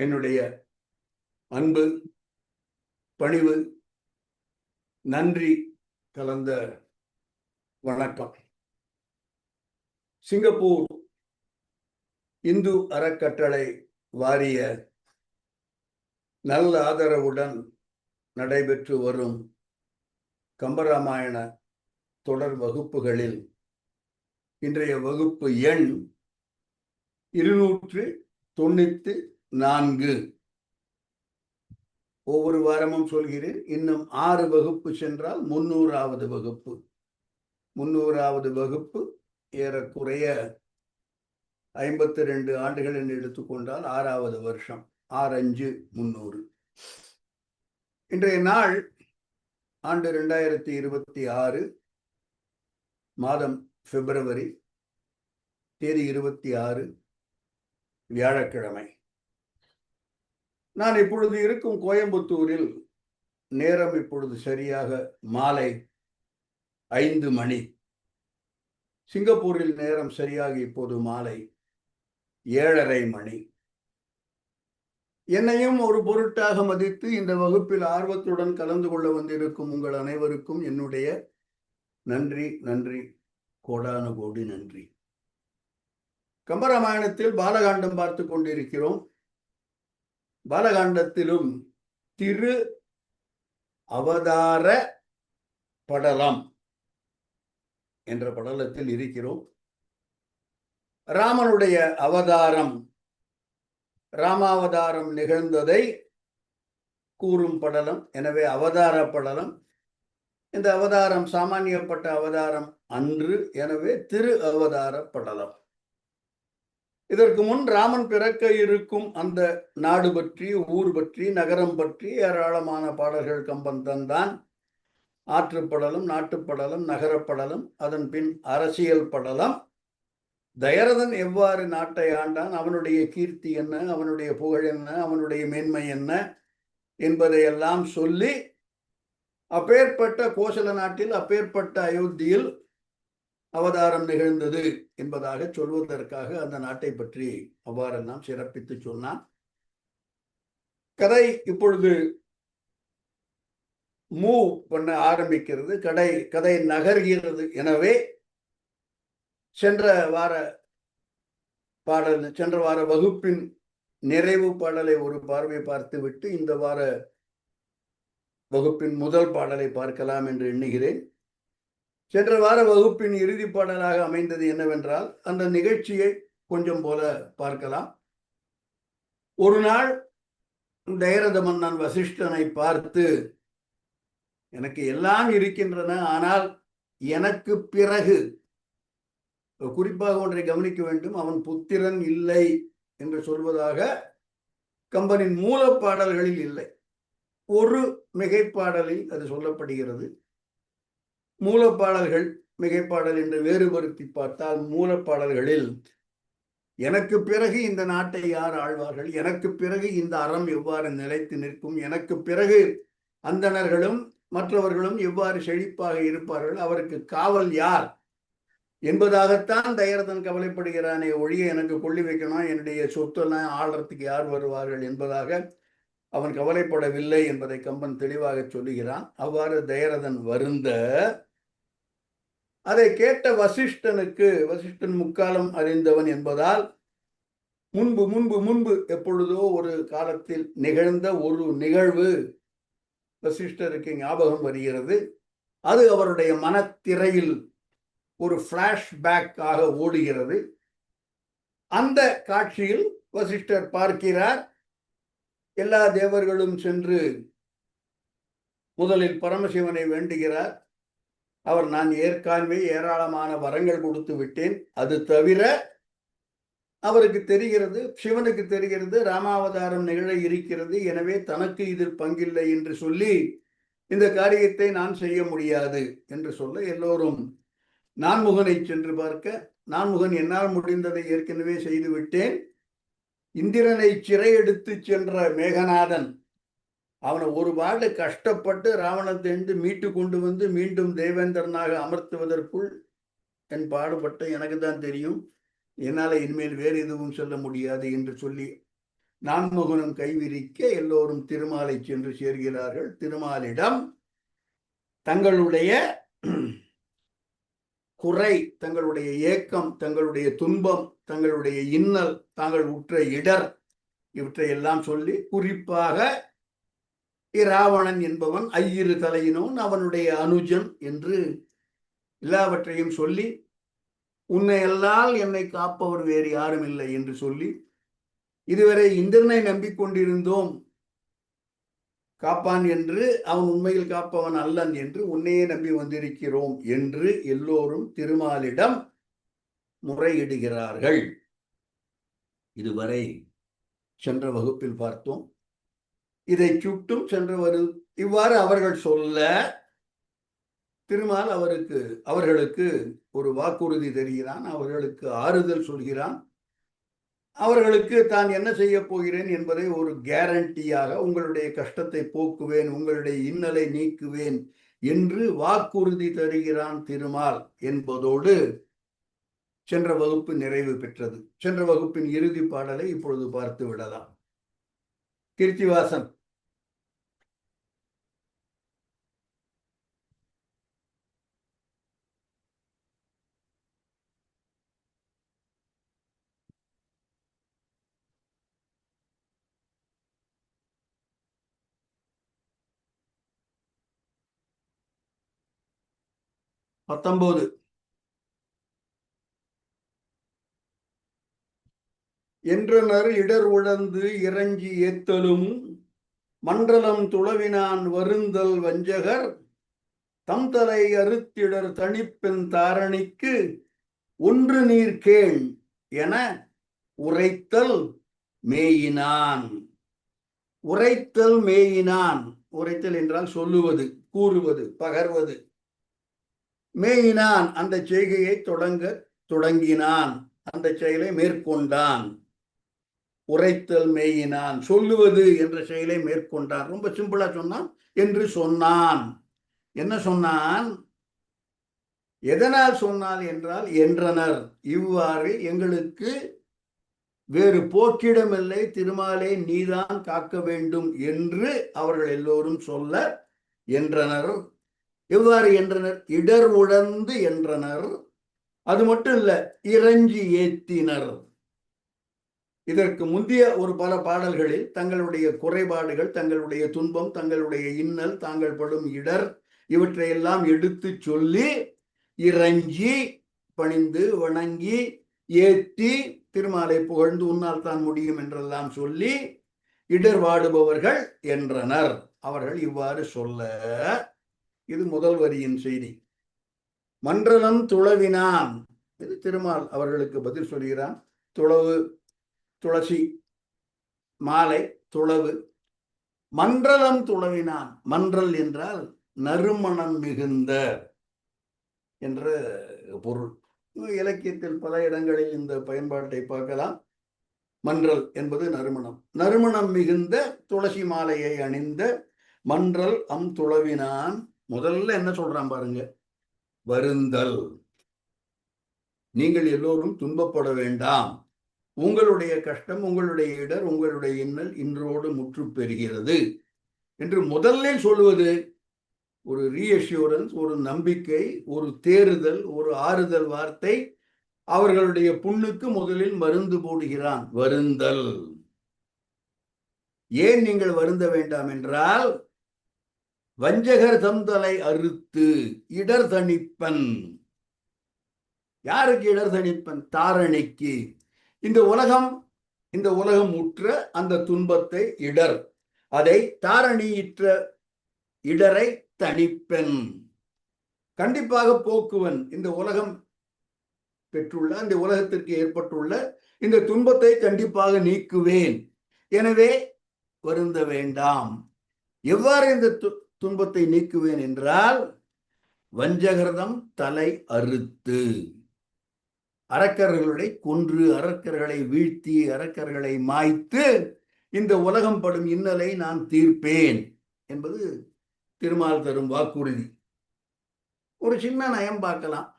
என்னுடைய அன்பு, பணிவு, நன்றி கலந்த வணக்கம். சிங்கப்பூர் இந்து அறக்கட்டளை வாரிய நல்ல ஆதரவுடன் நடைபெற்று வரும் கம்பராமாயண தொடர் வகுப்புகளில் இன்றைய வகுப்பு எண் 294. ஒவ்வொரு வாரமும் சொல்கிறேன், இன்னும் 6 வகுப்பு சென்றால் 300வது வகுப்பு. 300வது வகுப்பு ஏறக்குறைய 52 ஆண்டுகள் என்று எடுத்துக்கொண்டால் 6வது வருஷம். 6×5=300. இன்றைய நாள் ஆண்டு 2026, மாதம் பிப்ரவரி, தேதி 26, வியாழக்கிழமை. நான் இப்பொழுது இருக்கும் கோயம்புத்தூரில் நேரம் இப்பொழுது சரியாக மாலை 5 மணி. சிங்கப்பூரில் நேரம் சரியாக இப்போது மாலை 7:30 மணி. என்னையும் ஒரு பொருட்டாக மதித்து இந்த வகுப்பில் ஆர்வத்துடன் கலந்து கொள்ள வந்திருக்கும் உங்கள் அனைவருக்கும் என்னுடைய நன்றி, நன்றி, கோடான கோடி நன்றி. கம்பராமாயணத்தில் பாலகாண்டம் பார்த்து கொண்டிருக்கிறோம். பாலகாண்டத்திலும் திரு அவதார படலம் என்ற படலத்தில் இருக்கிறோம். ராமனுடைய அவதாரம், ராமாவதாரம் நிகழ்ந்ததை கூறும் படலம். எனவே அவதார படலம். இந்த அவதாரம் சாமானியப்பட்ட அவதாரம் அன்று. எனவே திரு அவதார படலம். இதற்கு முன் ராமன் பிறக்க இருக்கும் அந்த நாடு பற்றி, ஊர் பற்றி, நகரம் பற்றி ஏராளமான பாடல்கள் கம்பன் தந்தான். ஆற்றுப்படலம், நாட்டுப்படலம், நகரப்படலம், அதன் பின் அரசியல் படலம். தயரதன் எவ்வாறு நாட்டை ஆண்டான், அவனுடைய கீர்த்தி என்ன, அவனுடைய புகழ் என்ன, அவனுடைய மேன்மை என்ன என்பதையெல்லாம் சொல்லி அப்பேற்பட்ட கோசல நாட்டில், அப்பேற்பட்ட அயோத்தியில் அவதாரம் நிகழ்ந்தது என்பதாக சொல்வதற்காக அந்த நாட்டை பற்றி அவ்வாறெல்லாம் சிறப்பித்து சொன்னான். கதை இப்பொழுது மூவ் பண்ண ஆரம்பிக்கிறது. கதை நகர்கிறது. எனவே சென்ற வார வகுப்பின் நிறைவு பாடலை ஒரு பார்வை பார்த்துவிட்டு இந்த வார வகுப்பின் முதல் பாடலை பார்க்கலாம் என்று எண்ணுகிறேன். சென்ற வார வகுப்பின் இறுதி பாடலாக அமைந்தது என்னவென்றால், அந்த நிகழ்ச்சியை கொஞ்சம் போல பார்க்கலாம். ஒரு நாள் தயரத மன்னன் வசிஷ்டனை பார்த்து, எனக்கு எல்லாம் இருக்கின்றன, ஆனால் எனக்கு பிறகு, குறிப்பாக ஒன்றை கவனிக்க வேண்டும், அவன் புத்திரன் இல்லை என்று சொல்வதாக கம்பனின் மூல பாடல்களில் இல்லை. ஒரு மிகைப்பாடலில் அது சொல்லப்படுகிறது. மூலப்பாடல்கள் மிகைப்பாடல் என்று வேறுபடுத்தி பார்த்தால், மூலப்பாடல்களில் எனக்கு பிறகு இந்த நாட்டை யார் ஆழ்வார்கள், எனக்கு பிறகு இந்த அறம் எவ்வாறு நிலைத்து நிற்கும், எனக்கு பிறகு அந்தணர்களும் மற்றவர்களும் எவ்வாறு செழிப்பாக இருப்பார்கள், அவருக்கு காவல் யார் என்பதாகத்தான் தயரதன் கவலைப்படுகிறானே ஒழிய, எனக்கு கொள்ளி வைக்கணும், என்னுடைய சொத்தெல்லாம் ஆள்றதுக்கு யார் வருவார்கள் என்பதாக அவன் கவலைப்படவில்லை என்பதை கம்பன் தெளிவாக சொல்லுகிறான். அவ்வாறு தயரதன் வருந்த அதை கேட்ட வசிஷ்டனுக்கு, வசிஷ்டன் முக்காலம் அறிந்தவன் என்பதால் முன்பு எப்பொழுதோ ஒரு காலத்தில் நிகழ்ந்த ஒரு நிகழ்வு வசிஷ்டருக்கு ஞாபகம் வருகிறது. அது அவருடைய மனத்திரையில் ஒரு பிளாஷ்பேக் ஆக ஓடுகிறது. அந்த காட்சியில் வசிஷ்டர் பார்க்கிறார், எல்லா தேவர்களும் சென்று முதலில் பரமசிவனை வேண்டுகிறார். அவர், நான் ஏற்கனவே ஏராளமான வரங்கள் கொடுத்து விட்டேன், அது தவிர அவருக்கு தெரிகிறது, சிவனுக்கு தெரிகிறது ராமாவதாரம் நிகழ இருக்கிறது, எனவே தனக்கு இதில் பங்கில்லை என்று சொல்லி இந்த காரியத்தை நான் செய்ய முடியாது என்று சொல்ல, எல்லோரும் நான்முகனை சென்று பார்க்க, நான்முகன் என்னால் முடிந்ததை ஏற்கனவே செய்து விட்டேன், இந்திரனை சிறை எடுத்து சென்ற மேகநாதன் அவனை ஒரு பாடு கஷ்டப்பட்டு ராவணத்தை மீட்டு கொண்டு வந்து மீண்டும் தேவேந்திரனாக அமர்த்துவதற்குள் என் பாடுபட்ட எனக்கு தான் தெரியும், என்னால் இனிமேல் வேறு எதுவும் சொல்ல முடியாது என்று சொல்லி நான்முகனும் கைவிரிக்க எல்லோரும் திருமாலை சென்று சேர்கிறார்கள். திருமாலிடம் தங்களுடைய குறை, தங்களுடைய ஏக்கம், தங்களுடைய துன்பம், தங்களுடைய இன்னல், தாங்கள் உற்ற இடர், இவற்றையெல்லாம் சொல்லி, குறிப்பாக இராவணன் என்பவன் ஐயிரு தலையினோன், அவனுடைய அனுஜன் என்று எல்லாவற்றையும் சொல்லி, உன்னை எல்லால் என்னை காப்பவர் வேறு யாரும் இல்லை என்று சொல்லி, இதுவரை இந்திரனை நம்பிக்கொண்டிருந்தோம் காப்பான் என்று, அவன் உண்மையில் காப்பவன் அல்லன் என்று, உன்னையே நம்பி வந்திருக்கிறோம் என்று எல்லோரும் திருமாலிடம் முறையிடுகிறார்கள். இதுவரை சென்ற வகுப்பில் பார்த்தோம். இதை சுட்டும் இவ்வாறு அவர்கள் சொல்ல திருமால் அவர்களுக்கு ஒரு வாக்குறுதி தருகிறான், அவர்களுக்கு ஆறுதல் சொல்கிறான். அவர்களுக்கு தான் என்ன செய்ய போகிறேன் என்பதை ஒரு கேரண்டியாக, உங்களுடைய கஷ்டத்தை போக்குவேன், உங்களுடைய இன்னலை நீக்குவேன் என்று வாக்குறுதி தருகிறான் திருமால் என்பதோடு சென்ற வகுப்பு நிறைவு பெற்றது. சென்ற வகுப்பின் இறுதி பாடலை இப்பொழுது பார்த்து விடலாம். கீர்த்திவாசன். பத்தொன்பது. என்றனர் இடர் உழந்து இறஞ்சி ஏத்தலும் மண்டலம் துளவினான் வருந்தல் வஞ்சகர் தம்தலை அறுத்திடர் தனிப்பெண் தாரணிக்கு ஒன்று நீர் கேள் என உரைத்தல் மேயினான். உரைத்தல் மேயினான். உரைத்தல் என்றால் சொல்லுவது, கூறுவது, பகர்வது. மேயினான் அந்த செய்கையை தொடங்கினான், அந்த செயலை மேற்கொண்டான். உரைத்தல் மேயினான், சொல்லுவது என்ற செயலை மேற்கொண்டான். ரொம்ப சிம்பிளா சொன்னான். என்று சொன்னான். என்ன சொன்னான்? எதனால் சொன்னான் என்றால், என்றனர் இவ்வாறு எங்களுக்கு வேறு போக்கிடமில்லை, திருமாலே நீதான் காக்க வேண்டும் என்று அவர்கள் எல்லோரும் சொல்ல என்றனர். எவ்வாறு என்றனர்? இடர் உழந்து என்றனர். அது மட்டும் இல்ல, இறஞ்சி ஏத்தினர். இதற்கு முந்தைய ஒரு பல பாடல்களில் தங்களுடைய குறைபாடுகள், தங்களுடைய துன்பம், தங்களுடைய இன்னல், தாங்கள் படும் இடர், இவற்றையெல்லாம் எடுத்து சொல்லி இறஞ்சி பணிந்து வணங்கி ஏத்தி திருமாலை புகழ்ந்து உன்னால் தான் முடியும் என்றெல்லாம் சொல்லி இடர் வாடுபவர்கள் என்றனர். அவர்கள் இவ்வாறு சொல்ல, இது முதல் வரியின் செய்தி. மன்றலம் துளவினான், இது திருமால் அவர்களுக்கு பதில் சொல்கிறான். துளவு, துளசி மாலை, துளவு. மன்றலம் துளவினான். மன்றல் என்றால் நறுமணம் மிகுந்த என்ற பொருள். இலக்கியத்தில் பல இடங்களில் இந்த பயன்பாட்டை பார்க்கலாம். மன்றல் என்பது நறுமணம். நறுமணம் மிகுந்த துளசி மாலையை அணிந்த மன்றல் துளவினான். முதல்ல என்ன சொல்றான் பாருங்க, வருந்தல். நீங்கள் எல்லோரும் துன்பப்பட வேண்டாம், உங்களுடைய கஷ்டம், உங்களுடைய இடர், உங்களுடைய இன்னல் இன்றோடு முற்று பெறுகிறது என்று முதலில் சொல்வது ஒரு ரீஅஷ்யூரன்ஸ், ஒரு நம்பிக்கை, ஒரு தேறுதல், ஒரு ஆறுதல் வார்த்தை. அவர்களுடைய புண்ணுக்கு முதலில் மருந்து போடுகிறான். வருந்தல். ஏன் நீங்கள் வருந்த வேண்டாம் என்றால், வஞ்சகர் தம்தலை அறுத்து இடர் தணிப்பன். யாருக்கு இடர் தணிப்பன்? தாரணிக்கு. இந்த உலகம் உற்ற அந்த துன்பத்தை, இடர், அதை தாரணியிற்ற இடரை தணிப்பன், கண்டிப்பாக போக்குவன். இந்த உலகம் பெற்றுள்ள, இந்த உலகத்திற்கு ஏற்பட்டுள்ள இந்த துன்பத்தை கண்டிப்பாக நீக்குவேன். எனவே வருந்த வேண்டாம். எவ்வாறு இந்த துன்பத்தை நீக்குவேன் என்றால், வஞ்சகர்தம் தலை அறுத்து, அரக்கர்களை கொன்று, அரக்கர்களை வீழ்த்தி, அரக்கர்களை மாய்த்து இந்த உலகம் படும் இன்னலை நான் தீர்ப்பேன் என்பது திருமால் தரும் வாக்குறுதி. ஒரு சின்ன நயம் பார்க்கலாம்.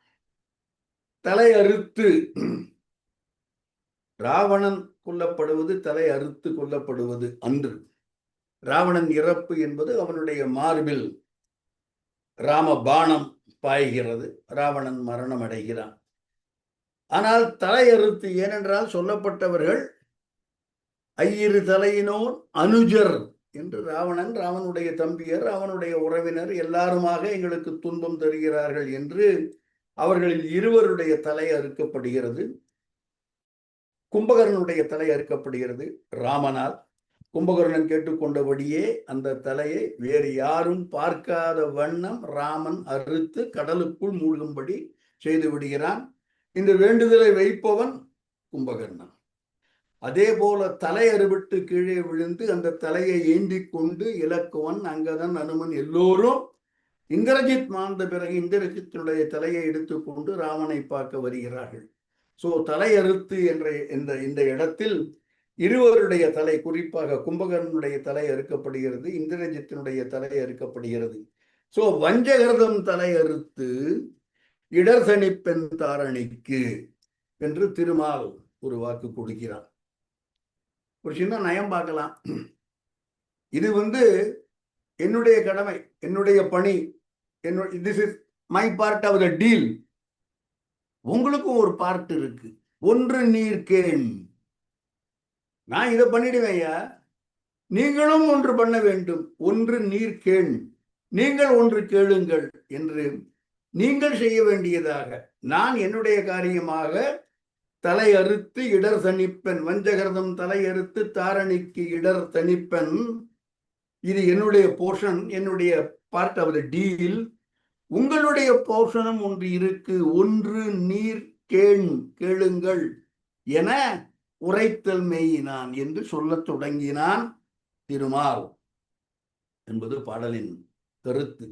தலை அறுத்து, ராவணன் கொல்லப்படுவது, தலை அறுத்து கொல்லப்படுவது அன்று. ராவணன் இறப்பு என்பது அவனுடைய மார்பில் ராம பாணம் பாய்கிறது, ராவணன் மரணம் அடைகிறான். ஆனால் தலை அறுத்து, ஏனென்றால் சொல்லப்பட்டவர்கள் ஐயிரு தலையினோர் அனுஜர் என்று ராவணன், ராவனுடைய தம்பியர், அவனுடைய உறவினர் எல்லாருமாக எங்களுக்கு துன்பம் தருகிறார்கள் என்று அவர்களில் இருவருடைய தலை அறுக்கப்படுகிறது. கும்பகர்ணனுடைய தலை அறுக்கப்படுகிறது ராமனால். கும்பகர்ணன் கேட்டுக்கொண்டபடியே அந்த தலையை வேறு யாரும் பார்க்காத வண்ணம் ராமன் அறுத்து கடலுக்குள் மூழ்கும்படி செய்து விடுகிறான். இந்த வேண்டுதலை வைப்பவன் கும்பகர்ணன். அதே போல தலை அறுபட்டு கீழே விழுந்து அந்த தலையை ஏந்தி கொண்டு இலக்குவன், அங்கதன், அனுமன் எல்லோரும் இந்திரஜித் மாண்ட பிறகு இந்திரஜித்தினுடைய தலையை எடுத்துக்கொண்டு ராமனை பார்க்க வருகிறார்கள். சோ தலை அறுத்து என்ற இந்த இடத்தில் இருவருடைய தலை, குறிப்பாக கும்பகர்ணனுடைய தலை அறுக்கப்படுகிறது, இந்திரஜித்தினுடைய தலை அறுக்கப்படுகிறது. சோ வஞ்சகர்தம் தலை அறுத்து இடர் தணிப்பெண் தாரணிக்கு என்று திருமால் ஒரு வாக்கு கொடுக்கிறான். ஒரு சின்ன நயம் பார்க்கலாம். இது என்னுடைய கடமை, என்னுடைய பணி, this is my part of the deal. உங்களுக்கும் ஒரு பார்ட் இருக்கு. ஒன்று நீர் கேள், நான் இதை பண்ணிடுவேன்யா, நீங்களும் ஒன்று பண்ண வேண்டும். ஒன்று நீர் கேள், நீங்கள் ஒன்று கேளுங்கள் என்று நீங்கள் செய்ய வேண்டியதாக நான் என்னுடைய காரியமாக தலை அறுத்து இடர் தணிப்பன், வஞ்சகர்தம் தலை அறுத்து தாரணிக்கு இடர் தணிப்பன். இது என்னுடைய போர்ஷன், என்னுடைய பார்ட் ஆஃப் த டீல். உங்களுடைய போர்ஷனும் ஒன்று இருக்கு. ஒன்று நீர் கேளுங்கள் என உரைத்தல் மெய்யினான் என்று சொல்லத் தொடங்கினான் திருமால் என்பது பாடலின் கருத்து.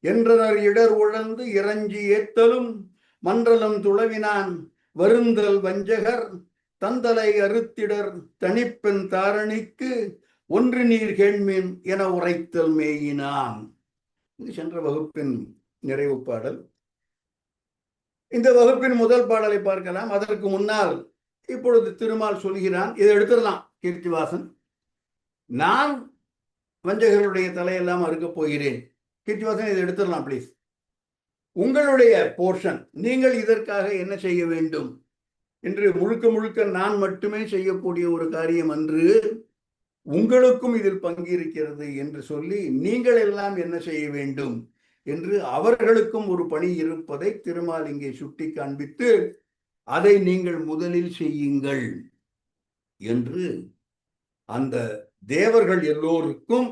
என்றனர் இடர் உழந்து இறஞ்சி ஏத்தலும் மன்றலம் துளவினான் வருந்தல் வஞ்சகர் தந்தலை அறுத்திடர் தனிப்பெண் தாரணிக்கு ஒன்று நீர் கேள்மீன் என உரைத்தல் மேயினான். இது சென்ற வகுப்பின் நிறைவு பாடல். இந்த வகுப்பின் முதல் பாடலை பார்க்கலாம். அதற்கு முன்னால் இப்பொழுது திருமால் சொல்கிறான், இதை எடுத்துடலாம் கீர்த்திவாசன், நான் வஞ்சகர்களுடைய தலையெல்லாம் அறுக்கப் போகிறேன். கீர்த்திவாசன் இதை எடுத்துடலாம் பிளீஸ். உங்களுடைய போர்ஷன், நீங்கள் இதற்காக என்ன செய்ய வேண்டும் என்று முழுக்க முழுக்க நான் மட்டுமே செய்யக்கூடிய ஒரு காரியம் அன்று, உங்களுக்கும் இதில் பங்கு இருக்கிறது என்று சொல்லி நீங்கள் எல்லாம் என்ன செய்ய வேண்டும் என்று அவர்களுக்கும் ஒரு பணி இருப்பதை திருமால் இங்கே சுட்டி காண்பித்து, அதை நீங்கள் முதலில் செய்யுங்கள் என்று அந்த தேவர்கள் எல்லோருக்கும்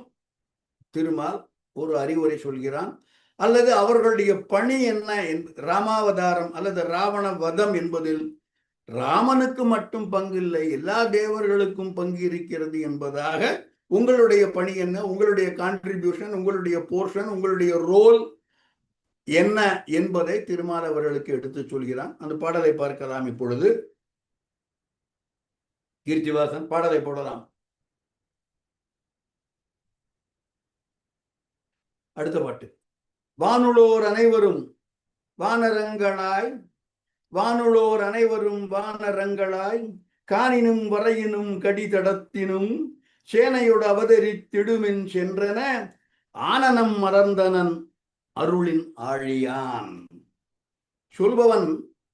திருமால் ஒரு அறிவுரை சொல்கிறான். அல்லது அவர்களுடைய பணி என்ன, ராமாவதாரம் அல்லது ராவண வதம் என்பதில் ராமனுக்கு மட்டும் பங்கு இல்லை, எல்லா தேவர்களுக்கும் பங்கு இருக்கிறது என்பதாக உங்களுடைய பணி என்ன, உங்களுடைய கான்ட்ரிபியூஷன், உங்களுடைய போர்ஷன், உங்களுடைய ரோல் என்ன என்பதை திருமால் அவர்களுக்கு எடுத்து சொல்கிறான். அந்த பாடலை பார்க்கலாம் இப்பொழுது. கீர்த்திவாசன் பாடலை போடலாம். அடுத்த பாட்டு. வானுளோர் அனைவரும் வானரங்களாய், வானுளோர் அனைவரும் வானரங்களாய் காணினும் வரையினும் கடிதடத்தினும் சேனையோடு அவதரித்திடுமின் சென்றன ஆனனம் மலர்ந்தனன் அருளின் ஆழியான். சொல்பவன்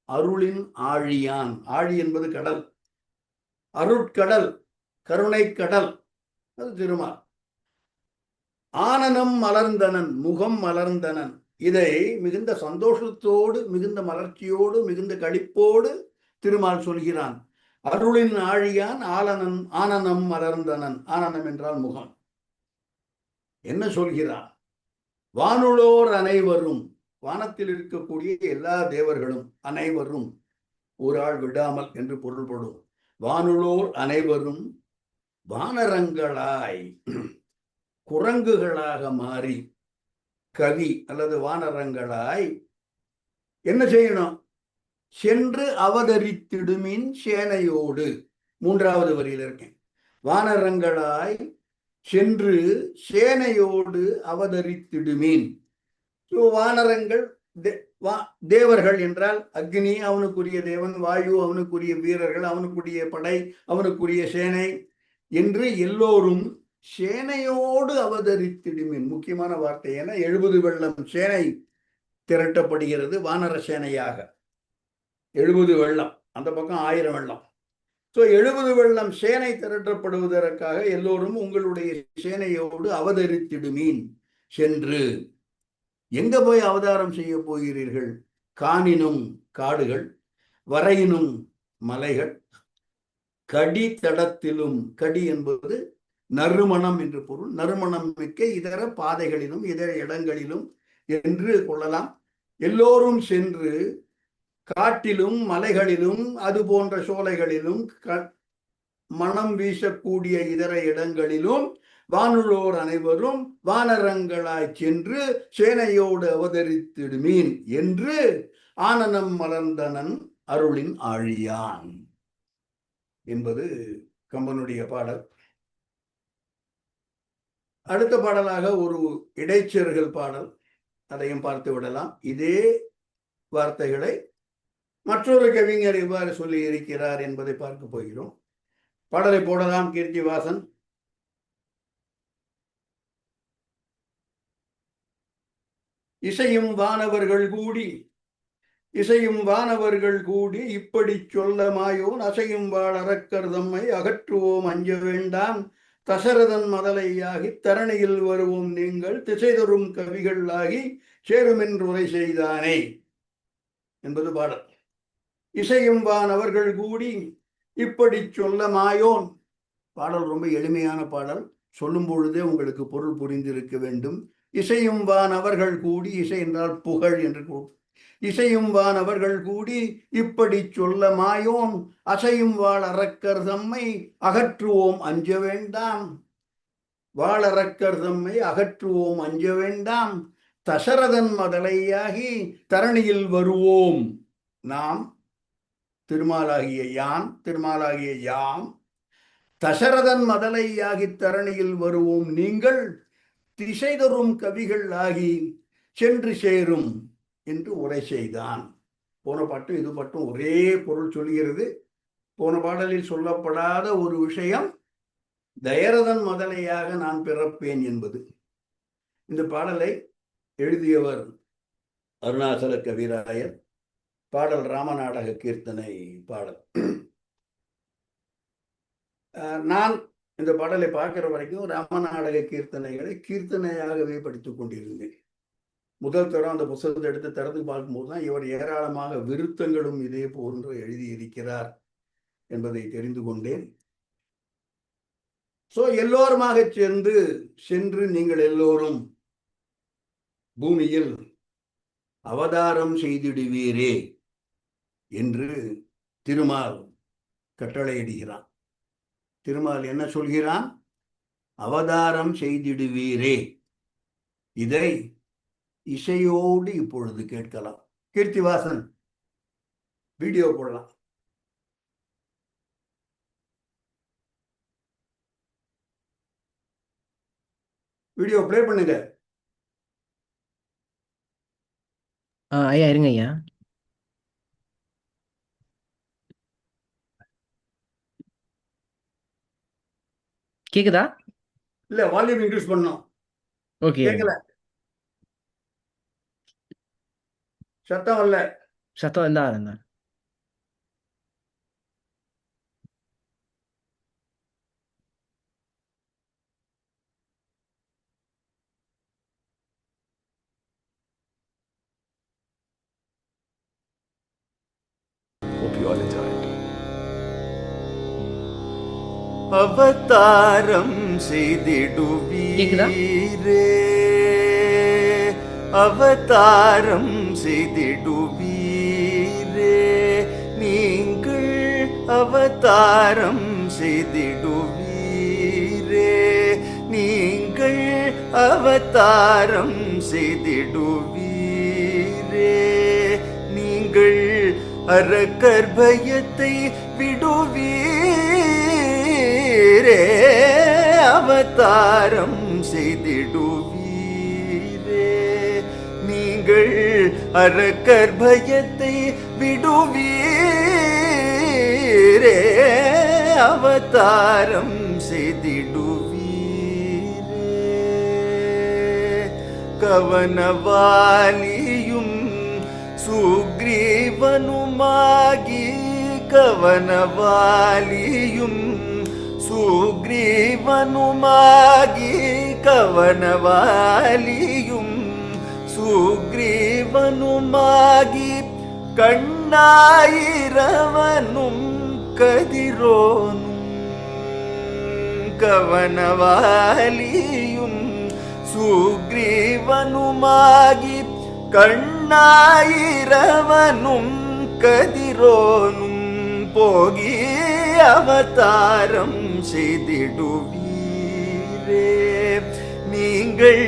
அருளின் ஆழியான். ஆழி என்பது கடல், அருட்கடல், கருணை கடல், அது திருமால். ஆனனம் மலர்ந்தனன், முகம் மலர்ந்தனன். இதை மிகுந்த சந்தோஷத்தோடு, மிகுந்த மலர்ச்சியோடு, மிகுந்த களிப்போடு திருமால் சொல்கிறான். அருளின் ஆழியான் ஆனனம் மலர்ந்தனன். ஆனனம் என்றால் முகம். என்ன சொல்கிறான்? வானுளோர் அனைவரும், வானத்தில் இருக்கக்கூடிய எல்லா தேவர்களும், அனைவரும் ஒரு ஆள் விடாமல் என்று பொருள்படும். வானுளோர் அனைவரும் வானரங்களாய், குரங்குகளாக மாறி, கவி அல்லது வானரங்களாய் என்ன செய்யணும்? சென்று அவதரித்திடுமின் சேனையோடு. மூன்றாவது வரியில் இருக்கேன். வானரங்களாய் சென்று சேனையோடு அவதரித்திடுமீன். வானரங்கள் தேவர்கள் என்றால் அக்னி அவனுக்குரிய தேவன், வாயு அவனுக்குரிய வீரர்கள், அவனுக்குரிய படை, அவனுக்குரிய சேனை என்று எல்லோரும் சேனையோடு அவதரித்திடுமின். முக்கியமான வார்த்தை. என 70 வெள்ளம் சேனை திரட்டப்படுகிறது வானர சேனையாக. 70 வெள்ளம், அந்த பக்கம் 1000 வெள்ளம். 70 வெள்ளம் சேனை திரட்டப்படுவதற்காக எல்லோரும் உங்களுடைய சேனையோடு அவதரித்திடுமீன். சென்று எங்க போய் அவதாரம் செய்ய போகிறீர்கள்? காணினும் காடுகள், வரையினும் மலைகள், கடி தடத்திலும், கடி என்பது நறுமணம் என்று பொருள், நறுமணம் மிக்க இதர பாதைகளிலும் இதர இடங்களிலும் என்று கொள்ளலாம். எல்லோரும் சென்று காட்டிலும் மலைகளிலும் அது போன்ற சோலைகளிலும் மனம் வீசக்கூடிய இதர இடங்களிலும் வானுள்ளோர் அனைவரும் வானரங்களாய் சென்று சேனையோடு அவதரித்திடுமீன் என்று ஆனனம் மலர்ந்தனன் அருளின் ஆழியான் என்பது கம்பனுடைய பாடல். அடுத்த பாடலாக ஒரு இடைச்செருகல் பாடல், அதையும் பார்த்து விடலாம். இதே வார்த்தைகளை மற்றொரு கவிஞர் இவ்வாறு சொல்லி இருக்கிறார் என்பதை பார்க்க போகிறோம். பாடலை போடலாம். கீர்த்திவாசன். இசையும் வானவர்கள் கூடி, இசையும் வானவர்கள் கூடி இப்படி சொல்ல மாயோன் அசையும் வாழ் அரக்கர் தம்மை அகற்றுவோம் அஞ்ச வேண்டாம் தசரதன் மதலையாகி தரணியில் வருவோம் நீங்கள் திசை தரும் கவிகள் ஆகி சேருமென்று உரை செய்தானே என்பது பாடல். இசையும் வானவர்கள் கூடி இப்படி சொல்ல மாயோன். பாடல் ரொம்ப எளிமையான பாடல். சொல்லும் பொழுதே உங்களுக்கு பொருள் புரிந்திருக்க வேண்டும். இசையும் வானவர்கள் கூடி, இசை என்றால் புகழ் என்று கூறும். இசையும் வானவர்கள் கூடி இப்படி சொல்ல மாயோன் அசையும் வாழ் அரக்கர் தம்மை அகற்றுவோம் அஞ்ச வேண்டாம். வாழறக்கர் தம்மை அகற்றுவோம் அஞ்ச வேண்டாம். தசரதன் மதலையாகி தரணியில் வருவோம் நாம். திருமாலாகிய யான், திருமாலாகிய யாம் தசரதன் மதலையாகி தரணியில் வருவோம் நீங்கள் திசை தரும் கவிகள் ஆகி சென்று சேரும் என்று உரை செய்தான். போன பாட்டும் இது பாட்டும் ஒரே பொருள் சொல்கிறது. போன பாடலில் சொல்லப்படாத ஒரு விஷயம் தயரதன் மதலையாக நான் பிறப்பேன் என்பது. இந்த பாடலை எழுதியவர் அருணாசல கவிராயர். பாடல் ராமநாடக கீர்த்தனை பாடல். நான் இந்த பாடலை பார்க்கிற வரைக்கும் ராமநாடக கீர்த்தனைகளை கீர்த்தனையாகவே படித்துக் கொண்டிருந்தேன். முதல் தரம் அந்த புத்தகத்தை எடுத்து திறந்து பார்க்கும்போது தான் இவர் ஏராளமாக விருத்தங்களும் இதே போன்று எழுதியிருக்கிறார் என்பதை தெரிந்து கொண்டேன். எல்லோருமாக சென்று நீங்கள் எல்லோரும் பூமியில் அவதாரம் செய்திடுவீரே என்று திருமால் கட்டளையிடுகிறான். திருமால் என்ன சொல்கிறான்? அவதாரம் செய்திடுவீரே. இதை இசையோடு இப்பொழுது கேட்கலாம். கீர்த்திவாசன் வீடியோ போடலாம். வீடியோ பிளே பண்ணுங்க. ஐயா இருங்க ஐயா. கேக்குதா? இல்ல, வால்யூம் இன்க்ரீஸ் பண்ணோம். ஓகே. கேட்கல, சத்தம் வரல. சத்தம் இருந்தா அவதாரம் செய்திடுவீரே, அவதாரம் செய்திடுவீரே, நீங்கள் அவதாரம் செய்திடுவீரே, நீங்கள் அவதாரம் செய்திடுவீரே, நீங்கள் அரக்கர் பயத்தை விடுவீரே, அவதாரம் செய்திடுவீரே, நீங்கள் நீங்கள் அரக்கர் பயத்தை விடுவீரே அவதாரம் செய்திடுவீரே கவனவாலியும் சுக்ரீவனுமாகி கவனவாலியும் சுக்ரீவனுமாகி கவனவாலியும் சுக்ரீவனுமாகி கண்ணாயிரவனும் கதிரோனும் கவனவாலியும் சுக்ரீவனுமாகி கண்ணாயிரவனும் கதிரோனும் போகி அவதாரம் செய்திடுவீரே நீங்கள்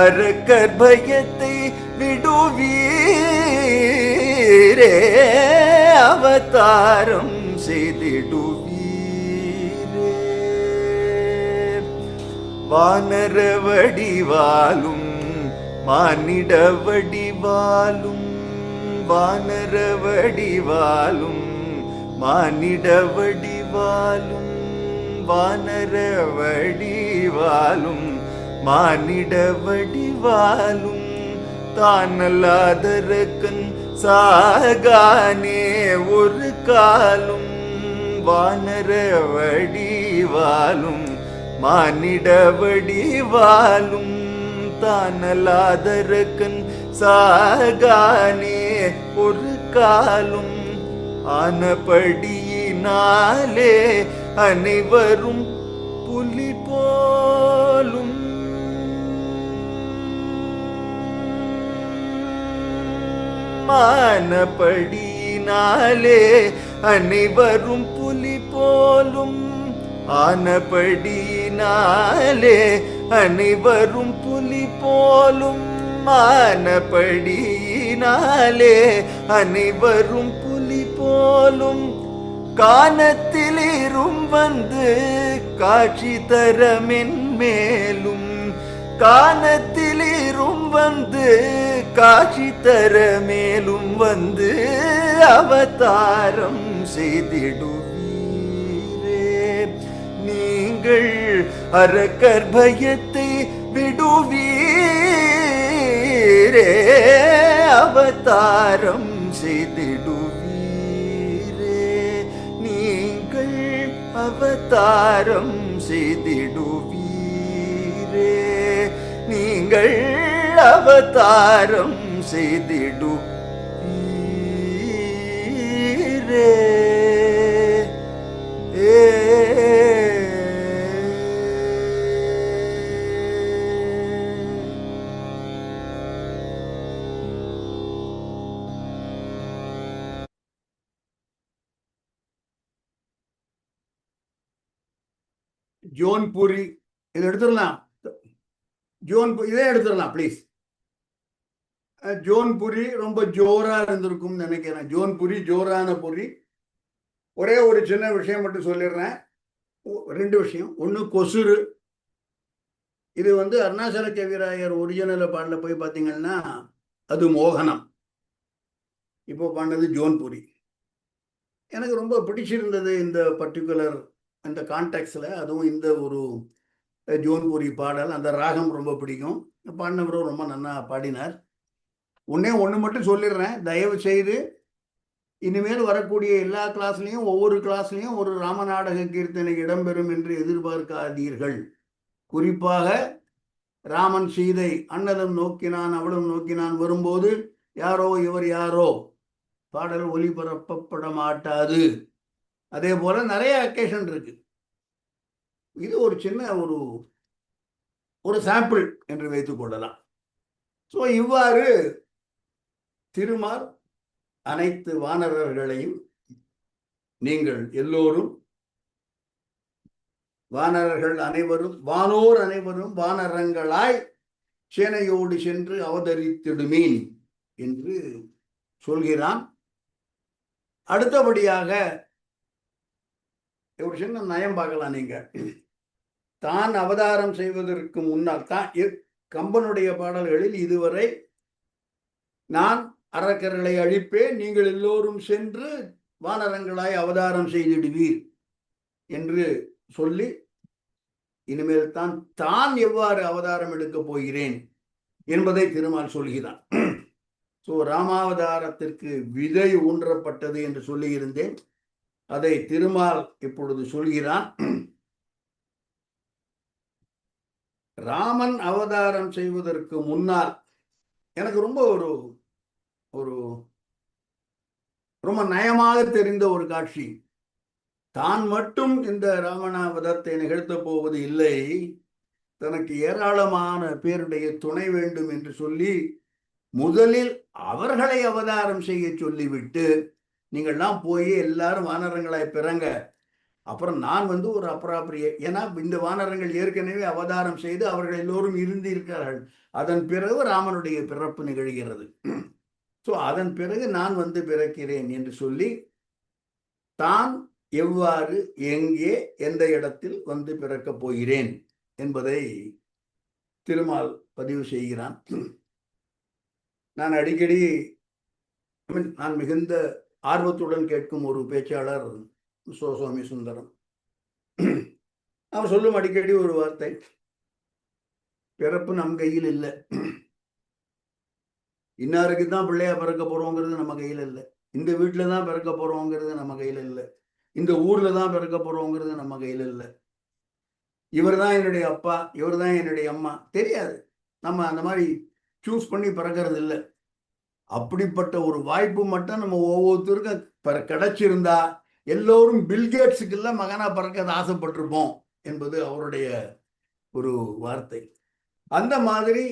அரக்கர் பயத்தை விடுவீரே அவதாரம் செய்திடுவீரே வானர வடிவாலும் மானிட வடிவாலும் வானர வடிவாலும் மானிட வடிவாலும் வானர வடிவாலும் மானிட வடிவாலும் தானல்லாதரக்கன் சாகானே ஒரு காலும் வானர வடிவாலும் மானிட வடிவாலும் தானல்லாதரக்கன் சாகானே ஒரு காலும் ஆனபடியினாலே அனைவரும் புலி போலும் ஆனபடியினாலே அனைவரும் புலி போலும் ஆனபடியினாலே அனைவரும் புலி போலும் ஆனபடியினாலே அனைவரும் புலி போலும் கானத்திலிரும் வந்து காட்சி தரமென் மேலும் கானத்திலிரும் வந்து காட்சி தர மேலும் வந்து அவதாரம் செய்திடுவீரே நீங்கள் அரக்கர் பயத்தை விடுவீரே அவதாரம் செய்திடுவீரே நீங்கள் அவதாரம் செய்திடுவீரே நீங்கள் அவதாரம் செய்திடுவீரே ஜோன்புரி இதை எடுத்துடலாம். இதே எடுத்துடலாம் ப்ளீஸ். ஜோன்புரி ரொம்ப ஜோரா இருந்திருக்கும் நினைக்கிறேன். ஜோன்புரி ஜோரான புரி. ஒரே ஒரு சின்ன விஷயம் மட்டும் சொல்லிடுறேன். ரெண்டு விஷயம். ஒன்று கொசுறு. இது அருணாச்சல கவிராயர் ஒரிஜினல் பாடல போய் பார்த்தீங்கன்னா அது மோகனம். இப்போ பாடினது ஜோன்புரி. எனக்கு ரொம்ப பிடிச்சிருந்தது இந்த பர்டிகுலர் அந்த கான்டெக்ட்ல. அதுவும் இந்த ஒரு ஜோன்புரி பாடல், அந்த ராகம் ரொம்ப பிடிக்கும். பாடினவரும் ரொம்ப நல்லா பாடினார். ஒன்று மட்டும் சொல்லிடுறேன். தயவு செய்து இனிமேல் வரக்கூடிய எல்லா கிளாஸ்லையும் ஒவ்வொரு கிளாஸ்லையும் ஒரு ராமநாடக கீர்த்தனை இடம்பெறும் என்று எதிர்பார்க்காதீர்கள். குறிப்பாக ராமன் சீதை அண்ணலும் நோக்கினான் அவளும் நோக்கினான் வரும்போது யாரோ இவர் யாரோ பாடல் ஒளிபரப்பப்பட மாட்டாது. அதே போல நிறைய அக்கேஷன் இருக்கு. இது ஒரு சின்ன ஒரு சாம்பிள் என்று வைத்துக் கொள்ளலாம். ஸோ இவ்வாறு திருமால் அனைத்து வானரர்களையும் நீங்கள் எல்லோரும் வானரர்கள் அனைவரும் வானோர் அனைவரும் வானரங்களாய் சேனையோடு சென்று அவதரித்திடுமீன் என்று சொல்கிறான். அடுத்தபடியாக ஒரு சின்ன நயம் பார்க்கலாம். நீங்க தான் அவதாரம் செய்வதற்கு முன்னால் தான் கம்பனுடைய பாடல்களில் இதுவரை நான் அரக்கர்களை அழிப்பேன், நீங்கள் எல்லோரும் சென்று வானரங்களாய் அவதாரம் செய்திடுவீர் என்று சொல்லி இனிமேல் தான் எவ்வாறு அவதாரம் எடுக்கப் போகிறேன் என்பதை திருமால் சொல்கிறான். ஸோ ராமாவதாரத்திற்கு விதை ஊன்றப்பட்டது என்று சொல்லியிருந்தேன். அதை திருமால் இப்பொழுது சொல்கிறான். ராமன் அவதாரம் செய்வதற்கு முன்னால் எனக்கு ரொம்ப ரொம்ப நயமாக தெரிந்த ஒரு காட்சி. தான் மட்டும் இந்த ராவணாவதத்தை நிகழ்த்தப் போவது இல்லை, தனக்கு ஏராளமான பேருடைய துணை வேண்டும் என்று சொல்லி முதலில் அவர்களை அவதாரம் செய்ய சொல்லிவிட்டு, நீங்கள்லாம் போய் எல்லாரும் வானரங்களாய் பிறங்க, அப்புறம் நான் ஒரு அப்ராப்ரிய, ஏன்னா இந்த வானரங்கள் ஏற்கனவே அவதாரம் செய்து அவர்கள் எல்லோரும் இருந்திருக்கிறார்கள். அதன் பிறகு ராமனுடைய பிறப்பு நிகழ்கிறது. ஸோ அதன் பிறகு நான் பிறக்கிறேன் என்று சொல்லி தான் எவ்வாறு, எங்கே, எந்த இடத்தில் பிறக்கப் போகிறேன் என்பதை திருமால் பதிவு செய்கிறான். நான் அடிக்கடி நான் மிகுந்த ஆர்வத்துடன் கேட்கும் ஒரு பேச்சாளர் சுவாமி சுந்தரம். அவர் சொல்லும் அடிக்கடி ஒரு வார்த்தை, பிறப்பு நம் கையில் இல்லை, இன்னாருக்கு தான் பிள்ளையா பிறக்க போறோங்கிறது நம்ம கையில் இல்லை, இந்த வீட்டில் தான் பிறக்க போறோங்கிறது நம்ம கையில் இல்லை, இந்த ஊர்ல தான் பிறக்க போறோங்கிறது நம்ம கையில் இல்லை, இவர் தான் என்னுடைய அப்பா, இவர் தான் என்னுடைய அம்மா, தெரியாது. நம்ம அந்த மாதிரி சூஸ் பண்ணி பிறக்கிறது இல்லை. அப்படிப்பட்ட ஒரு வாய்ப்பு மட்டும் நம்ம ஒவ்வொருத்தருக்கும் கிடைச்சிருந்தா எல்லோரும் பில்கேட்ஸுக்குள்ள மகனா பிறக்க ஆசைப்பட்டிருப்போம் என்பது அவருடைய ஒரு வார்த்தை. அந்த மாதிரி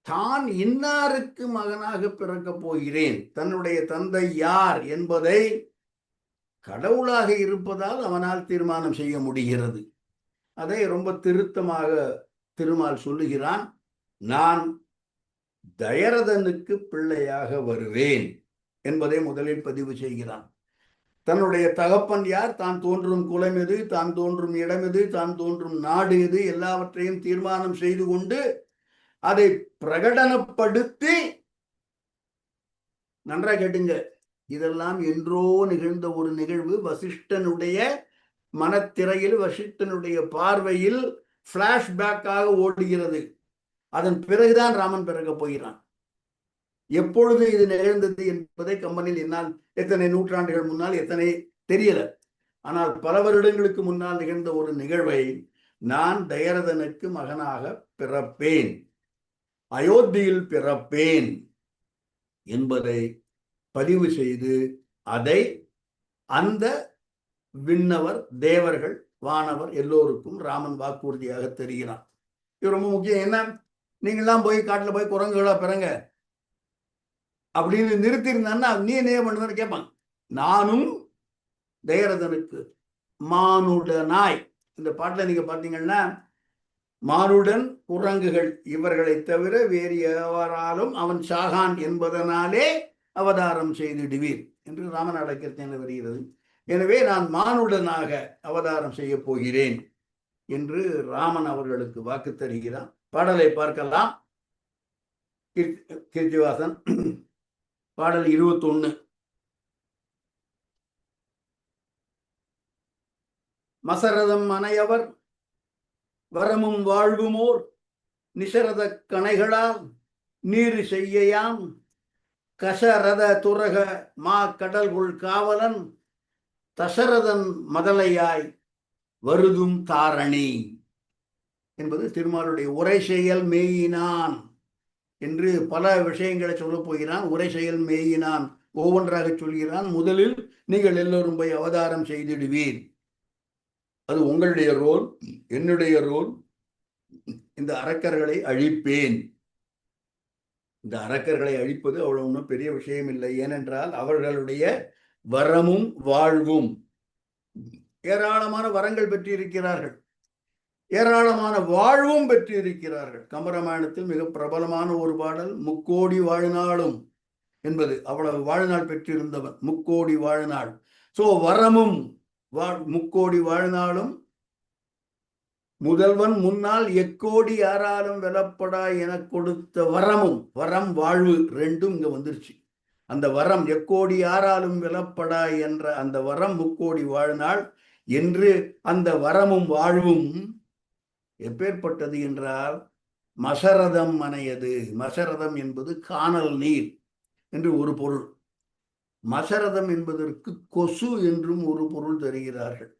தான் இன்னாருக்கு மகனாக பிறக்க போகிறேன், தன்னுடைய தந்தை யார் என்பதை கடவுளாக இருப்பதால் அவனால் தீர்மானம் செய்ய முடிகிறது. அதை ரொம்ப திருத்தமாக திருமால் சொல்லுகிறான். நான் தயரதனுக்கு பிள்ளையாக வருவேன் என்பதை முதலில் பதிவு செய்கிறான். தன்னுடைய தகப்பன் யார், தான் தோன்றும் குலம் எது, தான் தோன்றும் இடம் எது, தான் தோன்றும் நாடு எது, எல்லாவற்றையும் தீர்மானம் செய்து கொண்டு அதை பிரகடனப்படுத்தி, நன்றாக கேட்டுங்க, இதெல்லாம் என்றோ நிகழ்ந்த ஒரு நிகழ்வு. வசிஷ்டனுடைய மனத்திரையில், வசிஷ்டனுடைய பார்வையில் பிளாஷ்பேக்காக ஓடுகிறது. அதன் பிறகுதான் ராமன் பிறக்க போகிறான். எப்பொழுது இது நிகழ்ந்தது என்பதை கம்பனில் என்னால் எத்தனை நூற்றாண்டுகள் முன்னால் எத்தனை தெரியல. ஆனால் பல வருடங்களுக்கு முன்னால் நிகழ்ந்த ஒரு நிகழ்வை நான் தயரதனுக்கு மகனாக பிறப்பேன், அயோத்தியில் பிறப்பேன் என்பதை பதிவு செய்து அதை அந்த விண்ணவர், தேவர்கள், வானவர் எல்லோருக்கும் ராமன் வாக்குறுதியாக தெரிகிறான். இது ரொம்ப முக்கியம். என்ன, நீங்கள்லாம் போய் காட்டில் போய் குரங்குகளா பிறங்க அப்படின்னு நிறுத்திருந்தான்னா நீ என்ன பண்ணுவேன்னு கேட்பாங்க. நானும் தயரதனுக்கு மானுடனாய், இந்த பாட்டில் நீங்க பார்த்தீங்கன்னா மானுடன், குரங்குகள் இவர்களை தவிர வேறு எவராலும் அவன் சாகான் என்பதனாலே அவதாரம் செய்திடுவீர் என்று ராமநாட கீர்த்தனை வருகிறது. எனவே நான் மானுடனாக அவதாரம் செய்ய போகிறேன் என்று ராமன் அவர்களுக்கு வாக்கு தருகிறான். பாடலை பார்க்கலாம். கீர்த்திவாசன் பாடல் 21. மசரதம் அனையவர் வரமும் வாழ்வுமோர் நிசரத கணைகளால் நீர் செய்யாம் கசரத துரக மா கடல்குள் காவலன் தசரதன் மதலையாய் வருதும் தாரணி என்பது திருமாலுடைய உரை செயல் மேயினான் என்று பல விஷயங்களை சொல்லப் போகிறான். உரை செயல் மேயினான் ஒவ்வொன்றாக சொல்கிறான். முதலில் நீங்கள் எல்லோரும் போய் அவதாரம் செய்திடுவீர், அது உங்களுடைய ரோல். என்னுடைய ரோல் இந்த அரக்கர்களை அழிப்பேன். இந்த அரக்கர்களை அழிப்பது அவ்வளவு ஒன்றும் பெரிய விஷயம் இல்லை. ஏனென்றால் அவர்களுடைய வரமும் வாழ்வும், ஏராளமான வரங்கள் பெற்றிருக்கிறார்கள், ஏராளமான வாழ்வும் பெற்றிருக்கிறார்கள். கம்பராமாயணத்தில் மிக பிரபலமான ஒரு பாடல் முக்கோடி வாழ்நாளும் என்பது. அவ்வளவு வாழ்நாள் பெற்றிருந்தவன், முக்கோடி வாழ்நாள். சோ வரமும் முக்கோடி வாழ்நாளும் முதல்வன் முன்னால் எக்கோடி யாராலும் வெல்லப்படா என கொடுத்த வரமும், வரம் வாழ்வு ரெண்டும் இங்க வந்துருச்சு. அந்த வரம் எக்கோடி யாராலும் வெல்லப்படா என்ற அந்த வரம் முக்கோடி வாழ்நாள் என்று அந்த வரமும் வாழ்வும் எப்பேற்பட்டது என்றால் மசரதம் மனையது. மசரதம் என்பது காணல் நீர் என்று ஒரு பொருள். மசரதம் என்பதற்கு கொசு என்றும் ஒரு பொருள் தருகிறார்கள்.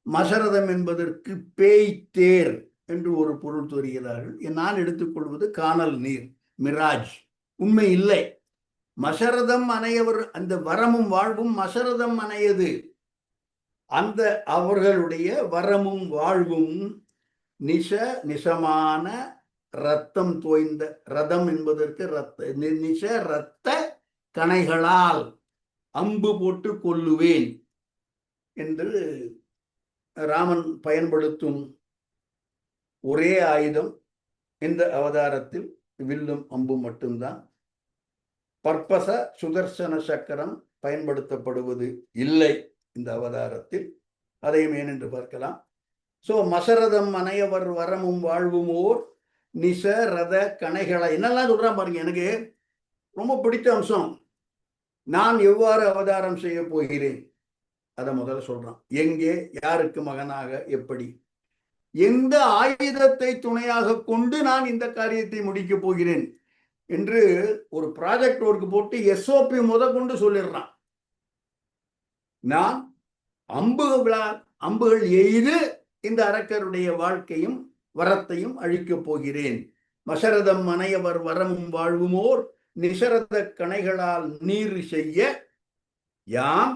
மசரதம் என்பதற்கு பேய் தேர் என்று ஒரு பொருள் தருகிறார்கள். நான் எடுத்துக்கொள்வது காணல் நீர், மிராஜ். உண்மை இல்லை. மசரதம் அணையவர், அந்த வரமும் வாழ்வும் மசரதம் அணையது. அந்த அவர்களுடைய வரமும் வாழ்வும் நிசமான ரத்தம் தோய்ந்த, ரதம் என்பதற்கு நிச ரத்த கணைகளால் அம்பு போட்டு கொல்லுவேன் என்று ராமன் பயன்படுத்தும் ஒரே ஆயுதம் இந்த அவதாரத்தில் வில்லும் அம்பு மட்டும்தான். பற்பச சுதர்சன சக்கரம் பயன்படுத்தப்படுவது இல்லை இந்த அவதாரத்தில். அதையும் ஏனென்று பார்க்கலாம். சோ மசரதம் அணையவர் வரமும் வாழ்வுமோர் நிச ரத கணைகளை என்னெல்லாம் சொல்றான் பாருங்க. எனக்கு ரொம்ப பிடித்த அம்சம். நான் எவ்வாறு அவதாரம் செய்ய போகிறேன் அதை முதல்ல சொல்றான். எங்கே, யாருக்கு மகனாக, எப்படி, எந்த ஆயுதத்தை துணையாக கொண்டு நான் இந்த காரியத்தை முடிக்க போகிறேன் என்று ஒரு ப்ராஜெக்ட் ஒர்க் போட்டு SOP கொண்டு சொல்லிடுறான். நான் அம்புகள் எய்து இந்த அரக்கருடைய வாழ்க்கையும் வரத்தையும் அழிக்கப் போகிறேன். மசரதம் மனையவர் வரமும் வாழ்வுமோர் நிசரத கணைகளால் நீர் செய்ய யாம்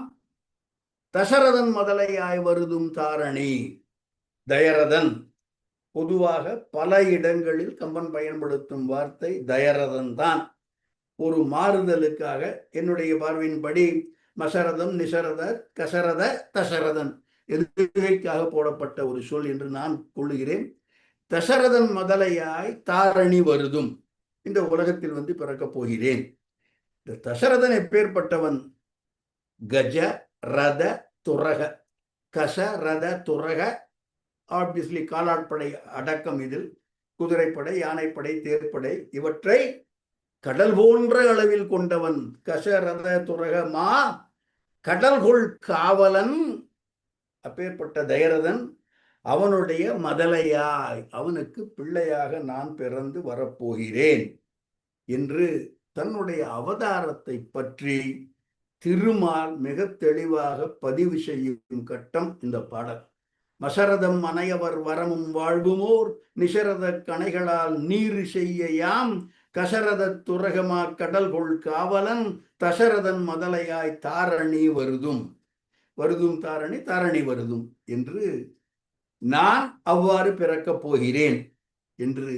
தசரதன் முதலையாய் வருதும் தாரணி. தயரதன் பொதுவாக பல இடங்களில் கம்பன் பயன்படுத்தும் வார்த்தை தயரதன் தான். ஒரு மாறுதலுக்காக என்னுடைய பார்வையின்படி மசரதம், நிசரத, கசரத, தசரதன் எதுகைக்காக போடப்பட்ட ஒரு சொல் என்று நான் கொள்ளுகிறேன். தசரதன் முதலையாய் தாரணி வருதும், இந்த உலகத்தில் வந்து பிறக்கப் போகிறேன். இந்த தசரதன் எப்பேற்பட்டவன்? கஜ ரத துரக. கச ரத துரக ஆப்வியஸ்லி காலாட்படை அடக்கம். இதில் குதிரைப்படை, யானைப்படை, தேர்ப்படை இவற்றை கடல் போன்ற அளவில் கொண்டவன். கச ரத துரக மா கடல்கொள் காவலன். அப்பேற்பட்ட தயரதன் அவனுடைய மதலையாய், அவனுக்கு பிள்ளையாக நான் பிறந்து வரப்போகிறேன் என்று தன்னுடைய அவதாரத்தை பற்றி திருமால் மிக தெளிவாக பதிவு செய்யும் கட்டம் இந்த பாடல். மசரதம் அணையவர் வரமும் வாழ்வுமோர் நிசரத கணைகளால் நீர் செய்ய யாம் கசரத துரகமா கடல்கொள் காவலன் தசரதன் மதலையாய் தாரணி வருதும். வருதும் தாரணி, தாரணி வருதும் என்று நான் அவ்வாறு பிறக்கப் போகிறேன் என்று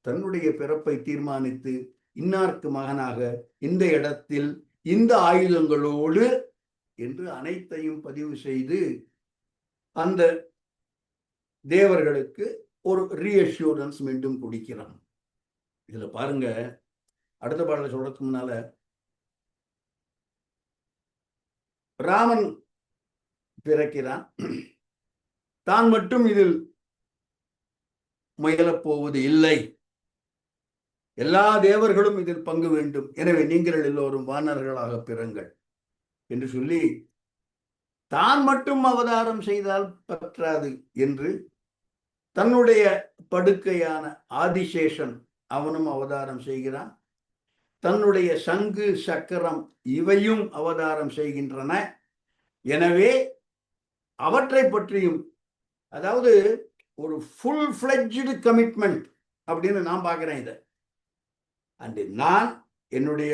தன்னுடைய பிறப்பை தீர்மானித்து இன்னார்க்கு மகனாக இந்த இடத்தில் இந்த ஆயுதங்களோடு என்று அனைத்தையும் பதிவு செய்து அந்த தேவர்களுக்கு ஒரு ரீஅஷ்யூரன்ஸ் மீண்டும் கொடுக்கிறான். இதுல பாருங்க, அடுத்த பாடலை சொல்றதுக்கு முன்னால ராமன் பிறக்கிறான். தான் மட்டும் இதில் முயலப்போவது இல்லை, எல்லா தேவர்களும் இதில் பங்கு வேண்டும். எனவே நீங்கள் எல்லோரும் வானர்களாக பிறங்கள் என்று சொல்லி, தான் மட்டும் அவதாரம் செய்தால் பற்றாது என்று தன்னுடைய படுக்கையான ஆதிசேஷன் அவனும் அவதாரம் செய்கிறான். தன்னுடைய சங்கு சக்கரம் இவையும் அவதாரம் செய்கின்றன. எனவே அவற்றை பற்றியும், அதாவது ஒரு ஃபுல் ஃப்ளெட்ஜ்டு கமிட்மெண்ட் அப்படின்னு நான் பார்க்கிறேன் இதை. அண்ட் நான் என்னுடைய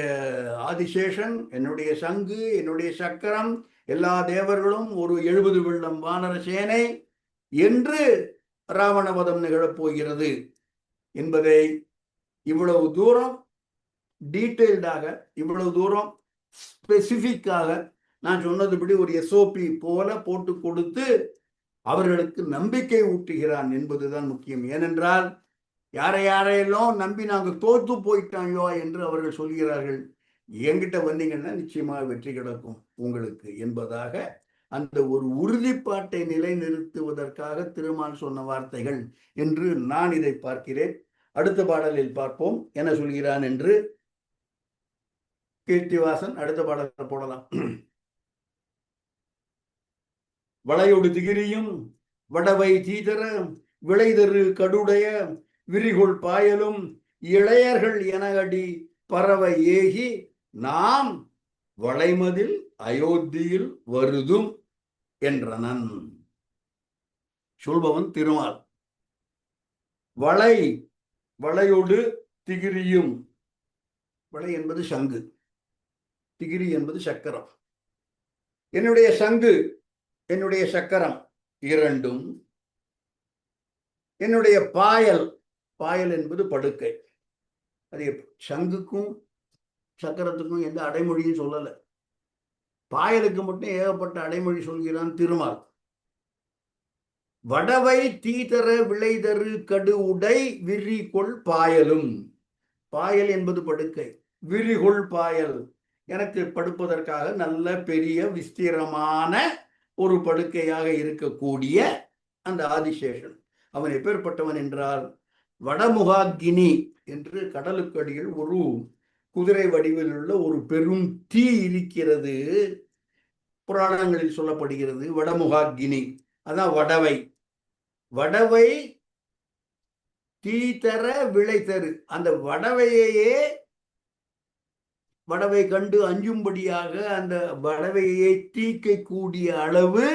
ஆதிசேஷன், என்னுடைய சங்கு, என்னுடைய சக்கரம், எல்லா தேவர்களும் ஒரு 70 வெள்ளம் வானர சேனை என்று ராவணவதம் நிகழப்போகிறது என்பதை இவ்வளவு தூரம் டீட்டெயில்டாக, இவ்வளவு தூரம் ஸ்பெசிஃபிக்காக நான் சொன்னதுபடி ஒரு SOP போல போட்டு கொடுத்து அவர்களுக்கு நம்பிக்கை ஊட்டுகிறான் என்பதுதான் முக்கியம். ஏனென்றால் யாரையெல்லாம் நம்பி நாங்கள் தோத்து போயிட்டாயோ என்று அவர்கள் சொல்கிறார்கள். என்கிட்ட வந்தீங்கன்னா நிச்சயமாக வெற்றி கிடைக்கும் உங்களுக்கு என்பதாக அந்த ஒரு உறுதிப்பாட்டை நிலைநிறுத்துவதற்காக திருமால் சொன்ன வார்த்தைகள் என்று நான் இதை பார்க்கிறேன். அடுத்த பாடலில் பார்ப்போம் என்ன சொல்கிறான் என்று. கீர்த்திவாசன் அடுத்த பாடலில் போடலாம். வளையொடு திகிரியும் வடவை தீதர விளைதரு கடுடைய விரிகொள் பாயலும் இளையர்கள் என அடி பறவ ஏகி நாம் வளைமதில் அயோத்தியில் வருதும் என்றனன். சொல்பவன் திருமால். வளையொடு திகிரியும், வளை என்பது சங்கு, திகிரி என்பது சக்கரம். என்னுடைய சங்கு என்னுடைய சக்கரம் இரண்டும், என்னுடைய பாயல், பாயல் என்பது படுக்கை. அது சங்குக்கும் சக்கரத்துக்கும் எந்த அடைமொழியும் சொல்லலை. பாயலுக்கு மட்டும் ஏகப்பட்ட அடைமொழி சொல்கிறான் திருமால். வடவை தீதர விளைதரு கடு உடை விரிகொள் பாயலும். பாயல் என்பது படுக்கை, விரிகொள் பாயல் எனக்கு படுப்பதற்காக நல்ல பெரிய விஸ்தீரமான ஒரு படுக்கையாக இருக்கக்கூடிய அந்த ஆதிசேஷன். அவன் எப்பேற்பட்டவன் என்றால், வடமுகாகினி என்று கடலுக்கு அடியில் ஒரு குதிரை வடிவில் உள்ள ஒரு பெரும் தீ இருக்கிறது. புராணங்களில் சொல்லப்படுகிறது வடமுகாகினி. அதான் வடவை. வடவை தீதர விளைதரு, அந்த வடவையே வடவை கண்டு அஞ்சும்படியாக அந்த வடவையை தீக்க கூடிய அளவு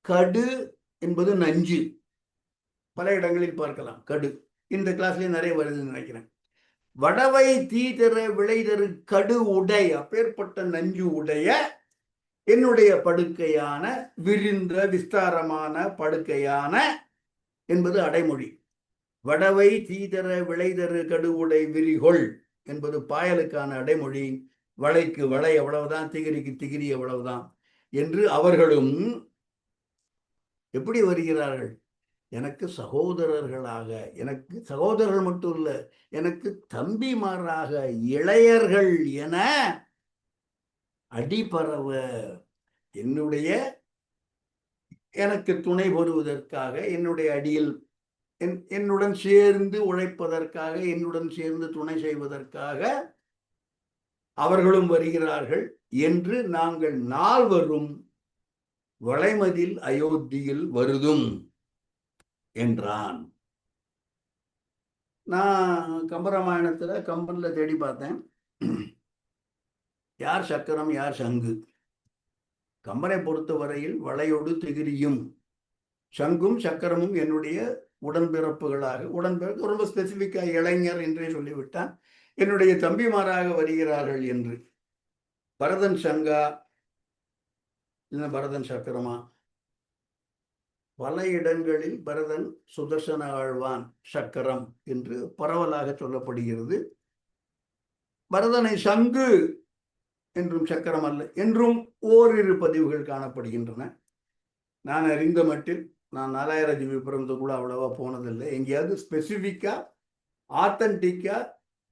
கடு என்பது நஞ்சு. பல இடங்களில் பார்க்கலாம் கடு. இந்த கிளாஸ்லயே நிறைய வருதுன்னு நினைக்கிறேன். வடவை தீதர விளைதரு கடு உடை, அப்பேற்பட்ட நஞ்சு உடைய என்னுடைய படுக்கையான விரிந்த விஸ்தாரமான படுக்கையான என்பது அடைமொழி. வடவை தீதர விளைதரு கடு உடை விரிகொள் என்பது பாயலுக்கான அடைமொழி. வளைக்கு வளை எவ்வளவுதான், திகிரிக்கு திகிரி எவ்வளவுதான் என்று அவர்களும் எப்படி வருகிறார்கள்? எனக்கு சகோதரர்களாக, எனக்கு சகோதரர்கள் மட்டும் இல்ல, எனக்கு தம்பிமாராக இளையர்கள் என அடிபரவ, என்னுடைய எனக்கு துணை வருவதற்காக, என்னுடைய அடியில் என்னுடன் சேர்ந்து உழைப்பதற்காக, என்னுடன் சேர்ந்து துணை செய்வதற்காக அவர்களும் வருகிறார்கள் என்று நாங்கள் நால்வரும் வளைமதில் அயோத்தியில் வருதும் என்றான். நான் கம்பராமாயணத்துல கம்பன்ல தேடி பார்த்தேன், யார் சக்கரம் யார் சங்கு. கம்பனை பொறுத்த வரையில் வளையொடு திகிரியும் சங்கும் சக்கரமும் என்னுடைய உடன்பிறப்புகளாக, உடன்பிறப்பு ரொம்ப ஸ்பெசிபிக்கா இளைஞர் என்றே சொல்லிவிட்டான், என்னுடைய தம்பிமாராக வருகிறார்கள் என்று. பரதன் சங்கா இல்லை பரதன் சக்கரமா? பல இடங்களில் பரதன் சுதர்சன ஆழ்வான் சக்கரம் என்று பரவலாக சொல்லப்படுகிறது. பரதனை சங்கு என்றும் சக்கரம் அல்ல என்றும் ஓரிரு பதிவுகள் காணப்படுகின்றன. நான் அறிந்த மட்டில், நான் 4000 ஜிபிபுரம் கூட அவ்வளவா போனதில்லை. எங்கேயாவது ஸ்பெசிபிக்கா ஆத்தன்டிக்கா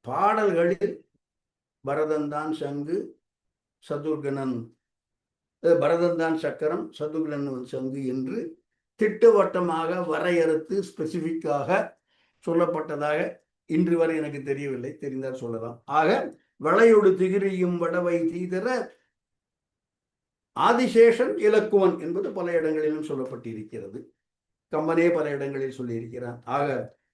பாடல்களில் பரதன் தான் சங்கு, சதுர்கணன் பரதன் தான் சக்கரம், சதுர்கணன் சங்கு என்று திட்டவட்டமாக வரையறுத்து ஸ்பெசிபிக்காக சொல்லப்பட்டதாக இன்று வரை எனக்கு தெரியவில்லை. தெரிந்தால் சொல்லலாம். ஆக வளையொடு திகிரியும் வடவை தீதர ஆதிசேஷன் இலக்குவன் என்பது பல இடங்களிலும் சொல்லப்பட்டிருக்கிறது. கம்பனே பல இடங்களில் சொல்லியிருக்கிறான். ஆக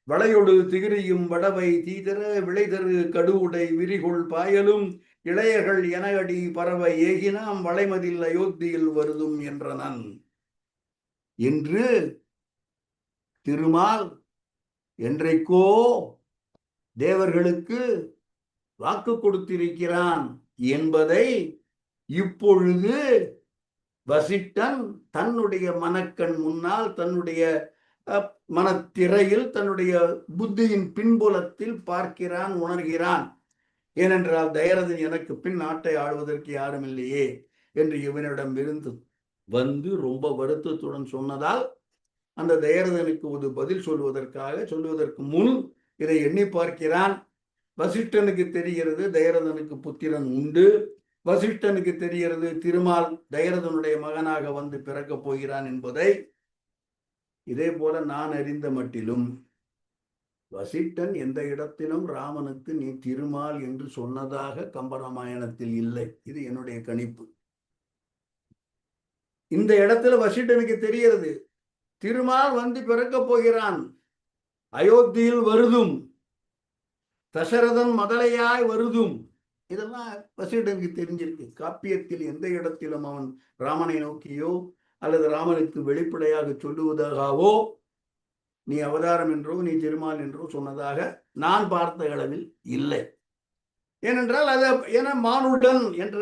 வளையொடு திகிரியும் வடவை தீதர விளைதரு கடுவுடை விரிகொள் பாயலும் இளையர்கள் என அடி பறவை ஏகினாம் வளைமதில் அயோத்தியில் வருதும் என்றனன் என்று திருமால் என்றைக்கோ தேவர்களுக்கு வாக்கு கொடுத்திருக்கிறான் என்பதை இப்பொழுது வசிட்டன் தன்னுடைய மனக்கண் முன்னால், தன்னுடைய மனத்திரையில், தன்னுடைய புத்தியின் பின்புலத்தில் பார்க்கிறான், உணர்கிறான். ஏனென்றால் தயரதன் எனக்கு பின் நாட்டை ஆளுவதற்கு யாரும் இல்லையே என்று இவனிடம் இருந்து வந்து ரொம்ப வருத்தத்துடன் சொன்னதால் அந்த தயரதனுக்கு ஒரு பதில் சொல்வதற்கு முன் இதை எண்ணி பார்க்கிறான். வசிஷ்டனுக்கு தெரிகிறது தயரதனுக்கு புத்திரன் உண்டு, வசிஷ்டனுக்கு தெரிகிறது திருமால் தயரதனுடைய மகனாக வந்து பிறக்கப் போகிறான் என்பதை. இதே போல நான் அறிந்த மட்டிலும் வசிஷ்டன் எந்த இடத்திலும் ராமனுக்கு நீ திருமால் என்று சொன்னதாக கம்பராமாயணத்தில் இல்லை. இது என்னுடைய கணிப்பு. இந்த இடத்துல வசிஷ்டனுக்கு தெரிகிறது திருமால் வந்து பிறக்கப் போகிறான், அயோத்தியில் வருதும், தசரதன் மதலையாய் வருதும். இதெல்லாம் வசிஷ்டனுக்கு தெரிஞ்சிருக்கு. காப்பியத்தில் எந்த இடத்திலும் அவன் ராமனை நோக்கியோ அல்லது ராமனுக்கு வெளிப்படையாக சொல்லுவதாகவோ நீ அவதாரம் என்றோ நீ திருமால் என்றோ சொன்னதாக நான் பார்த்த அளவில் இல்லை. ஏனென்றால் அது மானுடன் என்ற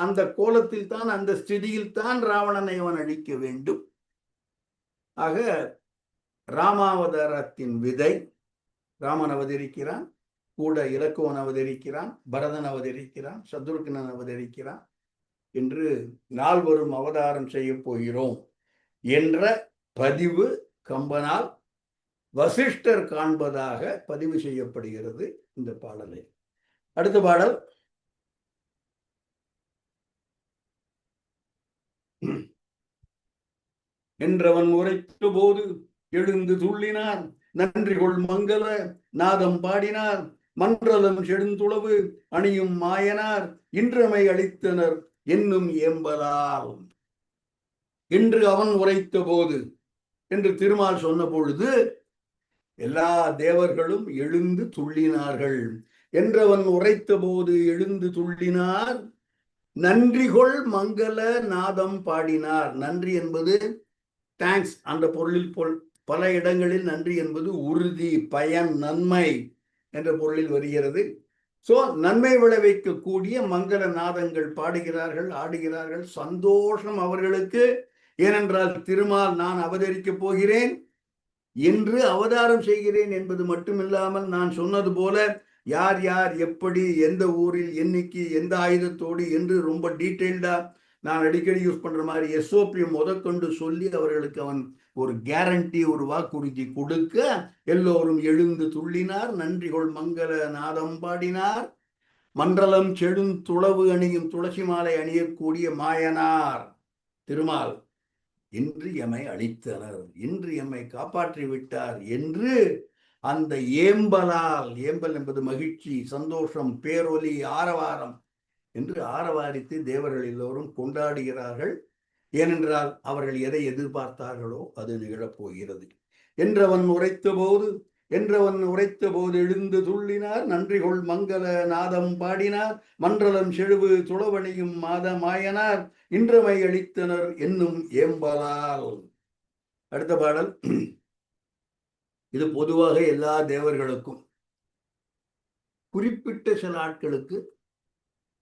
அந்த கோலத்தில் தான், அந்த ஸ்திதியில் தான் ராவணனை அவன் அழிக்க வேண்டும். ஆக ராமாவதாரத்தின் விதை, ராமன் அவதரிக்கிறான், கூட இலக்குவன் அவதரிக்கிறான், பரதன் அவதரிக்கிறான், சத்ருக்னன் அவதரிக்கிறான் என்று நால்வரும் அவதாரம் செய்ய போகிறோம் என்ற பதிவு கம்பனால் வசிஷ்டர் காண்பதாக பதிவு செய்யப்படுகிறது இந்த பாடலில். அடுத்த பாடல் என்றவன் உரைத்த போது எழுந்து துள்ளினார், நன்றி கொள் மங்கள நாதம் பாடினார், மன்றலம் செடுந்துளவு அணியும் மாயனார், இன்றமை அளித்தனர் என்னும் ஏம்பலால். என்று அவன் உரைத்த போது என்று திருமால் சொன்ன பொழுது எல்லா தேவர்களும் எழுந்து துள்ளினார்கள். என்றவன் உரைத்த போது எழுந்து துள்ளினார், நன்றிகொள் மங்கள நாதம் பாடினார். நன்றி என்பது தேங்க்ஸ் அந்த பொருளில் பல இடங்களில் நன்றி என்பது உறுதி, பயன், நன்மை என்ற பொருளில் வருகிறது. சோ நன்மை விளைவிக்கக்கூடிய மங்கள நாதங்கள் பாடுகிறார்கள், ஆடுகிறார்கள். சந்தோஷம் அவர்களுக்கு. ஏனென்றால் திருமால் நான் அவதரிக்கப் போகிறேன் என்று அவதாரம் செய்கிறேன் என்பது மட்டுமில்லாமல் நான் சொன்னது போல யார் யார் எப்படி எந்த ஊரில் என்னைக்கு எந்த ஆயுதத்தோடு என்று ரொம்ப டீட்டெயில்டா நான் அடிக்கடி யூஸ் பண்ற மாதிரி SOP முதற்கொண்டு சொல்லி அவர்களுக்கு அவன் ஒரு கேரண்டி, ஒரு வாக்குறுதி கொடுக்க எல்லோரும் எழுந்து துள்ளினார், நன்றிகொள் மங்கள நாதம் பாடினார், மன்றலம் செடுந்துளவு அணியும் துளசி மாலை அணியக்கூடிய மாயனார் திருமால் இன்று எம்மை அளித்தனர், இன்று எம்மை காப்பாற்றி விட்டார் என்று அந்த ஏம்பலால், ஏம்பல் என்பது மகிழ்ச்சி, சந்தோஷம், பேரொலி, ஆரவாரம் என்று ஆரவாரித்து தேவர்கள் எல்லோரும் கொண்டாடுகிறார்கள். ஏனென்றால் அவர்கள் எதை எதிர்பார்த்தார்களோ அது நிகழப்போகிறது. என்றவன் உரைத்த போது எழுந்து துள்ளினார், நன்றிகொள் மங்கள நாதம் பாடினார், மன்றலம் செழுவு துளவணியும் மாயனார், இன்றமை அளித்தனர் என்னும் ஏம்பலால். அடுத்த பாடல். இது பொதுவாக எல்லா தேவர்களுக்கும், குறிப்பிட்ட சில ஆட்களுக்கு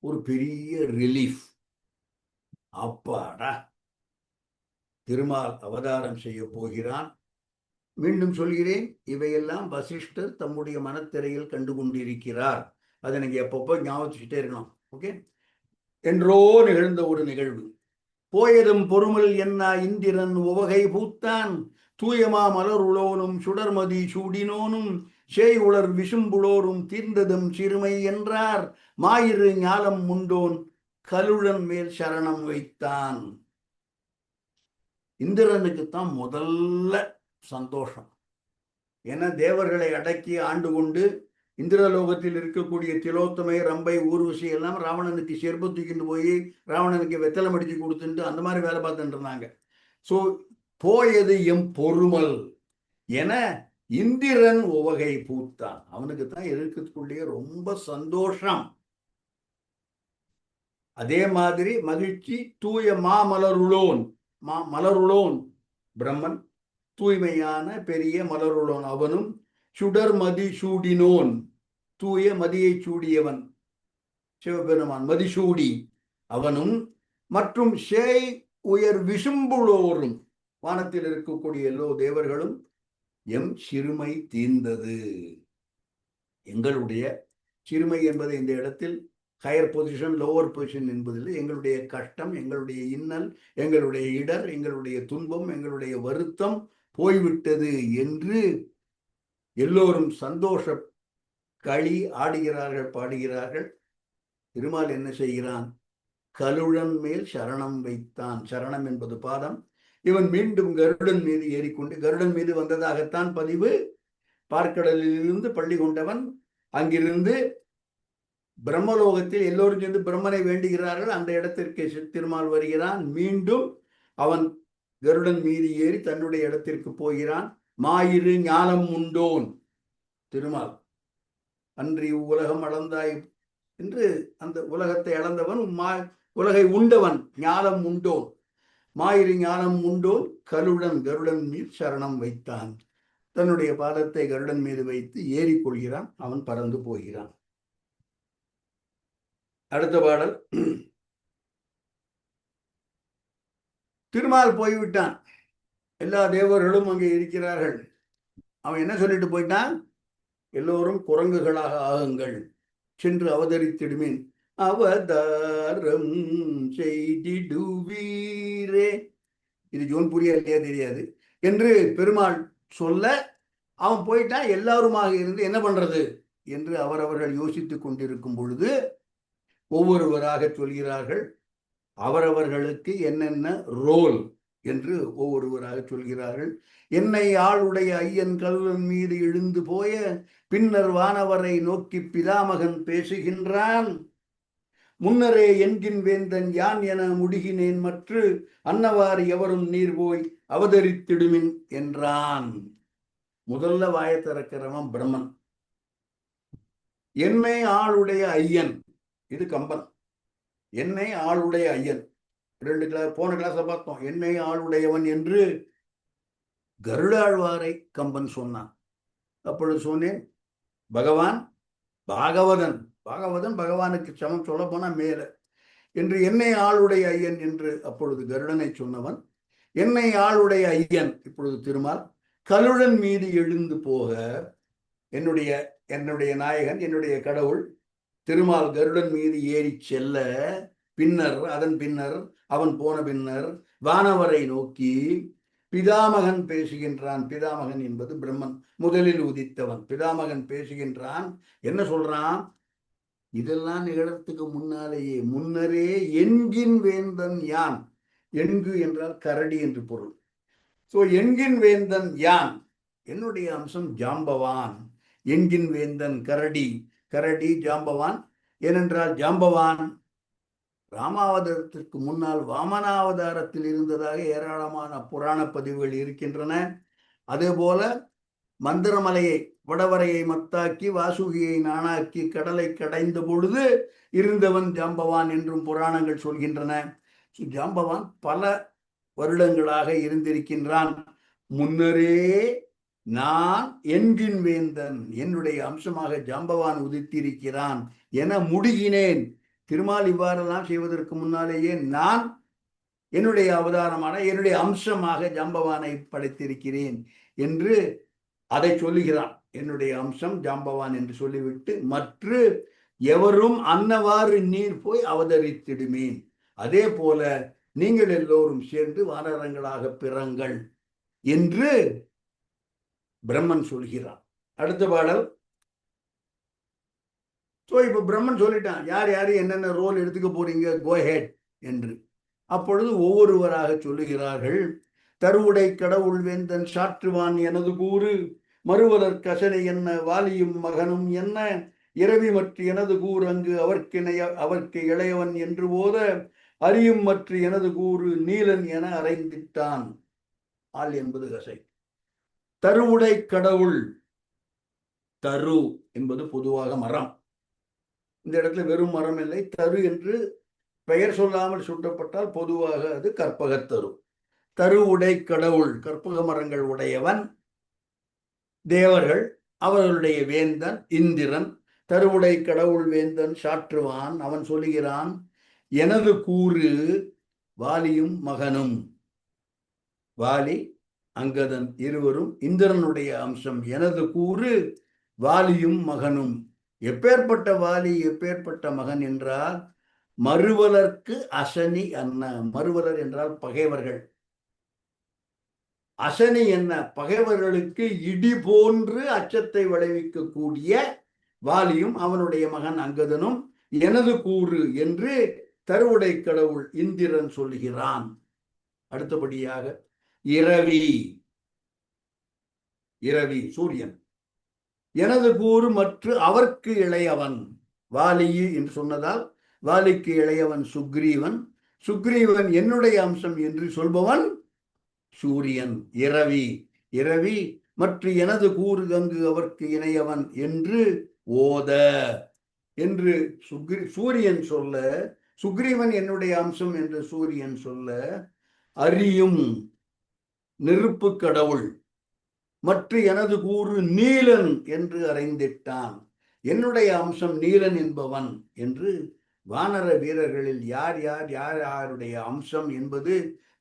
ஒரு பெரிய ரிலீஃப். அப்பாடா, திருமால் அவதாரம் செய்ய போகிறான். மீண்டும் சொல்கிறேன், இவையெல்லாம் வசிஷ்டர் தம்முடைய மனத்திரையில் கண்டு கொண்டிருக்கிறார். அதை நீங்க எப்பப்போ ஞாபகிச்சுட்டே இருக்கணும். ஓகே, என்றோ நிகழ்ந்த ஒரு நிகழ்வு. போயதும் பொறுமல் என்ன இந்திரன் உவகை பூத்தான், தூயமா மலருளோனும் சுடர்மதி சூடினோனும் சேய் உளர் விசும்புளோரும் தீர்ந்ததும் சிறுமை என்றார், மாயிரு ஞாலம் முண்டோன் கலுழன் மேல் சரணம் வைத்தான். இந்திரனுக்குத்தான் முதல்ல சந்தோஷம். ஏன்னா தேவர்களை அடக்கி ஆண்டு கொண்டு இந்திரலோகத்தில் இருக்கக்கூடிய திலோத்தமை, ரம்பை, ஊர்வசி எல்லாம் ராவணனுக்கு செருப்பு தூக்கிட்டு போய் ராவணனுக்கு வெத்தலம் அடிச்சு கொடுத்துட்டு அந்த மாதிரி வேலை பார்த்துட்டு இருந்தாங்க. ஸோ போயது எம் பொறுமல் என இந்திரன் உவகை பூத்தான். அவனுக்கு தான் இருக்கக்கூடிய ரொம்ப சந்தோஷம். அதே மாதிரி மகிழ்ச்சி. தூய மலருளோன் பிரம்மன், தூய்மையான பெரிய மலருளோன் அவனும், சுடர் மதி சூடினோன் தூய மதியை சூடியவன் சிவபெருமான் மதிசூடி அவனும், மற்றும் சேய் உயர் விசும்புளோரும் வானத்தில் இருக்கக்கூடிய எல்லோ தேவர்களும் எம் சிறுமை தீர்ந்தது. எங்களுடைய சிறுமை என்பது இந்த இடத்தில் ஹையர் பொசிஷன் லோவர் பொசிஷன் என்பதில் எங்களுடைய கஷ்டம், எங்களுடைய இன்னல், எங்களுடைய இடர், எங்களுடைய துன்பம், எங்களுடைய வருத்தம் போய்விட்டது என்று எல்லோரும் சந்தோஷ களி ஆடுகிறார்கள், பாடுகிறார்கள். திருமால் என்ன செய்கிறான்? கலுழன் மேல் சரணம் வைத்தான். சரணம் என்பது பாதம். இவன் மீண்டும் கருடன் மீது ஏறிக்கொண்டு, கருடன் மீது வந்ததாகத்தான் பதிவு. பார்க்கடலிலிருந்து பள்ளி கொண்டவன் அங்கிருந்து பிரம்மலோகத்தில் எல்லோரும் சேர்ந்து பிரம்மனை வேண்டுகிறார்கள். அந்த இடத்திற்கு திருமால் வருகிறான். மீண்டும் அவன் கருடன் மீது ஏறி தன்னுடைய இடத்திற்கு போகிறான். மாயிரு ஞானம் உண்டோன் திருமால், அன்றி உலகம் அளந்தாய் என்று அந்த உலகத்தை அளந்தவன், உலகை உண்டவன், ஞானம் உண்டோன், மாயிரு ஞானம் உண்டோன் கருடன் கருடன் மீது சரணம் வைத்தான். தன்னுடைய பாதத்தை கருடன் மீது வைத்து ஏறிக்கொள்கிறான். அவன் பறந்து போகிறான். அடுத்த பாடல். திருமால் போய்விட்டான். எல்லா தேவர்களும் அங்கே இருக்கிறார்கள். அவன் என்ன சொல்லிட்டு போயிட்டான்? எல்லோரும் குரங்குகளாக ஆகுங்கள், சென்று அவதரித்திடுமேன், அவதாரம் செய்திடுவீரே. இது ஜோன்புரியா இல்லையா தெரியாது என்று பெருமாள் சொல்ல அவன் போயிட்டான். எல்லாருமாக இருந்து என்ன பண்றது என்று அவரவர்கள் யோசித்துக் கொண்டிருக்கும் பொழுது ஒவ்வொருவராக சொல்கிறார்கள். அவரவர்களுக்கு என்னென்ன ரோல் என்று ஒவ்வொருவராக சொல்கிறார்கள். என்னை ஆளுடைய ஐயன் கல்வன் மீது எழுந்து போய பின்னர் வானவரை நோக்கி பிதாமகன் பேசுகின்றான். முன்னரே என்கின் வேந்தன் யான் என முடிகினேன், மற்று அன்னவாறு எவரும் நீர் போய் அவதரித்திடுமின் என்றான். முதல்ல வாய திறக்கிறவன் பிரம்மன். என்னை ஆளுடைய ஐயன், இது கம்பன். என்னை ஆளுடைய ஐயன், போன கிளாஸ்ல பார்த்தோம். என்னை ஆளுடையவன் என்று கருடாழ்வாரை கம்பன் சொன்னான். அப்பொழுது சொன்னேன், பகவான் பாகவதன், பாகவதன் பகவானுக்கு சமம் சொல்ல போனா மேல என்று என்னை ஆளுடைய ஐயன் என்று அப்பொழுது கருடனை சொன்னவன். என்னை ஆளுடைய ஐயன் இப்பொழுது திருமால் கலுழன் மீது எழுந்து போக, என்னுடைய நாயகன், என்னுடைய கடவுள் திருமால் கருடன் மீது ஏறி செல்ல, பின்னர் அதன் பின்னர் அவன் போன பின்னர் வானவரை நோக்கி பிதாமகன் பேசுகின்றான். பிதாமகன் என்பது பிரம்மன், முதலில் உதித்தவன். பிதாமகன் பேசுகின்றான். என்ன சொல்றான்? இதெல்லாம் நிகழத்துக்கு முன்னரே என்கின் வேந்தன் யான். என்கு என்றால் கரடி என்று பொருள். சோ என்கின் வேந்தன் யான், என்னுடைய அம்சம் ஜாம்பவான். என்கின் வேந்தன் கரடி, கரடி ஜாம்பவான். ஏனென்றால் ஜாம்பவான் ராமாவதாரத்திற்கு முன்னால் வாமனாவதாரத்தில் இருந்ததாக ஏராளமான புராண பதிவுகள் இருக்கின்றன. அதே போல மந்திரமலையை வடவரையை மத்தாக்கி வாசுகியை நாணாக்கி கடலை கடைந்த பொழுது இருந்தவன் ஜாம்பவான் என்றும் புராணங்கள் சொல்கின்றன. ஜாம்பவான் பல வருடங்களாக இருந்திருக்கின்றான். முன்னரே நான் என்கின் வேந்தன், என்னுடைய அம்சமாக ஜாம்பவான் உதித்திருக்கிறான் என முடிகினேன். திருமால் இவ்வாறெல்லாம் செய்வதற்கு முன்னாலேயே நான் என்னுடைய அவதாரமான என்னுடைய அம்சமாக ஜாம்பவானை படைத்திருக்கிறேன் என்று அதை சொல்லுகிறான். என்னுடைய அம்சம் ஜாம்பவான் என்று சொல்லிவிட்டு, மற்ற எவரும் அன்னவாறு நீர் போய் அவதரித்திடுமேன், அதே போல நீங்கள் எல்லோரும் சேர்ந்து வானரங்களாக பிறங்கள் என்று பிரம்மன் சொல்கிறான். அடுத்த பாடல். இப்ப பிரம்மன் சொல்லிட்டான், யார் யாரு என்னென்ன ரோல் எடுத்துக்க போறீங்க, கோ ஹெட் என்று. அப்பொழுது ஒவ்வொருவராக சொல்லுகிறார்கள். தருவுடை கடவுள் வேந்தன் சாற்றுவான் எனது கூறு, மறுவலர் கசனை என்ன வாலியும் மகனும் என்ன, இரவி மற்ற எனது கூறு அங்கு அவர்க்கு இளையவன் என்று போத, அறியும் மற்ற எனது கூறு நீலன் என அறைந்திட்டான். ஆள் என்பது கசை. தருவுடை கடவுள், தரு என்பது பொதுவாக மரம். இந்த இடத்துல வெறும் மரம் இல்லை, தரு என்று பெயர் சொல்லாமல் சுட்டப்பட்டால் பொதுவாக அது கற்பகத்தரு. தருவுடை கடவுள், கற்பக மரங்கள் உடையவன். தேவர்கள், அவர்களுடைய வேந்தன் இந்திரன். தருவுடை கடவுள் வேந்தன் சாற்றுவான். அவன் சொல்லுகிறான், எனது கூறு வாலியும் மகனும். வாலி அங்கதன் இருவரும் இந்திரனுடைய அம்சம். எனது கூறு வாலியும் மகனும். எப்பேற்பட்ட வாலி, எப்பேற்பட்ட மகன் என்றால் மறுவலர்க்கு அசனி அன்ன. மறுவலர் என்றால் பகைவர்கள். அசனி என்ன? பகைவர்களுக்கு இடி போன்று அச்சத்தை விளைவிக்கக்கூடிய வாலியும் அவனுடைய மகன் அங்கதனும் எனது கூறு என்று தருவுடை கடவுள் இந்திரன் சொல்கிறான். அடுத்தபடியாக இரவி, இரவி சூரியன் எனது கூறு மற்றும் அவர்க்கு இளையவன். வாலி என்று சொன்னதால் வாலிக்கு இளையவன் சுக்ரீவன். சுக்ரீவன் என்னுடைய அம்சம் என்று சொல்பவன் சூரியன். இரவி, இரவி மற்றும் எனது கூறு அங்கு அவர்க்கு இணையவன் என்று ஓத என்று சூரியன் சொல்ல, சுக்ரீவன் என்னுடைய அம்சம் என்று சூரியன் சொல்ல, அறியும் நெருப்பு கடவுள் மற்ற எனது கூறு நீலன் என்று அறிந்திட்டான். என்னுடைய அம்சம் நீலன் என்பவன் என்று வானர வீரர்களில் யார் யார் யார் யாருடைய அம்சம் என்பது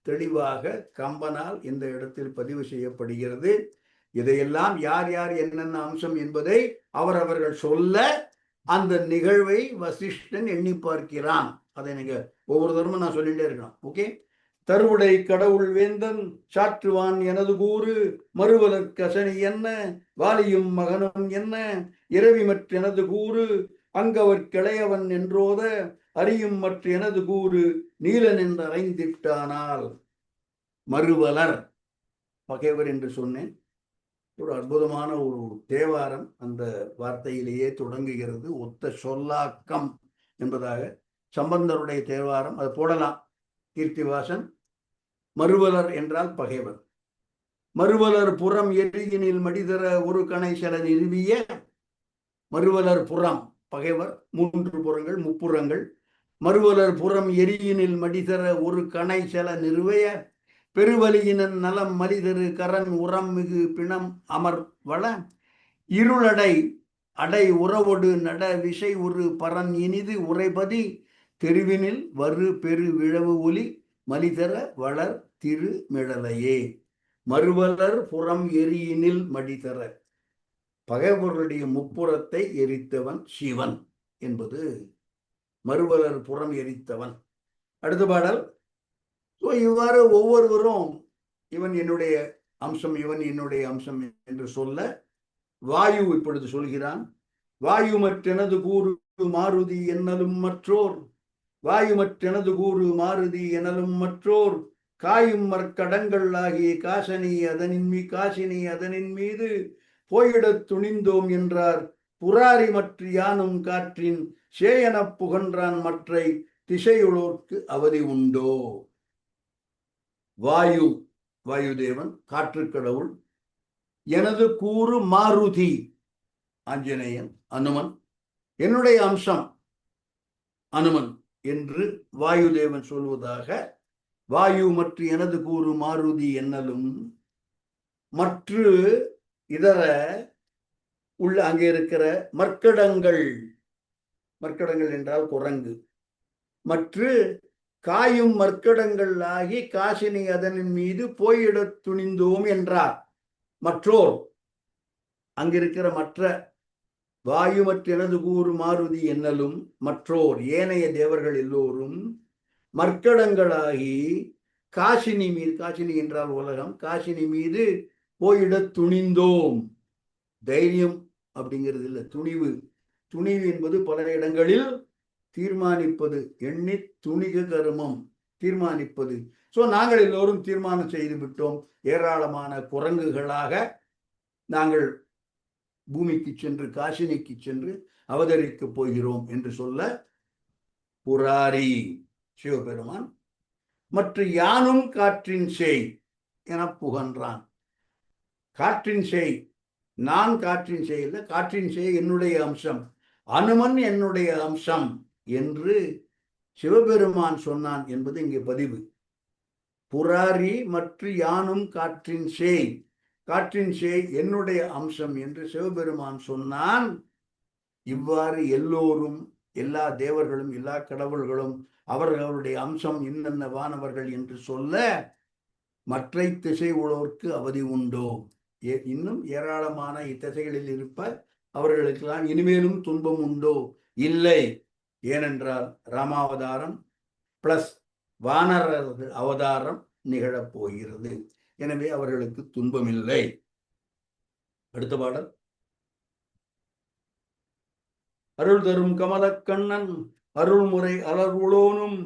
தெளிவாக கம்பனால் இந்த இடத்தில் பதிவு செய்யப்படுகிறது. இதையெல்லாம் யார் யார் என்னென்ன அம்சம் என்பதை அவர்கள் சொல்ல அந்த நிகழ்வை வசிஷ்டன் எண்ணி பார்க்கிறான். அதை நீங்க ஒவ்வொரு தரமும் நான் சொல்லிட்டே இருக்கணும். ஓகே. தருவுடை கடவுள் வேந்தன் சாற்றுவான் எனது கூறு மறுவலர் கசனி என்ன வாலியும் மகனும் என்ன இரவி மற்ற எனது கூறு அங்கவர் கிளையவன் என்றோத அறியும் மற்ற எனது கூறு நீலன் என்று அறைந்திட்டானால். மறுவலர் பகைவர் என்று சொன்னேன். ஒரு அற்புதமான ஒரு தேவாரம் அந்த வார்த்தையிலேயே தொடங்குகிறது. ஒத்த சொல்லாக்கம் என்பதாக சம்பந்தருடைய தேவாரம், அது போடலாம். கீர்த்திவாசன். மறுவலர் என்றால் பகைவர். மறுவலர் புறம் எரியினில் மடிதர ஒரு கணை செல நிறுவிய. மறுவலர் புறம் பகைவர், 3 புறங்கள் முப்புறங்கள். மறுவலர் புறம் எரியினில் மடிதர ஒரு கணை செல நிறுவைய பெருவலியினன் நலம் மலிதரு கரண் உரம் மிகு பிணம் அமர் வள இருளடை அடை உறவொடு நட விசை ஒரு பரன் இனிது உரைபதி தெருவினில் வரு பெரு விழவு ஒலி மலிதர வளர் திரு மிழலையே. மறுவலர் புறம் எரியினில் மடிதர, பகைவர்களுடைய முப்புறத்தை எரித்தவன் சிவன் என்பது மறுவலர் புறம் எரித்தவன். அடுத்த பாடல். இவ்வாறு ஒவ்வொருவரும் இவன் என்னுடைய அம்சம், இவன் என்னுடைய அம்சம் என்று சொல்ல வாயு இப்பொழுது சொல்கிறான். வாயு மற்றெனது கூறு மாருதி என்னலும் மற்றோர், வாயு மற்றெனது கூறு மாருதி எனலும் மற்றோர் காயும் மற்கடங்கள் ஆகிய காசினி அதனின் மீது போயிடத் துணிந்தோம் என்றார். புராரி மற்ற யானும் காற்றின் சேயனப் புகன்றான் மற்றை திசையுளோர்க்கு அவதி உண்டோ. வாயு, வாயுதேவன் காற்று கடவுள். எனது கூறு மாருதி ஆஞ்சநேயன் அனுமன். என்னுடைய அம்சம் அனுமன் என்று வாயுதேவன் சொல்வதாக. வாயு மற்ற எனது கூறு மாருதி என்னலும் மற்ற இதர உள்ள அங்கே இருக்கிற மற்கடங்கள், மற்கடங்கள் என்றால் குரங்கு, மற்ற காயும் மற்கடங்கள் ஆகி காசினி அதனின் மீது போயிடத் துணிந்தோம் என்றார். மற்றோர் அங்கிருக்கிற மற்ற வாயு மற்ற எனது கூறு மாருதி என்னலும் மற்றோர் ஏனைய தேவர்கள் எல்லோரும் மற்கடங்களாகி காசினி மீது, காசினி என்றால் உலகம், காசினி மீது போயிடத் துணிந்தோம். தைரியம் அப்படிங்கிறது இல்லை, துணிவு. துணிவு என்பது பல இடங்களில் தீர்மானிப்பது, எண்ணி துணிக கருமம், தீர்மானிப்பது. நாங்கள் எல்லோரும் தீர்மானம் செய்து விட்டோம், ஏராளமான குரங்குகளாக நாங்கள் பூமிக்கு சென்று காசினிக்கு சென்று அவதரிக்கப் போகிறோம் என்று சொல்ல புராரி சிவபெருமான் மற்ற யானும் காற்றின் செய் என புகன்றான். காற்றின் செய், நான் காற்றின் செய் இல்லை, காற்றின் செய் என்னுடைய அம்சம், அனுமன் என்னுடைய அம்சம் என்று சிவபெருமான் சொன்னான் என்பது இங்கே பதிவு. புராரி மற்ற யானும் காற்றின் செய், காற்றின் செய் என்னுடைய அம்சம் என்று சிவபெருமான் சொன்னான். இவ்வாறு எல்லோரும், எல்லா தேவர்களும் எல்லா கடவுள்களும் அவர்களுடைய அம்சம் என்னென்ன வானவர்கள் என்று சொல்ல மற்ற திசை உள்ளோர்க்கு அவதி உண்டோ. இன்னும் ஏராளமான இத்திசைகளில் இருப்ப அவர்களுக்கெல்லாம் இனிமேலும் துன்பம் உண்டோ. இல்லை, ஏனென்றால் ராமாவதாரம் பிளஸ் வானர அவதாரம் நிகழப் போகிறது. எனவே அவர்களுக்கு துன்பமில்லை. அடுத்த பாடல். அருள் தரும் கமலக்கண்ணன் அருள்முறை அலர்வுளோனும்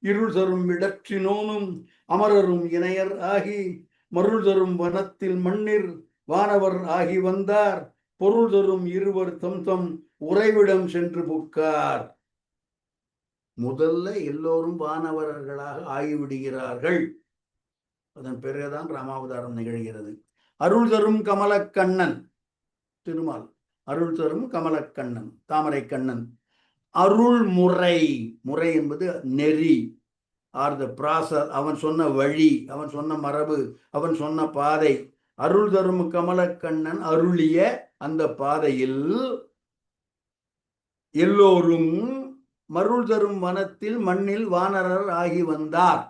இருள் தரும் இடற்றினோனும் அமரரும் இணையர் ஆகி மருள் தரும் வனத்தில் மண்ணில் வானவர் ஆகி வந்தார் பொருள் தரும் இருவர் தம் தம் உறைவிடம் சென்று புக்கார். முதல்ல எல்லோரும் வானவர்களாக ஆகிவிடுகிறார்கள். அதன் பிறகுதான் ராமாவதாரம் நிகழ்கிறது. அருள் தரும் கமலக்கண்ணன் திருமால், அருள் தரும் கமலக்கண்ணன் தாமரை கண்ணன். அருள் முறை, முறை என்பது நெறி, ஆர் த ப்ராசஸ், அவன் சொன்ன வழி, அவன் சொன்ன மரபு, அவன் சொன்ன பாதை. அருள் தரும் கமலக்கண்ணன் அருளிய அந்த பாதையில் எல்லோரும் மருள் தரும் வனத்தில் மண்ணில் வானரர் ஆகி வந்தார்.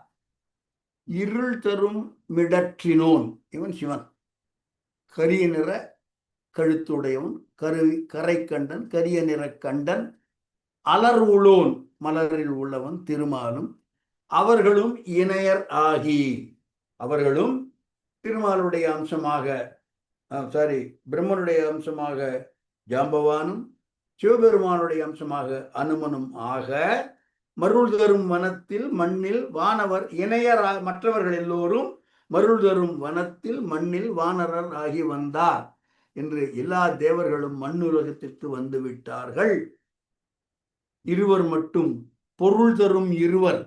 இருள் தரும் மிடற்றினோன், இவன் சிவன். கரிய நிற கழுத்துடையவன், கரை கண்டன், கரிய நிற கண்டன். அலர் உளோன், மலரில் உள்ளவன் திருமாலும். அவர்களும் இணையர் ஆகி, அவர்களும் திருமாலுடைய அம்சமாக, பிரம்மனுடைய அம்சமாக ஜாம்பவானும் சிவபெருமானுடைய அம்சமாக அனுமனும் ஆக மருள் தரும் வனத்தில் மண்ணில் வானவர் இணையர், மற்றவர்கள் எல்லோரும் மருள் தரும் வனத்தில் மண்ணில் வானரர் ஆகி வந்தார் என்று எல்லா தேவர்களும் மண்ணுலகத்திற்கு வந்து விட்டார்கள். இருவர் மட்டும், பொருள் தரும் இருவர்,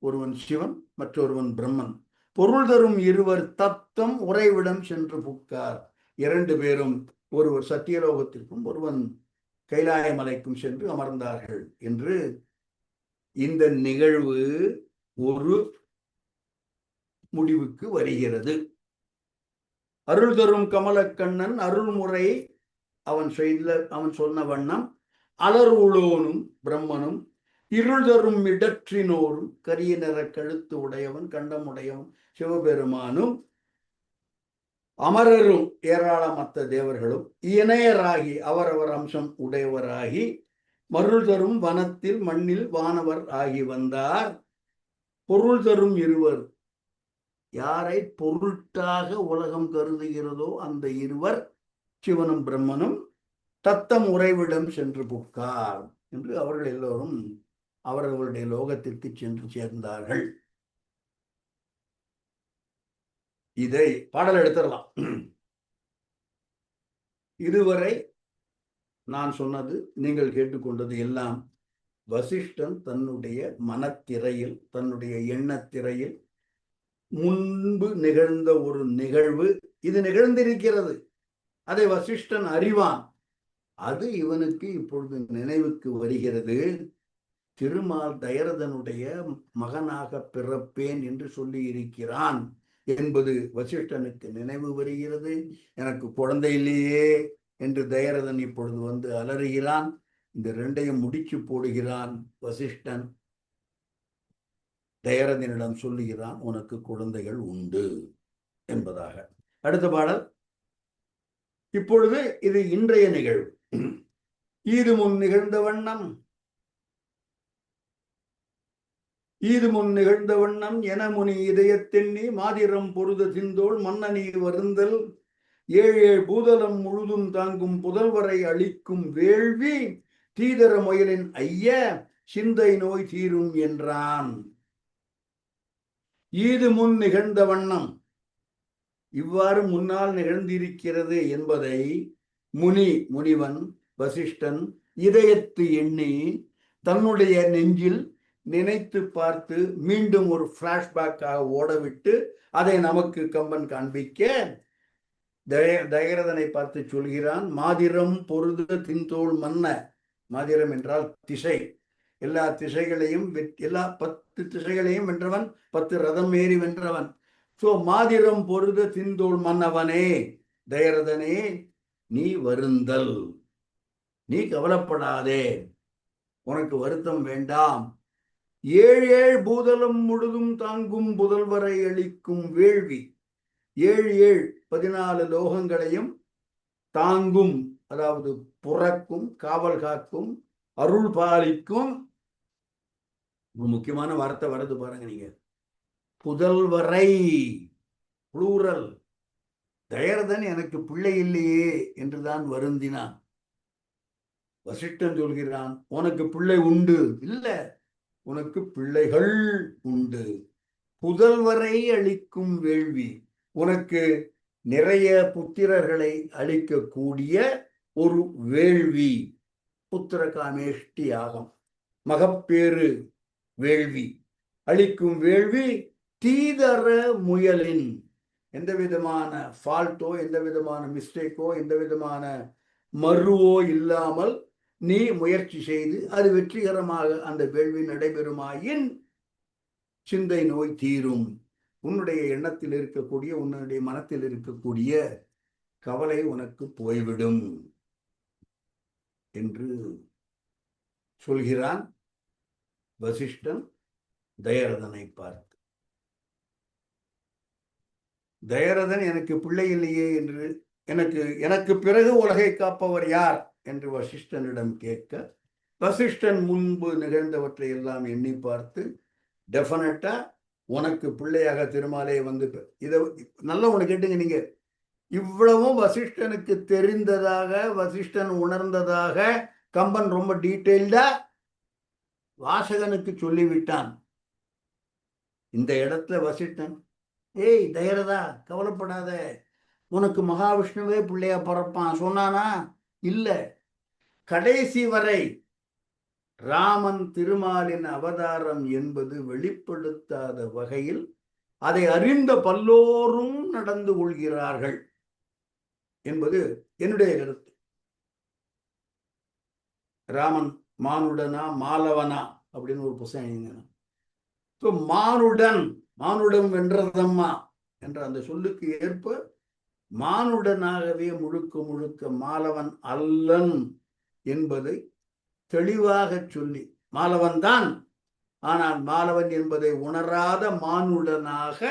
ஒருவன் சிவன் மற்றொருவன் பிரம்மன். பொருள் தரும் இருவர் தத்தம் உறைவிடம் சென்று புக்கார். இரண்டு பேரும், ஒருவர் சத்தியலோகத்திற்கும் ஒருவன் கைலாய மலைக்கும் சென்று அமர்ந்தார்கள் என்று இந்த நிகழ்வு ஒரு முடிவுக்கு வருகிறது. அருள் தரும் கமலக்கண்ணன் அருள்முறை அவன் சொன்ன வண்ணம் அலர் உளோனும் பிரம்மனும் இருள் தரும் இடற்றினோரும் கரிய நிற கழுத்து உடையவன் கண்டமுடையவன் சிவபெருமானும் அமரரும் ஏராளமற்ற தேவர்களும் இணையராகி அவரவர் அம்சம் உடையவராகி மருள் தரும் வனத்தில் மண்ணில் வானவர் ஆகி வந்தார். பொருள் தரும் இருவர், யாரை பொருட்டாக உலகம் கருதுகிறதோ அந்த இருவர் சிவனும் பிரம்மனும் தத்தம் உறைவிடம் சென்று புக்கார் என்று அவர்கள் எல்லோரும் அவர்களுடைய லோகத்திற்கு சென்று சேர்ந்தார்கள். இதை பாடல் எடுத்துடலாம். இதுவரை நான் சொன்னது, நீங்கள் கேட்டுக்கொண்டது எல்லாம் வசிஷ்டன் தன்னுடைய மனத்திரையில், தன்னுடைய எண்ணத்திரையில் முன்பு நிகழ்ந்த ஒரு நிகழ்வு. இது நிகழ்ந்திருக்கிறது, அதை வசிஷ்டன் அறிவான். அது இவனுக்கு இப்பொழுது நினைவுக்கு வருகிறது. திருமால் தயரதனுடைய மகனாக பிறப்பேன் என்று சொல்லி இருக்கிறான் என்பது வசிஷ்டனுக்கு நினைவு வருகிறது. எனக்கு குழந்தை இல்லையே என்று தயரதன் இப்பொழுது வந்து அலறுகிறான். இந்த ரெண்டையும் முடிச்சு போடுகிறான் வசிஷ்டன். தயரதனிடம் சொல்லுகிறான், உனக்கு குழந்தைகள் உண்டு என்பதாக. அடுத்த பாடல். இப்பொழுது இது இன்றைய நிகழ்வு. ஈது முன் நிகழ்ந்த வண்ணம், ஈது முன் நிகழ்ந்த வண்ணம் என முனி இதயத்தெண்ணி மாதிரம் பொருத சிந்தோள் மன்னனி வருந்தல் ஏழு பூதலம் முழுதும் தாங்கும் புதல்வரை அளிக்கும் வேள்வி தீதர முயலின் ஐய சிந்தை நோய் தீரும் என்றான். ஈது முன் நிகழ்ந்த வண்ணம், இவ்வாறு முன்னால் நிகழ்ந்திருக்கிறது என்பதை முனிவன் வசிஷ்டன் இதயத்து எண்ணி தன்னுடைய நெஞ்சில் நினைத்து பார்த்து மீண்டும் ஒரு பிளாஷ்பேக்காக ஓடவிட்டு அதை நமக்கு கம்பன் காண்பிக்க தயரதனை பார்த்து சொல்கிறான், மாதிரம் பொருது தின்தோள் மன்ன. மாதிரம் என்றால் திசை, எல்லா திசைகளையும், எல்லா 10 திசைகளையும் வென்றவன், 10 ரதம் ஏறி வென்றவன். சோ மாதிரம் பொருது தின்தோள் மன்னவனே, தயரதனே, நீ வருந்தல், நீ கவலைப்படாதே, உனக்கு வருத்தம் வேண்டாம். 7 பூதலம் முழுதும் தாங்கும் புதல்வரை அளிக்கும் வேள்வி. 7 14 லோகங்களையும் தாங்கும், அதாவது புறக்கும், காவல் காக்கும், அருள் பாலிக்கும். ஒரு முக்கியமான வார்த்தை வருது பாருங்க நீங்க, புதல்வரை, புளூரல். தயரதன் எனக்கு பிள்ளை இல்லையே என்றுதான் வருந்தினான். வசிஷ்டன் சொல்கிறான், உனக்கு பிள்ளை உண்டு. இல்ல, உனக்கு பிள்ளைகள் உண்டு. புதல்வரை அளிக்கும் வேள்வி, உனக்கு நிறைய புத்திரர்களை அளிக்கக்கூடிய ஒரு வேள்வி, புத்திர காமேஷ்டி யாகம், மகப்பேறு வேள்வி அளிக்கும் வேள்வி. தீதர முயலின், எந்த விதமான ஃபால்ட்டோ, எந்த விதமான மிஸ்டேக்கோ, எந்த விதமான மறுவோ இல்லாமல் நீ முயற்சி செய்து அது வெற்றிகரமாக அந்த வேள்வி நடைபெறுமாயின் சிந்தை நோய் தீரும். உன்னுடைய எண்ணத்தில் இருக்கக்கூடிய, உன்னுடைய மனத்தில் இருக்கக்கூடிய கவலை உனக்கு போய்விடும் என்று சொல்கிறான் வசிஷ்டன் தயரதனை பார்த்து. தயரதன் எனக்கு பிள்ளை இல்லையே என்று, எனக்கு பிறகு உலகை காப்பவர் யார் என்று வசிஷ்டனிடம் கேட்க, வசிஷ்டன் முன்பு நிகழ்ந்தவற்றை எல்லாம் எண்ணி பார்த்து, டெஃபினட்டா உனக்கு பிள்ளையாக திருமாலே வந்து, இதை நல்லா ஒன்று கேட்டுங்க நீங்க, இவ்வளவும் வசிஷ்டனுக்கு தெரிந்ததாக, வசிஷ்டன் உணர்ந்ததாக கம்பன் ரொம்ப டீட்டெயில்டா வாசகனுக்கு சொல்லிவிட்டான். இந்த இடத்துல வசிஷ்டன், ஏய் தயரதா, கவலைப்படாத, உனக்கு மகாவிஷ்ணுவே பிள்ளையா பிறப்பான் சொன்னானா? இல்ல. கடைசி வரை ராமன் திருமாலின் அவதாரம் என்பது வெளிப்படுத்தாத வகையில் அதை அறிந்த பல்லோரும் நடந்து கொள்கிறார்கள் என்பது என்னுடைய கருத்து. ராமன் மானுடனா மாலவனா அப்படின்னு ஒரு புத்தகம் எழுதினான். மானுடன் வென்றதம்மா என்ற அந்த சொல்லுக்கு ஏற்ப மானுடனாகவே முழுக்க முழுக்க மாலவன் அல்லன் என்பதை தெளிவாக சொல்லி, மாலவன் தான், ஆனால் மாலவன் என்பதை உணராத மானுடனாக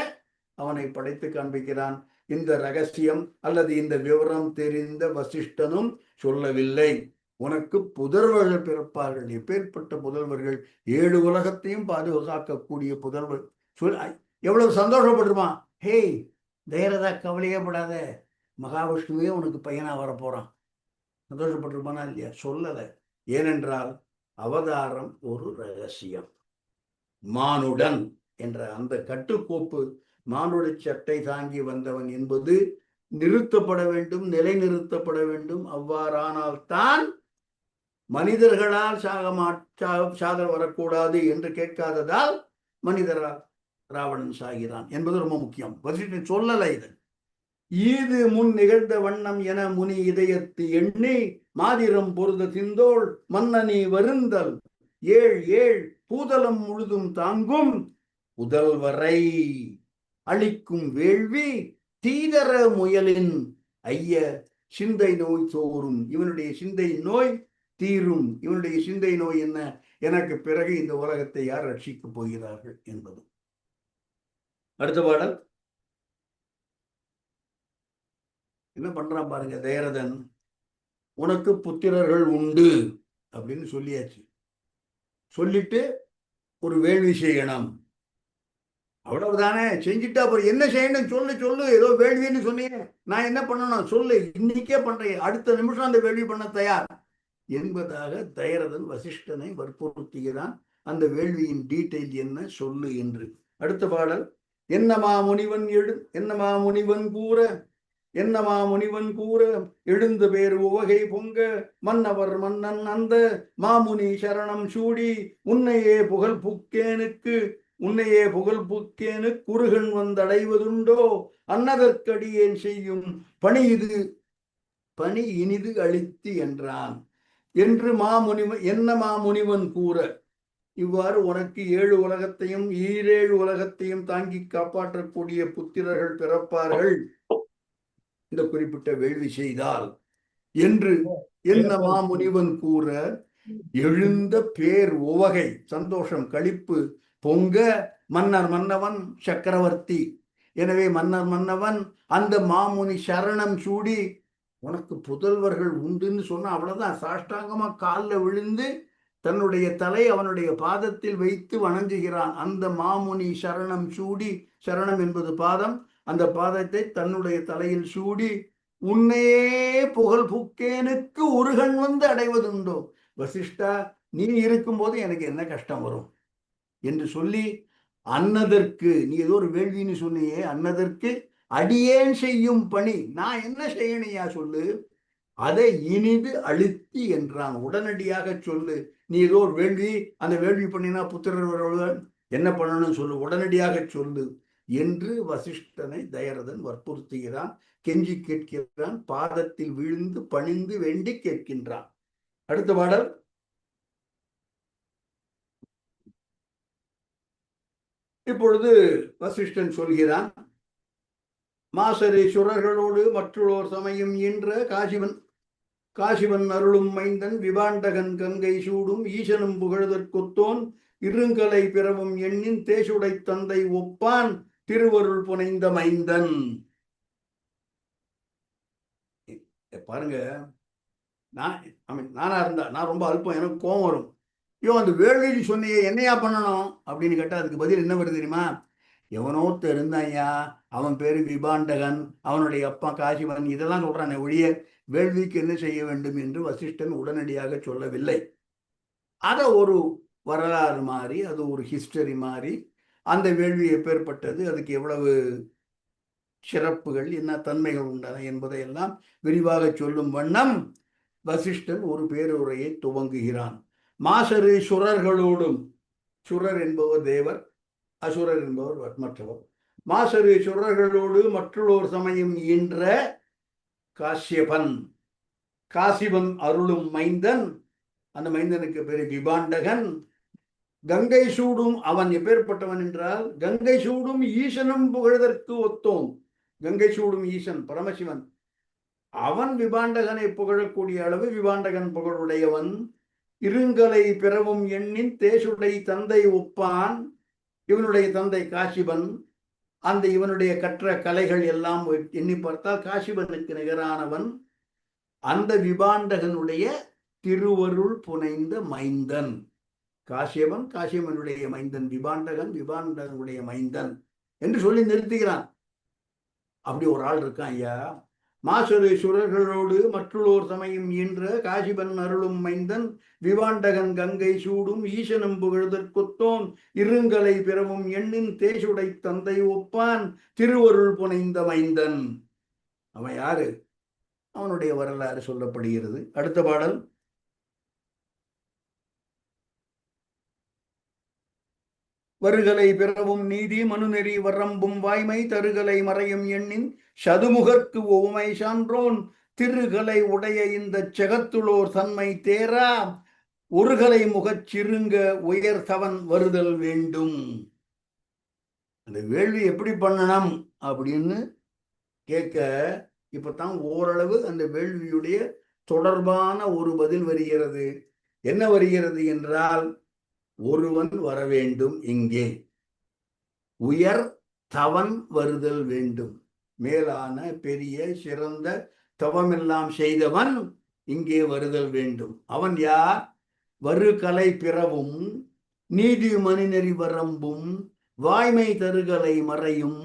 அவனை படைத்து காண்பிக்கிறான். இந்த ரகசியம் அல்லது இந்த விவரம் தெரிந்த வசிஷ்டனும் சொல்லவில்லை. உனக்கு புதல்வர்கள் பிறப்பார்கள். எப்பேற்பட்ட புதல்வர்கள்! 7 உலகத்தையும் பாதுகாக்கக்கூடிய புதல்வர். எவ்வளவு சந்தோஷப்பட்டிருப்பான். ஹேய் தயரதா, கவலையே படாத, மகாவிஷ்ணுவே உனக்கு பையனா வரப்போறான். சந்தோஷப்பட்டிருப்பானா இல்லையா? சொல்லலை. ஏனென்றால் அவதாரம் ஒரு ரகசியம். மானுடன் என்ற அந்த கட்டுக்கோப்பு, மானுட சட்டை தாங்கி வந்தவன் என்பது நிறுத்தப்பட வேண்டும், நிலைநிறுத்தப்பட வேண்டும். அவ்வாறானால்தான் மனிதர்களால் சாதல் வரக்கூடாது என்று கேட்காததால் மனிதரால் ராவணன் சாகிறான் என்பது ரொம்ப முக்கியம். வசிஷ்டன் சொல்லலை. இது முன் நிகழ்ந்த வண்ணம் என முனி இதயத்து எண்ணி மாதிரம் பொருத திந்தோள் மன்னனி வருந்தல் 7 பூதலம் முழுதும் தாங்கும் புதல்வரை அளிக்கும் வேள்வி தீதர முயலின் ஐய சிந்தை நோய் தோறும். இவனுடைய சிந்தை நோய் தீரும். இவனுடைய சிந்தை நோய் என்ன? எனக்கு பிறகு இந்த உலகத்தை யார் ரட்சிக்கப் போகிறார்கள் என்பது. அடுத்த பாடல் என்ன பண்றான் பாருங்க. தயரதன், உனக்கு புத்திரர்கள் உண்டு அப்படின்னு சொல்லியாச்சு. சொல்லிட்டு ஒரு வேள்வி செய்யணும், அவ்வளவுதானே. செஞ்சுட்டா அப்புறம் என்ன செய்யணும்? சொல்லு. ஏதோ வேள்வின்னு சொன்னீங்க, நான் என்ன பண்ணணும் சொல்லு, இன்னைக்கே பண்றேன், அடுத்த நிமிஷம் அந்த வேள்வி பண்ண தயார் என்பதாக தயரதன் வசிஷ்டனை வற்புறுத்துகிறான். அந்த வேள்வியின் டீட்டெயில் என்ன சொல்லு என்று. அடுத்த பாடல், என்னமா முனிவன் கூற எழுந்து பேர் உவகை பொங்க மன்னவர் மன்னன் அந்த மாமுனி சரணம் சூடி உன்னையே புகழ் புக்கேனு குறுகன் வந்தடைவதுண்டோ அன்னதற்கடியேன் செய்யும் பணி இனிது அளித்து என்றான் என்று மாமுனிவன் கூற, இவ்வாறு உனக்கு 7 உலகத்தையும் 7 உலகத்தையும் தாங்கி காப்பாற்றக்கூடிய புத்திரர்கள் பிறப்பார்கள் இந்த குறிப்பிட்ட வேள்வி செய்தால் என்று என்ன மாமுனிவன் கூற, எழுந்த பேர் உவகை சந்தோஷம் களிப்பு பொங்க மன்னவன் சக்கரவர்த்தி. எனவே மன்னவன் அந்த மாமுனி சரணம் சூடி உனக்கு புதல்வர்கள் உண்டுன்னு சொன்னா அவ்வளவுதான். சாஷ்டாங்கமா காலில் விழுந்து தன்னுடைய தலை அவனுடைய பாதத்தில் வைத்து வணங்குகிறான். அந்த மாமுனி சரணம் சூடி, சரணம் என்பது பாதம், அந்த பாதத்தை தன்னுடைய தலையில் சூடி உன்னையே புகழ் புக்கேனுக்கு உருகன் வந்து அடைவதுண்டோ? வசிஷ்டா, நீ இருக்கும்போது எனக்கு என்ன கஷ்டம் வரும் என்று சொல்லி, அன்னதற்கு, நீ ஏதோ ஒரு வேள்வின்னு சொன்னியே, அன்னதற்கு அடியேன் செய்யும் பணி நான் என்ன செய்யணையா சொல்லு, அதை இனிது அழுத்தி என்றான். உடனடியாக சொல்லு, நீ ஏதோ ஒரு வேள்வி, அந்த வேள்வி பண்ணினா புத்திரர் என்ன பண்ணணும்னு சொல்லு, உடனடியாக சொல்லு என்று வசிஷ்டனை தயரதன் வற்புறுத்துகிறான், கெஞ்சி கேட்கிறான், பாதத்தில் விழுந்து பணிந்து வேண்டி கேட்கின்றான். அடுத்த பாடல். இப்பொழுது வசிஷ்டன் சொல்கிறான், மாசரீஸ்வரர்களோடு மற்றொரு சமயம் என்ற காசிவன் அருளும் மைந்தன் விபாண்டகன் கங்கை சூடும் ஈசனும் புகழ்தற்கொத்தோன் இருங்கலை பிறவும் எண்ணின் தேசுடை தந்தை ஒப்பான் திருவருள் புனைந்த மைந்தன். பாருங்க, நானா இருந்தா நான் ரொம்ப அல்பம், எனக்கு கோபம் வரும். அந்த வேள்வி சொன்னியே என்னையா பண்ணணும் அப்படின்னு கேட்டா அதுக்கு பதில் என்ன வருது தெரியுமா? எவனோ இருந்தாயா, அவன் பேரு விபாண்டகன், அவனுடைய அப்பா காசிவன், இதெல்லாம் சொல்றானே ஒழிய வேள்விக்கு என்ன செய்ய வேண்டும் என்று வசிஷ்டன் உடனடியாக சொல்லவில்லை. அதை ஒரு வரலாறு மாறி, அது ஒரு ஹிஸ்டரி மாறி, அந்த வேள்வி எப்பேற்பட்டது, அதுக்கு எவ்வளவு சிறப்புகள், என்ன தன்மைகள் உண்டன என்பதையெல்லாம் விரிவாக சொல்லும் வண்ணம் வசிஷ்டன் ஒரு பேருரையை துவங்குகிறான். மாசரு சுரர்களோடும், சுரர் என்பவர் தேவர், அசுரர் என்பவர் மற்றவர். மாசரு சுரர்களோடு மற்றொரு சமயம் ஈன்ற காசிவன் அருளும் மைந்தன், அந்த மைந்தனுக்கு பேரு விபாண்டகன். கங்கை சூடும், அவன் எப்பேற்பட்டவன் என்றால் கங்கை சூடும் ஈசனும் புகழ்தற்கு ஒத்தோம். கங்கை சூடும் ஈசன் பரமசிவன், அவன் விபாண்டகனை புகழக்கூடிய அளவு விபாண்டகன் புகழுடையவன். இருங்கலை பிறவும் எண்ணின் தேசுடை தந்தை ஒப்பான், இவனுடைய தந்தை காசிவன், அந்த இவனுடைய கற்ற கலைகள் எல்லாம் எண்ணி பார்த்தால் காசிவனுக்கு நிகரானவன். அந்த விபாண்டகனுடைய திருவருள் புனைந்த மைந்தன் காசியவன், காசியவனுடைய மைந்தன் விபாண்டகன், விபாண்டகனுடைய மைந்தன் என்று சொல்லி நிறுத்துகிறான். அப்படி ஒரு ஆள் இருக்கான் ஐயா. மாசரு சுரர்களோடு மற்றொரு சமயம் என்ற காசிவன் அருளும் மைந்தன் விபாண்டகன் கங்கை சூடும் ஈசனும் புகழ்தற்கொத்தோன் இருங்கலை பிறவும் எண்ணின் தேசுடை தந்தை ஒப்பான் திருவருள் புனைந்த மைந்தன். அவன் யாரு? அவனுடைய வரலாறு சொல்லப்படுகிறது. அடுத்த பாடல். வருகலை பிறவும் நீதி மனுநெறி வரம்பும் வாய்மை தருகலை மறையும் எண்ணின் சதுமுகற்கு ஓமை சான்றோன் திருகலை உடைய இந்த செகத்துளோர் தன்மை தேரா ஒருகலை முகச் சிறுங்க உயர்தவன் வருதல் வேண்டும். அந்த வேள்வி எப்படி பண்ணணும் அப்படின்னு கேட்க இப்பதான் ஓரளவு அந்த வேள்வியுடைய தொடர்பான ஒரு பதில் வருகிறது. என்ன வருகிறது என்றால், ஒருவன் வர வேண்டும், இங்கே உயர் தவன் வருதல் வேண்டும். மேலான பெரிய சிறந்த தவமெல்லாம் செய்தவன் இங்கே வருதல் வேண்டும். அவன் யார்? வருகலை பிறவும் நீதி மனுநெறி வரம்பும் வாய்மை தருகலை மறையும்.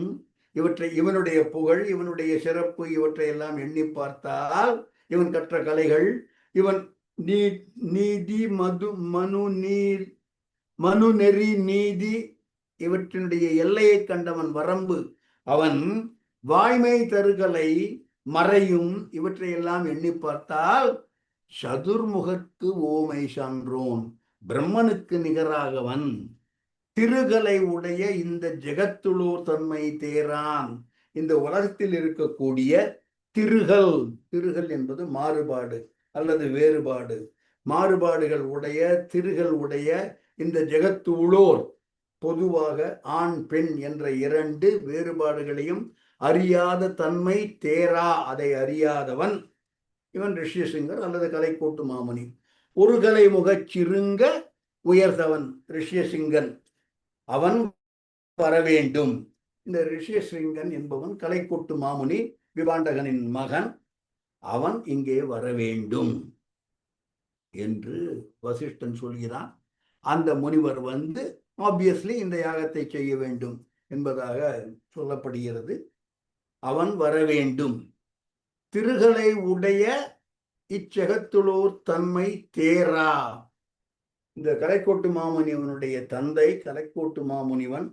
இவனுடைய புகழ், இவனுடைய சிறப்பு, இவற்றை எல்லாம் எண்ணி பார்த்தால் இவன் கற்ற கலைகள், இவன் நீதி மனு நெறி நீதி இவற்றினுடைய எல்லையை கண்டவன் வரம்பு, அவன் வாய்மை தருகலை மறையும், இவற்றையெல்லாம் எண்ணி பார்த்தால் சதுர்முகற்கு ஓமை சான்றோன், பிரம்மனுக்கு நிகராகவன், திருகலை உடைய இந்த ஜெகத்துளோர் தன்மை தேரான். இந்த உலகத்தில் இருக்கக்கூடிய திருகள் என்பது மாறுபாடு அல்லது வேறுபாடு, மாறுபாடுகள் உடைய திருகள் உடைய இந்த ஜெகத்து உளோர், பொதுவாக ஆண் பெண் என்ற இரண்டு வேறுபாடுகளையும் அறியாத தன்மை தேரா, அதை அறியாதவன் இவன் ரிஷ்யசிங்கர் அல்லது கலைக்கோட்டு மாமணி. ஒரு கலை முகச் சிறுங்க உயர்ந்தவன் ரிஷ்யசிங்கன், அவன் வர வேண்டும். இந்த ரிஷ்யசிங்கன் என்பவன் கலைக்கோட்டு மாமுனி, விபாண்டகனின் மகன், அவன் இங்கே வர வேண்டும் என்று வசிஷ்டன் சொல்கிறான். அந்த முனிவர் வந்து ஆப்வியஸ்லி இந்த யாகத்தை செய்ய வேண்டும் என்பதாக சொல்லப்படுகிறது. அவன் வர வேண்டும். திருகளை உடைய இச்செகத்துளோர் தன்மை தேரா. இந்த கலைக்கோட்டு மாமுனிவனுடைய தந்தை கலைக்கோட்டு மாமுனிவன்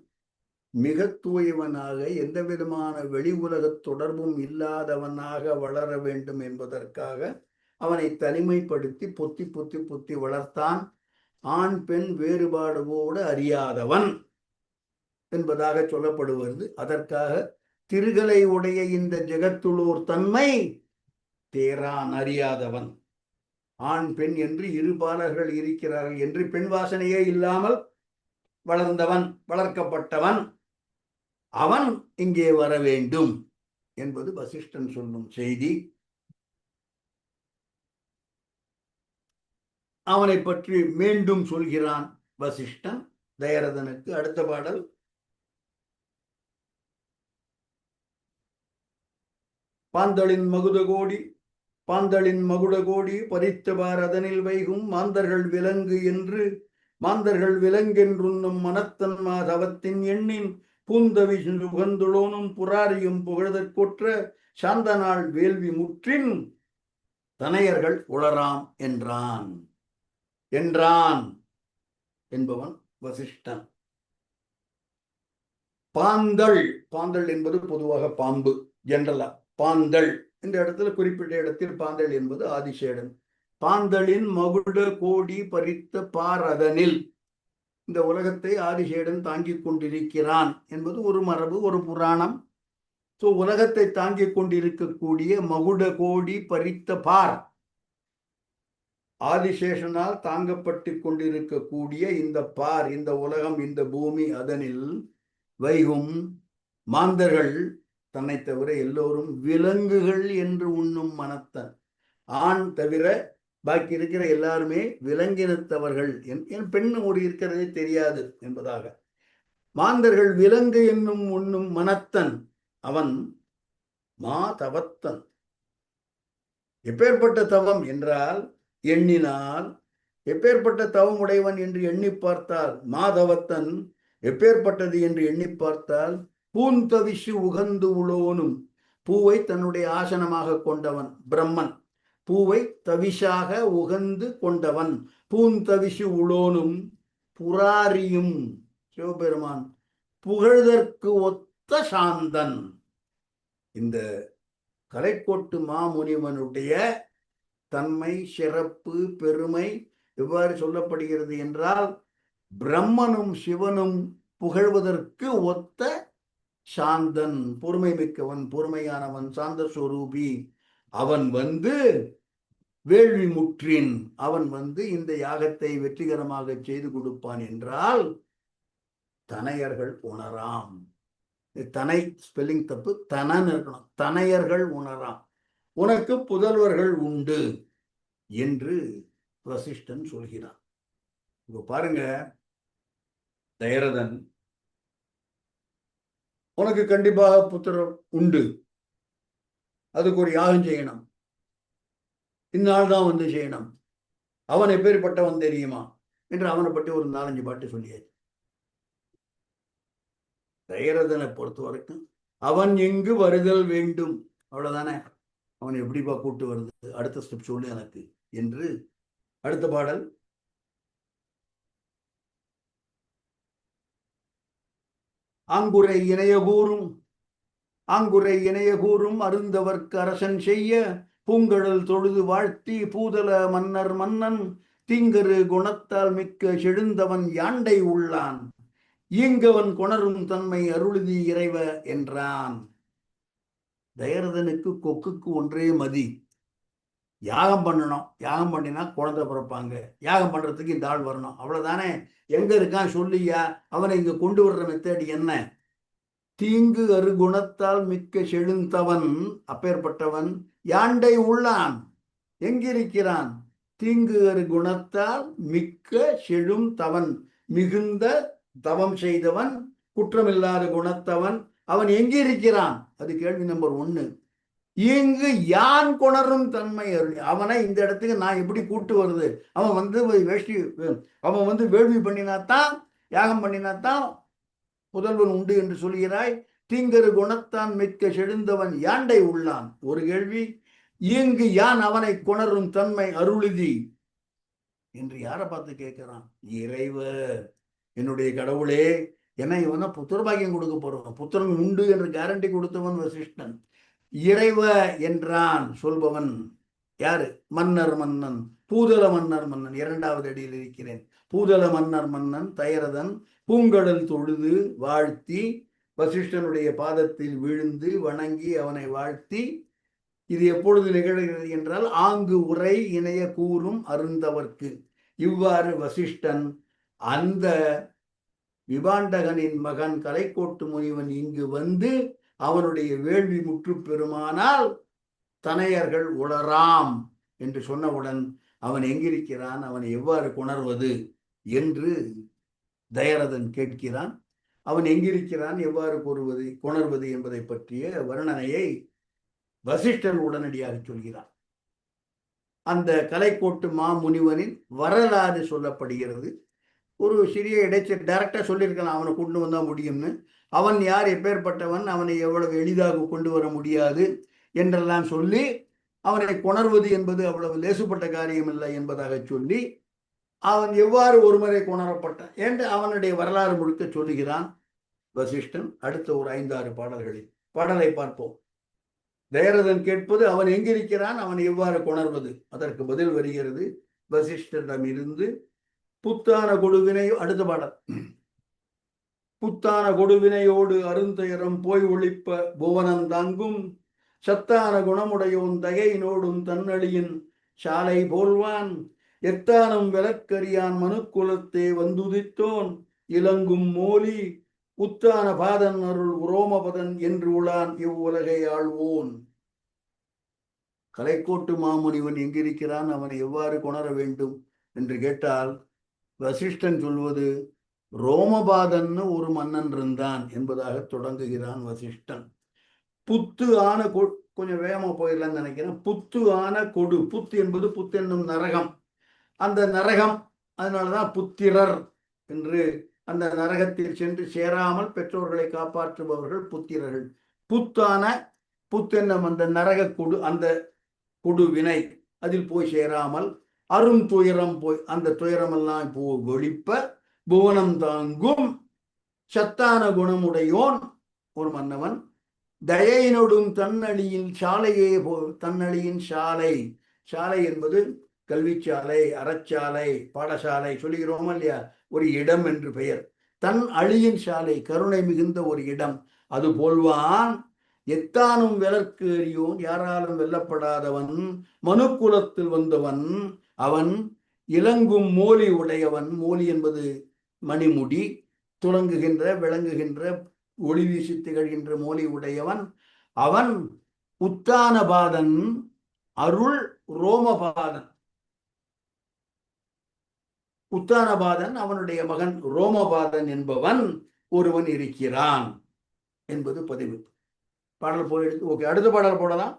மிக தூயவனாக எந்த விதமான வெளி உலக தொடர்பும் இல்லாதவனாக வளர வேண்டும் என்பதற்காக அவனை தனிமைப்படுத்தி பொத்தி பொத்தி பொத்தி வளர்த்தான். ஆண் பெண் வேறுபாடுவோடு அறியாதவன் என்பதாக சொல்லப்படுவது. அதற்காக திருகளை உடைய இந்த ஜெகத்துளோர் தன்மை தேரான், அறியாதவன். ஆண் பெண் என்று இருபாலர்கள் இருக்கிறார்கள் என்று பெண் வாசனையே இல்லாமல் வளர்ந்தவன், வளர்க்கப்பட்டவன், அவன் இங்கே வர வேண்டும் என்பது வசிஷ்டன் சொல்லும் செய்தி. அவனை பற்றி மீண்டும் சொல்கிறான் வசிஷ்டன் தயரதனுக்கு. அடுத்த பாடல். பாந்தளின் மகுதகோடி பாந்தளின் மகுடகோடி பறித்தபார் அதனில் வைகும் மாந்தர்கள் விலங்கு என்று மாந்தர்கள் விலங்கென்றுண்ணும் மனத்தன்மா தவத்தின் எண்ணின் பூந்தவி சுகந்துளோனும் புராரியும் புகழ்தற்கொற்ற சாந்தனாள் வேள்வி முற்றின் தனையர்கள் உளராம் என்றான் என்பவன் வசிஷ்டன். பாந்தள், பாந்தள் என்பது பொதுவாக பாம்பு, ஜெனரலா பாந்தள். இந்த இடத்துல குறிப்பிட்ட இடத்தில் பாந்தள் என்பது ஆதிசேடன். பாந்தளின் மகுட கோடி பறித்த பாரதனில், இந்த உலகத்தை ஆதிசேடன் தாங்கிக் கொண்டிருக்கிறான் என்பது ஒரு மரபு, ஒரு புராணம். ஸோ உலகத்தை தாங்கிக் கொண்டிருக்கக்கூடிய மகுட கோடி பறித்த பார், ஆதிசேஷனால் தாங்கப்பட்டு கொண்டிருக்கக்கூடிய இந்த பார், இந்த உலகம், இந்த பூமி, அதனில் வைகும் மாந்தர்கள், தன்னை தவிர எல்லோரும் விலங்குகள் என்று உண்ணும் மனத்தன். ஆண் தவிர பாக்கி இருக்கிற எல்லாருமே விலங்கினத்தவர்கள். என் பெண் ஒரு இருக்கிறதே தெரியாது என்பதாக. மாந்தர்கள் விலங்கு என்னும் உண்ணும் மனத்தன் அவன் மாதவத்தன். எப்பேற்பட்ட தவம் என்றால் எண்ணினால், எப்பேற்பட்ட தவம் உடையவன் என்று எண்ணி பார்த்தால் மாதவத்தன் எப்பேற்பட்டது என்று எண்ணி பார்த்தால் பூந்தவிசு உகந்து உளோனும், பூவை தன்னுடைய ஆசனமாக கொண்டவன் பிரம்மன், பூவை தவிசாக உகந்து கொண்டவன், பூந்தவிசு உளோனும் புராரியும் சிவபெருமான், புகழ்தற்கு ஒத்த சாந்தன். இந்த கலைக்கோட்டு மாமுனிவனுடைய தன்மை, சிறப்பு, பெருமை எவ்வாறு சொல்லப்படுகிறது என்றால், பிரம்மனும் சிவனும் புகழ்வதற்கு ஒத்த சாந்தன், பொறுமை மிக்கவன், பொறுமையானவன், சாந்த ஸ்வரூபி. அவன் வேள்வி முற்றின், அவன் இந்த யாகத்தை வெற்றிகரமாக செய்து கொடுப்பான் என்றால் தனையர்கள் உணராம். தனை ஸ்பெல்லிங் தப்பு, தனன்னு இருக்கணும், தனையர்கள் உணராம், உனக்கு புதல்வர்கள் உண்டு என்று வசிஷ்டன் சொல்கிறான். இப்ப பாருங்க, தயரதன் உனக்கு கண்டிப்பாக புத்திரர் உண்டு, அதுக்கு ஒரு யாகம் செய்யணும், இந்நாள் தான் செய்யணும், அவன் எப்பேற்பட்டவன் தெரியுமா என்று அவனை பற்றி ஒரு 4-5 பாட்டு சொல்லியாச்சு. தயரதனை பொறுத்த வரைக்கும் அவன் எங்கு வருதல் வேண்டும், அவ்வளவுதானே. அவன் எப்படிப்பா கூட்டு வருது, அடுத்த ஸ்டெப் சொல்லு எனக்கு என்று. அடுத்த பாடல். ஆங்குரை இணைய கூறும் அருந்தவர்க்கு அரசன் செய்ய பூங்கடல் தொழுது வாழ்த்தி பூதல மன்னன் தீங்கரு குணத்தால் மிக்க செழுந்தவன் யாண்டை உள்ளான், ஈங்கவன் கொணரும் தன்மை அருளுதி இறைவ என்றான். தயரதனுக்கு கொக்குக்கு ஒன்றே மதி, யாகம் பண்ணணும், யாகம் பண்ணினா குழந்தை பிறப்பாங்க, யாகம் பண்றதுக்கு இந்த ஆள் வரணும், அவ்வளவுதானே. எங்க இருக்கான் சொல்லியா, அவனை இங்க கொண்டு வர்ற மெத்தட் என்ன? தீங்கு அருகுணத்தால் மிக்க செழுந்தவன், அப்பேற்பட்டவன் யாண்டை உள்ளான், எங்கிருக்கிறான்? தீங்கு அருகுணத்தால் மிக்க செழும் தவன், மிகுந்த தவம் செய்தவன், குற்றமில்லாத குணத்தவன், அவன் எங்கிருக்கிறான்? அது கேள்வி நம்பர் 1. இங்கு யான் கொணரும் தன்மை அருள், அவனை இந்த இடத்துக்கு நான் எப்படி கூட்டு வருது? அவன் அவன் வேள்வி பண்ணினாத்தான், யாகம் பண்ணினாத்தான் புதல்வன் உண்டு என்று சொல்கிறாய். தீங்கரு குணத்தான் மிக்க செழுந்தவன் யாண்டை உள்ளான், ஒரு கேள்வி. இங்கு யான் அவனை கொணரும் தன்மை அருளுதி என்று யாரை பார்த்து கேட்கிறான்? இறைவர், என்னுடைய கடவுளே, என்ன இவன் தான் புத்திர பாக்கியம் கொடுக்க போறவன், புத்திரன் உண்டு என்று கேரண்டி கொடுத்தவன் வசிஷ்டன். இறைவ என்றான் சொல்பவன் யாரு? மன்னர் மன்னன், பூதல மன்னர் மன்னன். இரண்டாவது அடியில் இருக்கிறேன். பூதல மன்னர் மன்னன் தயரதன் பூங்கடல் தொழுது வாழ்த்தி வசிஷ்டனுடைய பாதத்தில் விழுந்து வணங்கி அவனை வாழ்த்தி, இது எப்பொழுது நிகழ்கிறது என்றால் ஆங்கு உரை இணைய கூறும் அருந்தவர்க்கு. இவ்வாறு வசிஷ்டன் அந்த விபாண்டகனின் மகன் கலைக்கோட்டு முனிவன் இங்கு வந்து அவனுடைய வேள்வி முற்று பெறுமானால் தனையர்கள் உளராம் என்று சொன்னவுடன் அவன் எங்கிருக்கிறான், அவனை எவ்வாறு கொணர்வது என்று தயரதன் கேட்கிறான். அவன் எங்கிருக்கிறான், எவ்வாறு கொணர்வது என்பதை பற்றிய வர்ணனையை வசிஷ்டன் உடனடியாக சொல்கிறான். அந்த கலைக்கோட்டு மாமுனிவனின் வரலாறு சொல்லப்படுகிறது. ஒரு சிறிய இடைச்சல் டைரக்டா சொல்லியிருக்கலாம், அவனை கொண்டு வந்தா முடியும்னு. அவன் யார், எப்பேற்பட்டவன், அவனை எவ்வளவு எளிதாக கொண்டு வர முடியாது என்றெல்லாம் சொல்லி, அவனை கொணர்வது என்பது அவ்வளவு லேசுப்பட்ட காரியம் இல்லை என்பதாக சொல்லி, அவன் எவ்வாறு ஒருமுறை கொணரப்பட்டான் என்று அவனுடைய வரலாறு முழுக்க சொல்லுகிறான் வசிஷ்டன். அடுத்த ஒரு 5-6 பாடல்களில் பாடலை பார்ப்போம். தயரதன் கேட்பது அவன் எங்கிருக்கிறான், அவன் எவ்வாறு கொணர்வது. அதற்கு பதில் வருகிறது வசிஷ்டரிடமிருந்து. புத்தான கொடுவினை, அடுத்த பாடல். புத்தான கொடுவினையோடு அருந்தயரம் போய் ஒழிப்ப புவனம் தாங்கும் சத்தான குணமுடையோன் தகையினோடும் தன்னழியின் சாலை போல்வான் எத்தானும் விளக்கரியான் மனுக்குலத்தே வந்துதித்தோன் இலங்கும் மோலி உத்தான பாதன் அருள் உரோமபதன் என்று உளான் இவ்வுலகை ஆள்வோன். கலைக்கோட்டு மாமுனிவன் எங்கிருக்கிறான், அவனை எவ்வாறு கொணர வேண்டும் என்று கேட்டால் வசிஷ்டன் சொல்வது ரோமபாதன்னு ஒரு மன்னன் இருந்தான் என்பதாக தொடங்குகிறான் வசிஷ்டன். புத்து ஆன கொஞ்சம் வேகமா போயிடலான்னு நினைக்கிறேன். புத்து ஆன கொடு, புத்து என்பது புத்து என்னும் நரகம், அந்த நரகம், அதனாலதான் புத்திரர் என்று. அந்த நரகத்தில் சென்று சேராமல் பெற்றோர்களை காப்பாற்றுபவர்கள் புத்திரர்கள். புத்தான புத்தென்னும் அந்த நரக கொடு, அந்த கொடு வினை அதில் போய் சேராமல் அரும் துயரம் போய் அந்த துயரமெல்லாம் போய் ஒழிப்ப புவனம் தாங்கும் சத்தான குணமுடையோன் ஒரு மன்னவன் தயையினோடும் தன்னழியின் சாலையே தன்னழியின் சாலை. சாலை என்பது கல்விச்சாலை, அறச்சாலை, பாடசாலை சொல்லுகிறோம் இல்லையா, ஒரு இடம் என்று பெயர். தன் அழியின் சாலை, கருணை மிகுந்த ஒரு இடம். அது போல்வான் எத்தானும் வெலற்கு எறியோன், யாராலும் வெல்லப்படாதவன், மனுக்குலத்தில் வந்தவன் அவன், இலங்கும் மோலி உடையவன். மோலி என்பது மணிமுடி, துலங்குகின்ற விளங்குகின்ற ஒளி வீசி திகழ்கின்ற மோலி உடையவன் அவன். உத்தானபாதன் அருள் ரோமபாதன். உத்தானபாதன் அவனுடைய மகன் ரோமபாதன் என்பவன் ஒருவன் இருக்கிறான் என்பது பதிவு. பாடல் போய் எடுத்து ஓகே, அடுத்த பாடல் போடலாம்.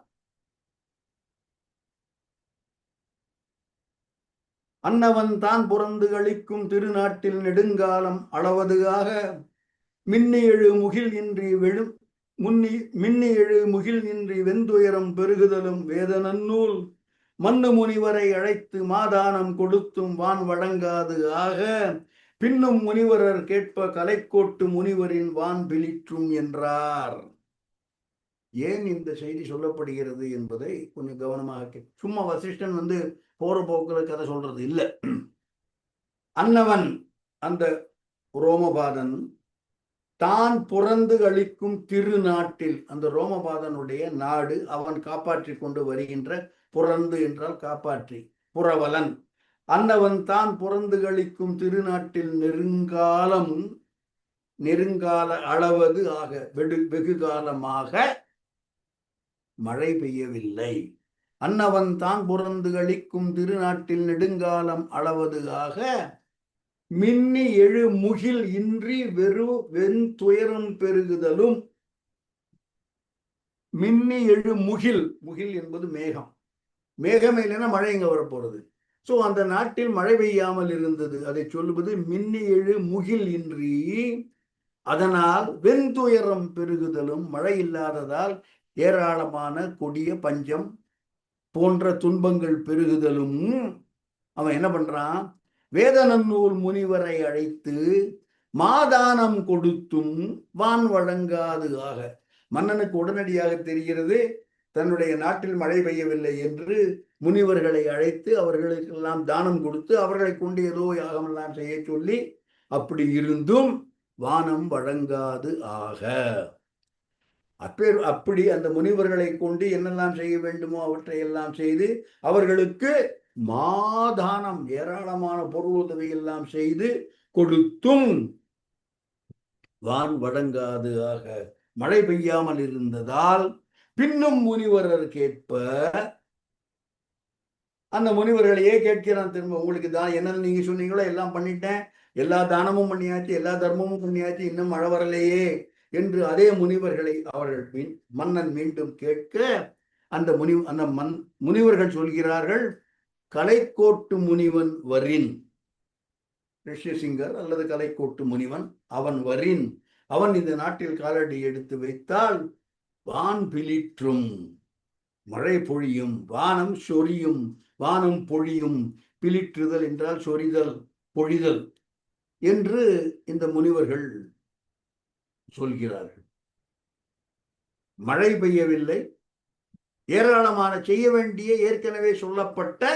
அன்னவன் தான் புறந்து கழிக்கும் திருநாட்டில் நெடுங்காலம் அளவதுகாக மின்னியெழு முகில் இன்றி மின்னியெழு முகில் இன்றி வெந்துயரம் பெருகுதலும் வேதநன்னூல் மன்னு முனிவரை அழைத்து மாதானம் கொடுத்தும் வான் வழங்காது ஆக பின்னும் முனிவரர் கேட்ப கலைக்கோட்டு முனிவரின் வான் பிளிற்றும் என்றார். ஏன் இந்த செய்தி சொல்லப்படுகிறது என்பதை கொஞ்சம் கவனமாக சும்மா வசிஷ்டன் போற போக்குல கதை சொல்றது இல்லை. அன்னவன் அந்த ரோமபாதன் தான் புறந்து அளிக்கும் திருநாட்டில், அந்த ரோமபாதனுடைய நாடு, அவன் காப்பாற்றி கொண்டு வருகின்ற, புறந்து என்றால் காப்பாற்றி, புறவலன். அன்னவன் தான் புறந்து கழிக்கும் திருநாட்டில் நெருங்கால அளவது ஆக வெகு காலமாக மழை பெய்யவில்லை. அன்னவன் தான் புறந்து கழிக்கும் திருநாட்டில் நெடுங்காலம் அளவது ஆக மின்னி எழு முகில் இன்றி வெந்துயரம் பெருகுதலும். மின்னி எழு முகில், முகில் என்பது மேகம், மேகம் இல்லைன்னா மழை எங்க வரப்போறது. சோ அந்த நாட்டில் மழை பெய்யாமல் இருந்தது, அதை சொல்லுவது மின்னி எழு முகில் இன்றி. அதனால் வெந்துயரம் பெருகுதலும், மழை இல்லாததால் ஏராளமான கொடிய பஞ்சம் போன்ற துன்பங்கள் பெருகுதலும் அவன் என்ன பண்றான், வேதநன்னூல் முனிவரை அழைத்து மாதானம் கொடுத்தும் வான் வழங்காது ஆக. மன்னனுக்கு உடனடியாக தெரிகிறது தன்னுடைய நாட்டில் மழை பெய்யவில்லை என்று முனிவர்களை அழைத்து அவர்களுக்கெல்லாம் தானம் கொடுத்து அவர்களை கொண்டு ஏதோ யாகமெல்லாம் செய்ய சொல்லி அப்படி இருந்தும் வானம் வழங்காது ஆக. அப்படி அந்த முனிவர்களை கொண்டு என்னெல்லாம் செய்ய வேண்டுமோ அவற்றை எல்லாம் செய்து அவர்களுக்கு மாதானம் ஏராளமான பொருளுதவி எல்லாம் செய்து கொடுத்தும் வான் வழங்காது ஆக. மழை பெய்யாமல் இருந்ததால் பின்னும் முனிவரர் கேட்ப, அந்த முனிவர்களையே கேட்கிறான் திரும்ப, உங்களுக்கு தான் என்னன்னு நீங்க சொன்னீங்களோ எல்லாம் பண்ணிட்டேன், எல்லா தானமும் பண்ணியாச்சு, எல்லா தர்மமும் பண்ணியாச்சு, இன்னும் மழை வரலையே என்று அதே முனிவர்களை அவர்கள் மன்னன் மீண்டும் கேட்க, அந்த முனிவர்கள் சொல்கிறார்கள், கலைக்கோட்டு முனிவன் வரின், ரிஷிசிங்கர் அல்லது கலைக்கோட்டு முனிவன் அவன் வரின், அவன் இந்த நாட்டில் காலடி எடுத்து வைத்தால் வான் பிளிற்றும், மழை பொழியும், வானம் சொரியும், வானம் பொழியும். பிளிற்றுதல் என்றால் சொரிதல், பொழிதல் என்று இந்த முனிவர்கள் சொல்கிறார்கள். மழை பெய்யவில்லை, ஏராளமான செய்ய வேண்டிய ஏற்கனவே சொல்லப்பட்ட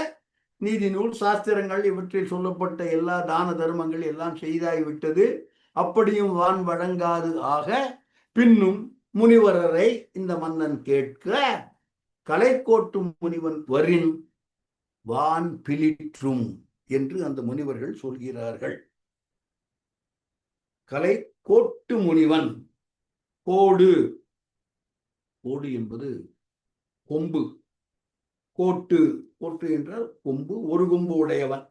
நீதி நூல் சாஸ்திரங்கள் இவற்றில் சொல்லப்பட்ட எல்லா தான தர்மங்கள் எல்லாம் செய்தாய்விட்டது. அப்படியும் வான் வழங்காது ஆக பின்னும் முனிவரரை இந்த மன்னன் கேட்க, கலைக்கோட்டு முனிவன் வரின் வான் பிளிற்றும் என்று அந்த முனிவர்கள் சொல்கிறார்கள். கலைக்கோட்டு முனிவன், கோடு, கோடு என்பது கொம்பு, கோட்டு, கோட்டு என்றால் கொம்பு, ஒரு கொம்பு உடையவன்.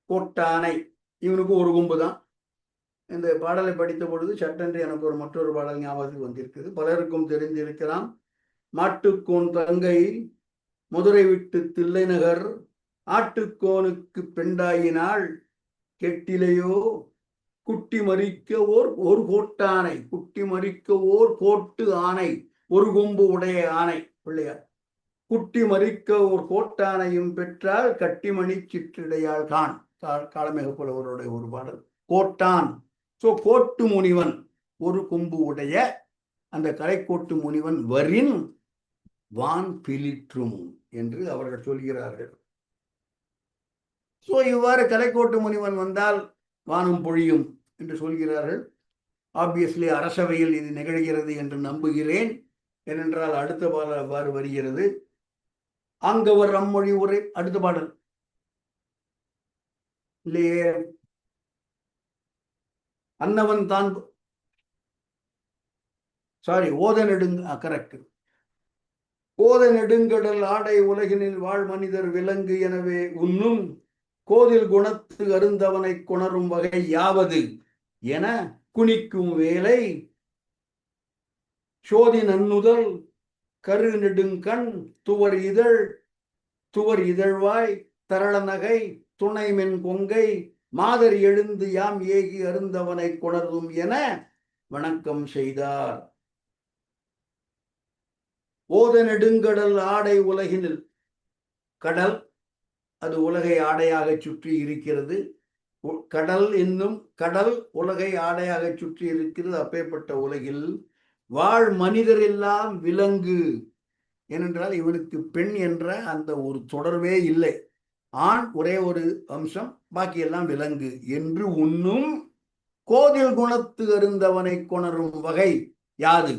கோட்டானை, இவனுக்கு ஒரு கொம்பு தான். இந்த பாடலை படித்த பொழுது சட்டென்று எனக்கு மற்றொரு பாடல் ஞாபகத்தில் வந்திருக்குது, பலருக்கும் தெரிந்திருக்கலாம். மாட்டுக்கோன் தங்கை மதுரை விட்டு தில்லை நகர் ஆட்டுக்கோனுக்கு பெண்டாயினாள் கெட்டிலையோ குட்டி மறிக்க ஒரு கோட்டானை, குட்டி மறிக்க ஓர் கோட்டு ஆனை, ஒரு கொம்பு உடைய ஆனை பிள்ளையார். குட்டி மறிக்க ஒரு கோட்டானையும் பெற்றால் கட்டிமணி சிற்றிடையாள் கான், காளமேக புலவருடைய ஒரு பாடல். கோட்டான், சோ கோட்டு முனிவன், ஒரு கொம்பு உடைய அந்த கலைக்கோட்டு முனிவன் வரின் வான் பிளிற்றும் என்று அவர்கள் சொல்கிறார்கள். சோ இவ்வாறு கலைக்கோட்டு முனிவன் வந்தால் வானம் பொழியும் என்று சொல்கிறார்கள். ஆப்வியஸ்லி அரசவையில் இது நிகழ்கிறது என்று நம்புகிறேன். ஏனென்றால் அடுத்த பாடல் அவ்வாறு வருகிறது. அங்கவர் அம்மொழி உரை, அடுத்த பாடல் இல்லையே, அன்னவன் தான், சாரி, ஓத நெடுங்க, கரெக்ட். ஓத நெடுங்கடல் ஆடை உலகினில் வாழ் மனிதர் விலங்கு எனவே உன்னும் கோதில் குணத்து அருந்தவனை கொணரும் வகை யாவது என குனிக்கும் வேலை சோதி நன்னுதல் கரு நெடுங்கண் துவர் இதழ்வாய் தரள நகை துணைமென் கொங்கை மாதர் எழுந்து யாம் ஏகி அருந்தவனை கொணர்தும் என வணக்கம் செய்தார். ஓத நெடுங்கடல் ஆடை உலகினில், கடல் அது உலகை ஆடையாக சுற்றி இருக்கிறது. கடல் என்னும் கடல் உலகை ஆடையாக சுற்றி இருக்கிறது. அப்பேற்பட்ட உலகில் வாழ் மனிதர் எல்லாம் விலங்கு. ஏனென்றால் இவனுக்கு பெண் என்ற அந்த ஒரு தொடர்பே இல்லை. ஆண் ஒரே ஒரு அம்சம், பாக்கியெல்லாம் விலங்கு என்று உண்ணும் கோதில் குணத்து அருந்தவனை கொணரும் வகை யாது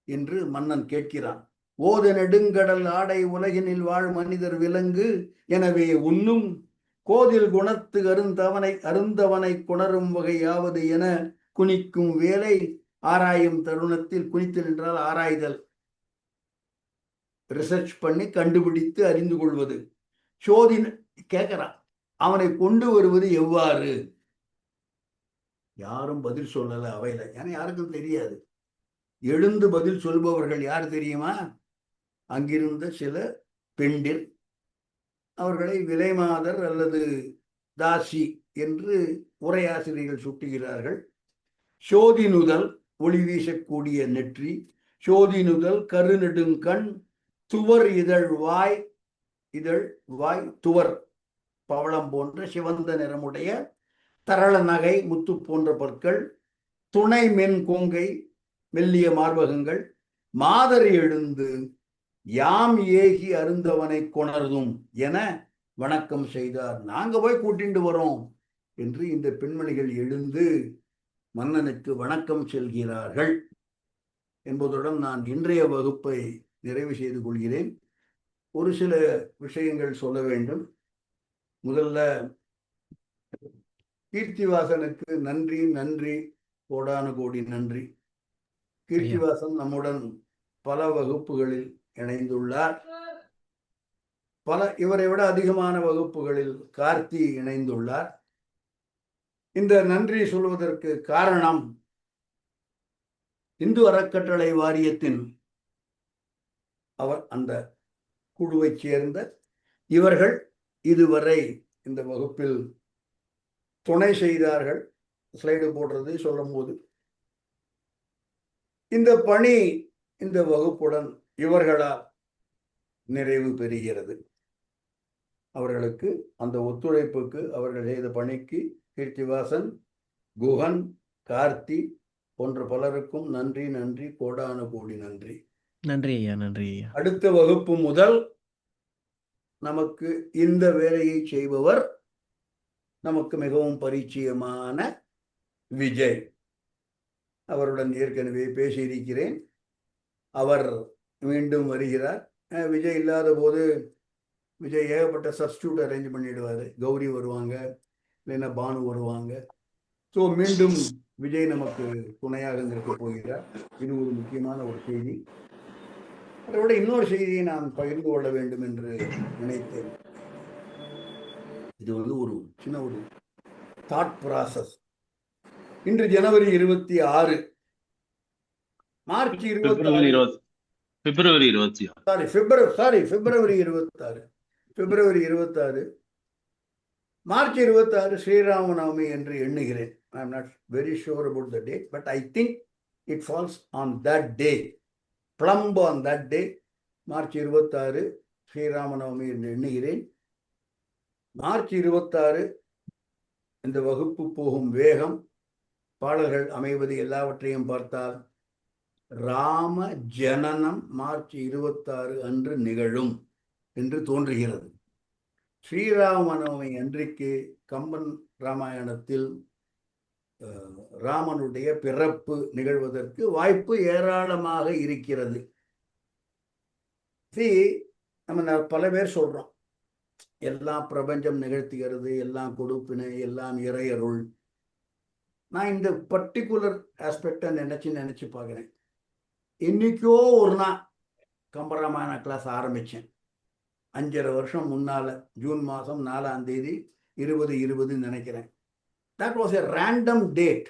என்று மன்னன் கேட்கிறான். ஓத நெடுங்கடல் ஆடை உலகினில் வாழ் மனிதர் விலங்கு எனவே உண்ணும் கோதில் குணத்து அருந்தவனை கொணரும் வகை யாவது என குனிக்கும் வேலை ஆராயும் தருணத்தில், குனித்தல் என்றால் ஆராய்தல், ரிசர்ச் பண்ணி கண்டுபிடித்து அறிந்து கொள்வது. சோதி கேட்கிறான், அவனை கொண்டு வருவது எவ்வாறு? யாரும் பதில் சொல்லல அவையில, ஏன்னா யாருக்கும் தெரியாது. எழுந்து பதில் சொல்பவர்கள் யார் தெரியுமா? அங்கிருந்த சில பெண்டிர், அவர்களை விலைமாதர் அல்லது தாசி என்று உரையாசிரியர்கள் சுட்டுகிறார்கள். சோதினுதல், ஒளி வீசக்கூடிய நெற்றி, சோதினுதல் கரு நெடுங்கண் துவர் இதழ் வாய் துவர் பவளம் போன்ற சிவந்த நிறமுடைய தரள நகை முத்து போன்ற பற்கள், துணை மென் கொங்கை மெல்லிய மார்பகங்கள், மாதரி எழுந்து யாம் ஏகி அருந்தவனை கொணர்தும் என வணக்கம் செய்தார். நாங்க போய் கூட்டிட்டு வரோம் என்று இந்த பெண்மணிகள் எழுந்து மன்னனுக்கு வணக்கம் செல்கிறார்கள் என்பதுடன் நான் இன்றைய வகுப்பை நிறைவு செய்து கொள்கிறேன். ஒரு சில விஷயங்கள் சொல்ல வேண்டும். முதல்ல கீர்த்திவாசனுக்கு நன்றி, கோடானு கோடி நன்றி. கீர்த்திவாசன் நம்முடன் பல வகுப்புகளில் இணைந்துள்ளார். இவரை விட அதிகமான வகுப்புகளில் கார்த்தி இணைந்துள்ளார். இந்த நன்றி சொல்வதற்கு காரணம், இந்து அறக்கட்டளை வாரியத்தின் அவர் அந்த குழுவைச் சேர்ந்த இவர்கள் இதுவரை இந்த வகுப்பில் துணை செய்தார்கள். ஸ்லைடு போடுறது சொல்லும் போது இந்த பணி இந்த வகுப்புடன் இவர்களால் நிறைவு பெறுகிறது. அவர்களுக்கு அந்த ஒத்துழைப்புக்கு, அவர்கள் செய்த பணிக்கு கீர்த்திவாசன், குஹன், கார்த்தி போன்ற பலருக்கும் நன்றி, கோடானு கோடி நன்றி. நன்றி ஐயா, நன்றி ஐயா. அடுத்த வகுப்பு முதல் நமக்கு இந்த வேலையை செய்பவர் நமக்கு மிகவும் பரிச்சயமான விஜய். அவருடன் ஏற்கனவே பேசியிருக்கிறேன். அவர் மீண்டும் வருகிறார். விஜய் இல்லாத போது விஜய் ஏகப்பட்ட சப்ஸ்டியூட் அரேஞ்ச் பண்ணிடுவார். கௌரி வருவாங்க, இல்லைன்னா பானு வருவாங்க. ஸோ மீண்டும் விஜய் நமக்கு துணையாக இருக்க போகிறார். இது ஒரு முக்கியமான ஒரு செய்தி. அதோட இன்னொரு செய்தியை நான் பகிர்ந்து கொள்ள வேண்டும் என்று நினைத்தேன். இது ஒரு சின்ன ஒரு தாட் ப்ராசஸ். இன்று ஜனவரி 26, மார்ச் 26, பிப்ரவரி 26, மார்ச் 26 ஸ்ரீராம நவமி என்று எண்ணுகிறேன். I am not very sure about the date, but I think it falls on that day, plumb on that day. March 26 Srirama Navami என்று எண்ணுகிறேன். மார்ச் 26 இந்த வகுப்பு போகும் வேகம், பாடல்கள் அமைவது எல்லாவற்றையும் பார்த்தால் ராம ஜனனம் மார்ச் 26 அன்று நிகழும் என்று தோன்றுகிறது. ஸ்ரீராம நவமி அன்றைக்கு கம்பன் ராமாயணத்தில் ராமனுடைய பிறப்பு நிகழ்வதற்கு வாய்ப்பு ஏராளமாக இருக்கிறது. நம்ம பல பேர் சொல்றோம், எல்லாம் பிரபஞ்சம் நிகழ்த்துகிறது, எல்லாம் கொடுப்பினை, எல்லாம் இறையருள். நான் இந்த பர்டிகுலர் ஆஸ்பெக்டை நினைச்சு பார்க்குறேன். இன்னைக்கோ ஒரு நாள் கம்பராமாயண கிளாஸ் ஆரம்பித்தேன். 5.5 வருஷம் முன்னால, ஜூன் மாதம் 4ஆம் தேதி 2020 நினைக்கிறேன். That was a random date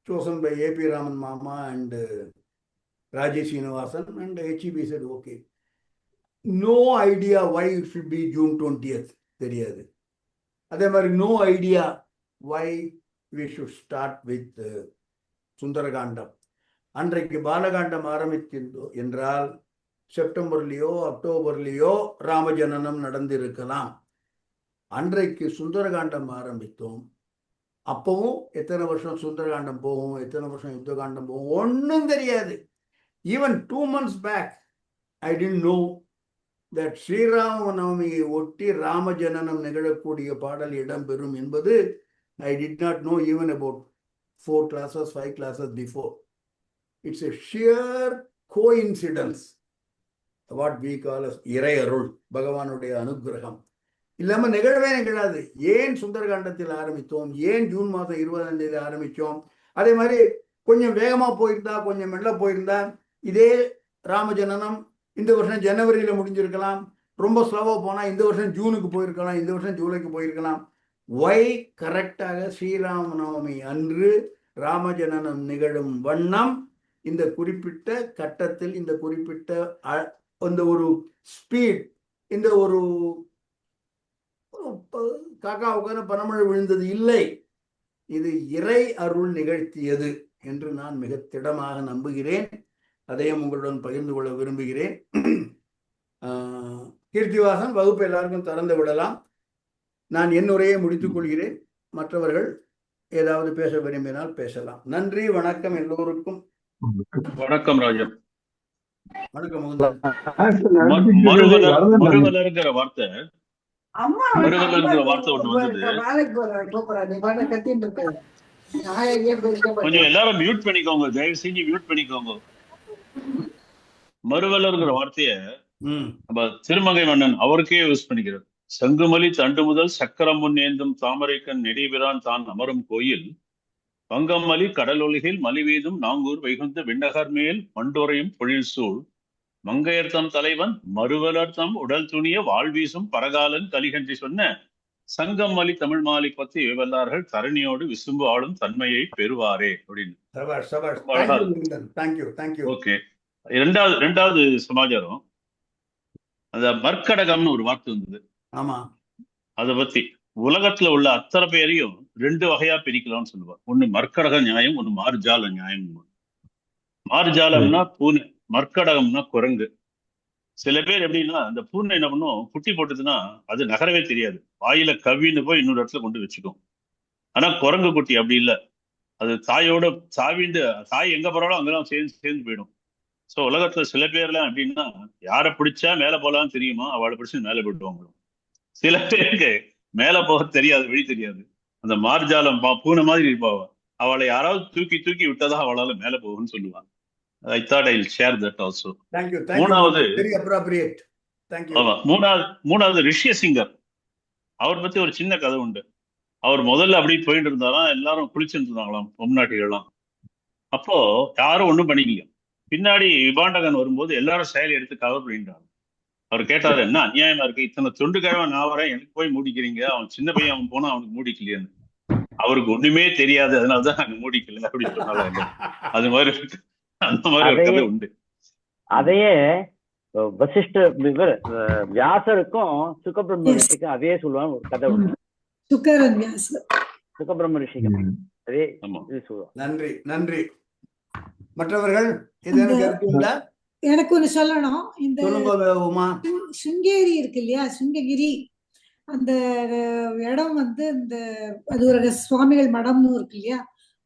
chosen by A.P. Raman Mama and Rajesh Srinivasan, and HEB said okay. No idea why it should be June 20th. தெரியாது. அதே மாதிரி no idea why we should start with Sundarakandam. அன்றைக்கு பாலகாண்டம் ஆரம்பித்திருந்தோம் என்றால் செப்டம்பர்லேயோ அக்டோபர்லேயோ ராமஜனனம் நடந்திருக்கலாம். அன்றைக்கு சுந்தரகாண்டம் ஆரம்பித்தோம். அப்பவும் எத்தனை வருஷம் சுந்தரகாண்டம் போகும், எத்தனை வருஷம் யுத்தகாண்டம் போகும், ஒன்றும் தெரியாது. Even 2 months back I didn't know that ஸ்ரீராம நவமியை ஒட்டி ராமஜனனம் நிகழக்கூடிய பாடல் இடம்பெறும் என்பது I did not know even about 4 classes, 5 classes before. It's a sheer coincidence. What we call as இறை அருள், பகவானுடைய அனுகிரகம் இல்லாமல் நிகழவே நிகழாது. ஏன் சுந்தரகாண்டத்தில் ஆரம்பித்தோம், ஏன் ஜூன் மாதம் 20ஆம் தேதி ஆரம்பித்தோம், அதே மாதிரி கொஞ்சம் வேகமாக போயிருந்தா, கொஞ்சம் மெல்ல போயிருந்தா இதே ராமஜனனம் இந்த வருஷம் ஜனவரியில் முடிஞ்சிருக்கலாம். ரொம்ப ஸ்லோவாக போனால் இந்த வருஷம் ஜூனுக்கு போயிருக்கலாம், இந்த வருஷம் ஜூலைக்கு போயிருக்கலாம். ஒய் கரெக்டாக ஸ்ரீராம நவமி அன்று ராமஜனனம் நிகழும் வண்ணம் இந்த குறிப்பிட்ட கட்டத்தில், இந்த குறிப்பிட்ட அந்த ஒரு ஸ்பீட், இந்த ஒரு காக்காவுக்கான பனமழை விழுந்தது இல்லை, இது இறை அருள் நிகழ்த்தியது என்று நான் மிக திடமாக நம்புகிறேன். அதையும் உங்களுடன் பகிர்ந்து கொள்ள விரும்புகிறேன். கீர்த்திவாசன் வகுப்பு எல்லாருக்கும் திறந்து விடலாம். நான் என் உரையை முடித்துக் கொள்கிறேன். மற்றவர்கள் ஏதாவது பேச விரும்பினால் பேசலாம். நன்றி, வணக்கம் எல்லோருக்கும். வணக்கம் ராஜா. வணக்கம் முகுந்தன். மறுவலருங்கிற வார்த்தை ஒண்ணு வந்தது. கொஞ்சம் எல்லாரும் மியூட் பண்ணிக்கோங்க, தயவு செஞ்சு மியூட் பண்ணிக்கோங்க. மறுவலருங்கிற வார்த்தைய நம்ம திருமங்கை மன்னன் அவருக்கே யூஸ் பண்ணிக்கிறார். சங்குமலி தண்டு முதல் சக்கரம் முன்னேந்தும் தாமரைக்கண் நெடிபிரான் தான் அமரும் கோயில் வங்கமலி கடலொலிகில் மலிவீதும் நாங்கூர் வைகுந்த விண்ணகர் மேல் மண்டோரையும் பொழில் சூழ் மங்கையர்த்தம் தலைவன் மறுவலர்த்தம் உடல் துணிய வாழ்வீசும் பரகாலன் கலிகன்றி சொன்ன சங்கமலி தமிழ் மாலை பத்தி வல்லார்கள் தரணியோடு விசும்பு ஆளும் தன்மையை பெறுவாரே அப்படின்னு. ஓகே, ரெண்டாவது சமாச்சாரம், அந்த மர்க்கடகம்னு ஒரு வார்த்தை வந்தது. ஆமா, அத பத்தி உலகத்துல உள்ள அத்தனை பேரையும் 2 வகையா பிரிக்கலாம்னு சொல்லுவார். ஒண்ணு மர்க்கடக நியாயம், ஒண்ணு மார்ஜால நியாயம். மார்ஜாலம்னா பூனை, மர்க்கடகம்னா குரங்கு. சில பேர் எப்படின்னா, அந்த பூனை என்ன பண்ணும், குட்டி போட்டுதுன்னா அது நகரவே தெரியாது, வாயில கவ்வின்னு போய் இன்னொரு இடத்துல கொண்டு வச்சுக்கும். ஆனா குரங்கு குட்டி அப்படி இல்லை, அது தாயோட தாவிண்டு தாய் எங்க போறாலும் அங்கெல்லாம் சேர்ந்து போயிடும். ஸோ உலகத்துல சில பேர்லாம் எப்படின்னா, யாரை பிடிச்சா மேல போலான்னு தெரியுமா, அவளை பிடிச்சி மேல போயிடுவாங்க. சில பேருக்கு மேல போக தெரியாது, வழி தெரியாது. அந்த மார்ஜாலம் பூனை மாதிரி இருப்பாவ, அவளை யாராவது தூக்கி விட்டதா அவளால மேல போகும்னு சொல்லுவாங்க. I thought I'll share that also. Thank you. மூணாவது, very appropriate. Thank you. ஆமா, மூணாவது ரிஷ்யசிங்கர். அவர் பத்தி ஒரு சின்ன கதை உண்டு. அவர் முதல்ல அப்படி போயிட்டு இருந்தாராம், எல்லாரும் குளிச்சுட்டு இருந்தாங்களாம் பொம்நாட்டிகள்லாம். அப்போ யாரும் ஒண்ணும் பண்ணிக்கல. பின்னாடி விபாண்டகன் வரும்போது எல்லாரும் செயல் எடுத்து கவர் பண்ணிட்டாங்க. அவர் கேட்டாரு, என்ன அநியாயமா இருக்கு, இத்தனை தொண்டு கிழமை நான் வரேன், எனக்கு போய் மூடிக்கிறீங்க, அவன் சின்ன பையன், அவன் போனா அவனுக்கு மூடிக்கலையான்னு. அவருக்கு ஒண்ணுமே தெரியாது, அதனாலதான் நாங்க மூடிக்கல அப்படின்னு சொன்னாங்க. அது மாதிரி இருக்கு, அந்த மாதிரி ஒரு கதை உண்டு. அதையே வசிஷ்டர் வியாசருக்கும் சுகபிரம்ம ரிஷிக்கும் அதே சொல்லுவாங்க, ஒரு கதை உண்டு. சுகபிரம்ம ரிஷிக்கும் அதே சொல்லுவாங்க. நன்றி நன்றி. மற்றவர்கள் எனக்கு ஒண்ணு சொல்லணும். இந்த சுங்கேரி இருக்கு இல்லையா, சுங்ககிரி, அந்த இடம் வந்து இந்த அது ஒரு சுவாமிகள் மடமும் இருக்கு இல்லையா,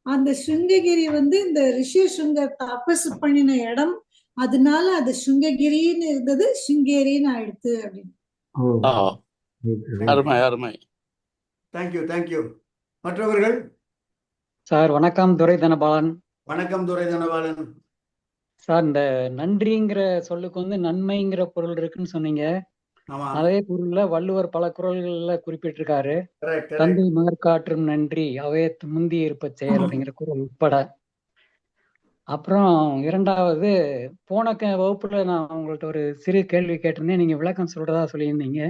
அந்த சுங்ககிரி வந்து இந்த ரிஷிசுங்கர் தபஸ் பண்ணின இடம், அதனால அது சுங்ககிரின்னு இருந்தது, சுங்கேரின்னு ஆயிடுத்து அப்படின்னு. அருமை அருமை. தேங்க்யூ. மற்றவர்கள்? சார் வணக்கம், துரை தனபாலன். வணக்கம் துரை தனபாலன். சார், இந்த நன்றிங்கிற சொல்லுக்கு வந்து நன்மைங்கிற பொருள் இருக்குன்னு சொன்னீங்க. அதே பொருள்ல வள்ளுவர் பல குறள்கள்ல குறிப்பிட்டிருக்காரு. தந்தை மகற்காற்றும் நன்றி அவைய முந்தி இருப்ப செயல் அப்படிங்கிற குறள் உட்பட. அப்புறம் இரண்டாவது, போன வகுப்புல நான் உங்கள்ட்ட ஒரு சிறு கேள்வி கேட்டிருந்தேன், நீங்க விளக்கம் சொல்றதா சொல்லியிருந்தீங்க.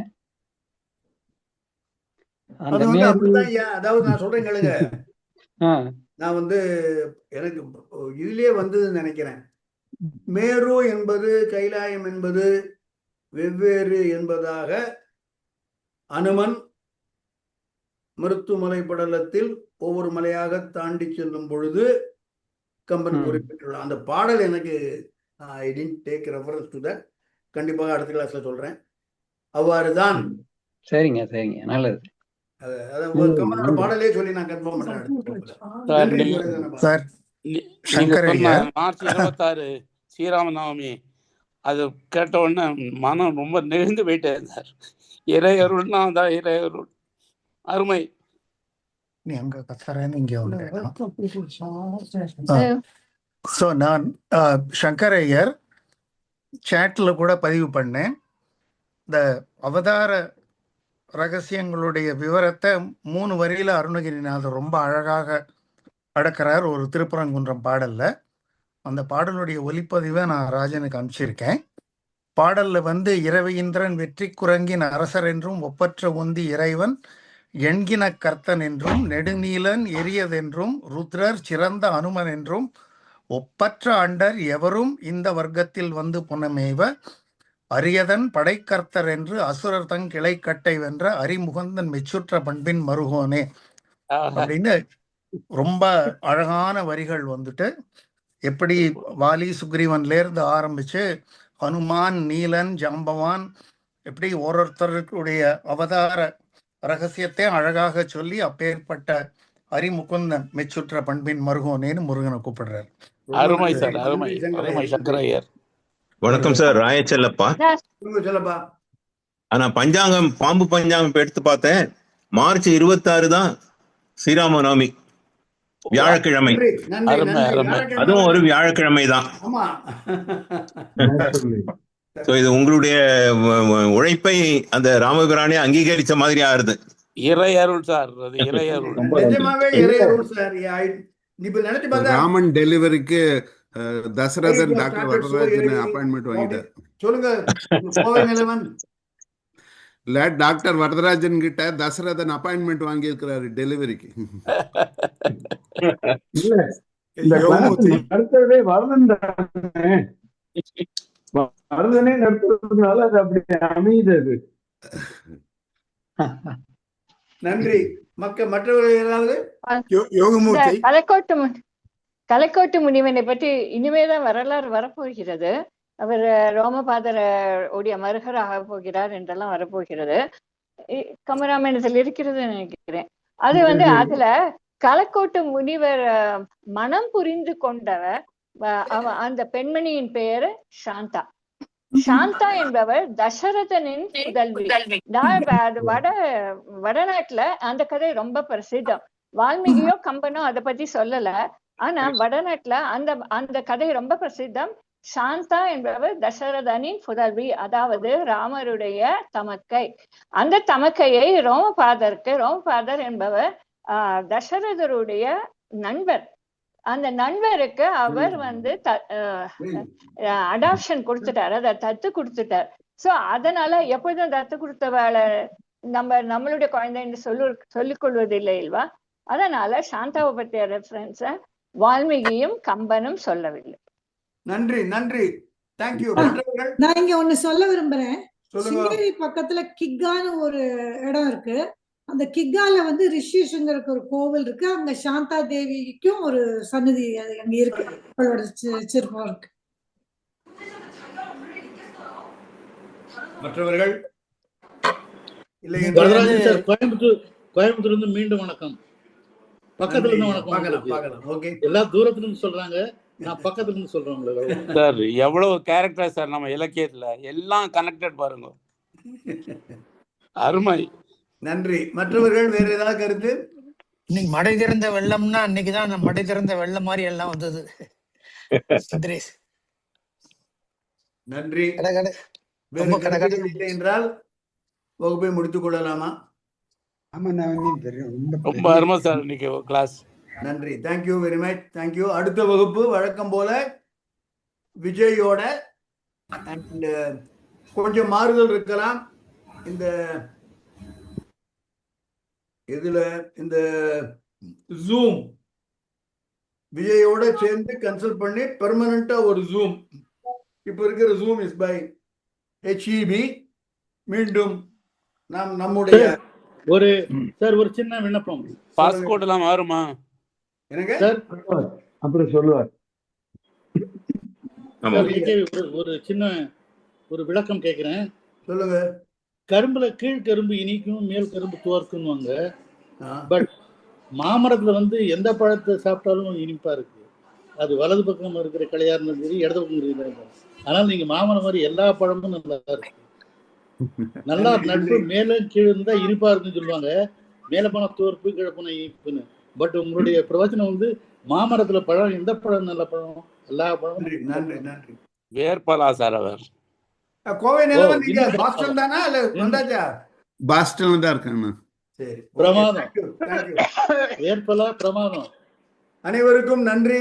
அதாவது நான் சொல்றேன் கேளுங்க. நான் வந்து எனக்கு இதுலயே வந்ததுன்னு நினைக்கிறேன். மேரு என்பது கைலாயம் என்பது வெவ்வேறு என்பதாக அனுமன் மருத்துவமலை படலத்தில் ஒவ்வொரு மலையாக தாண்டி செல்லும் பொழுது கம்பன் குறிப்பிட்டுள்ளார். அந்த பாடல் எனக்கு I didn't take reference to that. கண்டிப்பாக அடுத்த கிளாஸ்ல சொல்றேன். அவ்வாறுதான். சரிங்க, நல்லது. கம்பனோட பாடலே சொல்லி நான் கன்ஃபார்ம் பண்றேன். மார்ச் 26 ஸ்ரீராமநவமி, அது கேட்ட உடனே மனம் ரொம்ப நெகிழ்ந்து போயிட்டே இருந்தார். இறையருள்னா தான் இறையருள். அருமை. நான் சங்கரையர் சாட்ல கூட பதிவு பண்ணேன். இந்த அவதார ரகசியங்களுடைய விவரத்தை 3 வரியில அருணகிரிநாதர் ரொம்ப அழகாக அடக்கிறார் ஒரு திருப்பரங்குன்றம் பாடல்ல. அந்த பாடலுடைய ஒலிப்பதிவை நான் ராஜனுக்கு அனுப்பிச்சிருக்கேன். பாடல்ல வந்து இரவையிந்திரன் வெற்றி குரங்கின் அரசர் என்றும் ஒப்பற்ற ஒந்தி இறைவன் எண்கின கர்த்தன் என்றும் நெடுநீலன் எரியதென்றும் ருத்ரர் சிறந்த அனுமன் என்றும் ஒப்பற்ற அண்டர் எவரும் இந்த வர்க்கத்தில் வந்து புனமேவ அரியதன் படைக்கர்த்தர் என்று அசுரர் தங் கிளைக்கட்டை வென்ற அரிமுகந்தன் மெச்சுற்ற பண்பின் மருகோனே அப்படின்னு ரொம்ப அழகான வரிகள் வந்துட்டு எப்படி வாலி சுக்ரீவன்ல இருந்து ஆரம்பிச்சு ஹனுமான், நீலன், ஜாம்பவான், எப்படி ஒருத்தருடைய அவதார ரகசியத்தை அழகாக சொல்லி அப்பேற்பட்ட ஹரிமுகுந்தன் மெச்சுற்ற பண்பின் மருகோனேன்னு முருகனை கூப்பிடுறாரு. அருமை சார், அருமை அருமை சங்கரையர். வணக்கம் சார், ராயச்செல்லப்பா. ஆனா பஞ்சாங்கம், பாம்பு பஞ்சாங்கம் எடுத்து பார்த்தேன். மார்ச் 26 தான் ஸ்ரீராமநவமி, வியாழக்கிழமை. அதுவும் ஒரு வியாழக்கிழமை தான். இது உங்களுடைய உழைப்பை அந்த ராமபிரானே அங்கீகரிச்ச மாதிரி ஆறுது. இறையருள் சார், அது இறையருள். ராமன் டெலிவரிக்கு தசரதன் டாக்டர் வரதராஜன் அப்பாயின்மெண்ட் வாங்கிட்டார். சொல்லுங்க. இல்ல, டாக்டர் வரதராஜன் கிட்ட தசரதன் அப்பாயின்மெண்ட் வாங்கி இருக்கிறாரு டெலிவரிக்கு. நடத்துறதே வரதனே நடத்துறதுனால அது அப்படி அமையுது. நன்றி. மற்றவர்கள் யாராவது? கலைக்கோட்டு முனிவனை பற்றி இனிமேதான் வரலாறு வரப்போகிறது. அவர் ரோமபாதர உடைய மருகராக போகிறார் என்றெல்லாம் வரப்போகிறது. கம்பராமாயணத்தில் இருக்கிறது நினைக்கிறேன். அது அதுல கலைக்கோட்டு முனிவர் மனம் புரிந்து கொண்டவர். அந்த பெண்மணியின் பெயரு சாந்தா. சாந்தா என்பவர் தசரதனின் புதல்வி. வடநாட்டுல அந்த கதை ரொம்ப பிரசித்தம். வால்மீகியோ கம்பனோ அதை பத்தி சொல்லல. ஆனா வடநாட்டுல அந்த கதை ரொம்ப பிரசித்தம். சாந்தா என்பவர் தசரதனின் புதல்வி, அதாவது ராமருடைய தமக்கை. அந்த தமக்கையை ரோமபாதர் என்பவர் தசரதருடைய நண்பர். அந்த நண்பருக்கு அவர் அடாப்ஷன் கொடுத்துட்டார், அதை தத்து கொடுத்துட்டார். சோ அதனால எப்போதும் தத்து கொடுத்தவாளை நம்மளுடைய குழந்தைன்னு சொல்லிக் கொள்வது இல்லை இல்லவா? அதனால சாந்தாவை பற்றிய ரெஃபரன்ஸ வால்மீகியும் கம்பனும் சொல்லவில்லை. நன்றி, நன்றி, தேங்க்யூ. நான் இங்க ஒண்ணு சொல்ல விரும்புறேன். சிங்கேரி பக்கத்துல கிக்கான்னு ஒரு இடம் இருக்கு. அந்த கிக்கால ரிஷிஷங்கருக்கு ஒரு கோவில் இருக்கு. அங்க சாந்தா தேவிக்கும் ஒரு சன்னதி அங்க இருக்கு. அவளோட சிற்பம் இருக்கு. மற்றவர்கள் இல்லை. கோயம்புத்தூர்ல இருந்து மீண்டும் வணக்கம். பக்கத்துல இருந்து வணக்கம். எல்லா தூரத்துல இருந்து சொல்றாங்க, நான் பக்கத்துல இருந்து சொல்றேன் சார். எவ்வளவு கேரக்டர் சார் நம்ம இலக்கியத்துல, எல்லாம் கனெக்டட் பாருங்க. அருமை, நன்றி. மற்றவர்கள் வேற ஏதாவது கருத்து? இன்னைக்கு மடை திறந்த வெள்ளம்னா அன்னைக்குதான் மடை திறந்த வெள்ளம் மாதிரி எல்லாம் வந்தது. நன்றி. இல்லை என்றால் வகுப்பை முடித்துக் கொள்ளலாமா? ரொம்ப அருமை சார் இன்னைக்கு கிளாஸ். நன்றி, தேங்க்யூ வெரி மச், தேங்க்யூ. அடுத்த வகுப்பு வழக்கம் போல விஜயோட. அண்ட் கொஞ்சம் மாறுதல் இருக்கலாம் இந்த இதுல. இந்த ஜூம் விஜயோட சேர்ந்து கன்சல்ட் பண்ணி பெர்மனண்டா ஒரு ஜூம். இப்ப இருக்கிற ஜூம் இஸ் பை HEB. மீண்டும் நாம் நம்முடைய ஒரு சின்ன விண்ணப்பம். பாஸ்போர்ட் எல்லாம் மாறுமா? எனக்கு அப்புறம் சொல்லுவார். ஒரு சின்ன விளக்கம் கேட்கிறேன். சொல்லுங்க. கரும்புல கீழ் கரும்பு இனிக்கும், மேல் கரும்பு துவர்க்குன்னுவாங்க. பட் மாமரத்துல எந்த பழத்தை சாப்பிட்டாலும் இனிப்பா இருக்கு. அது வலது பக்கம் இருக்கிற கிளையா இருந்தாலும் சரி, இடது பக்கம் இருக்கிற. ஆனால் நீங்க மாமரம் மாதிரி எல்லா பழமும் நல்லா இருக்கு. நல்லா நட்பு மேல கீழே இருந்தா இனிப்பா இருக்குன்னு சொல்லுவாங்க. மேல போன துவர்ப்பு, கீழே போன இனிப்புன்னு. பட் உங்களுடைய பிரவச்சனம் மாமரத்துல பழம், எந்த பழம் நல்ல பழம், எல்லா பழமும். நன்றி, நன்றி. வேர்பலா சார் அவர். கோவை பாஸ்டன் தானா இல்ல வந்தாச்சா? பாஸ்டன்ல தான் இருக்காங்க. சரி, பிரமாதம். வேர்பலா பிரமாதம். அனைவருக்கும் நன்றி.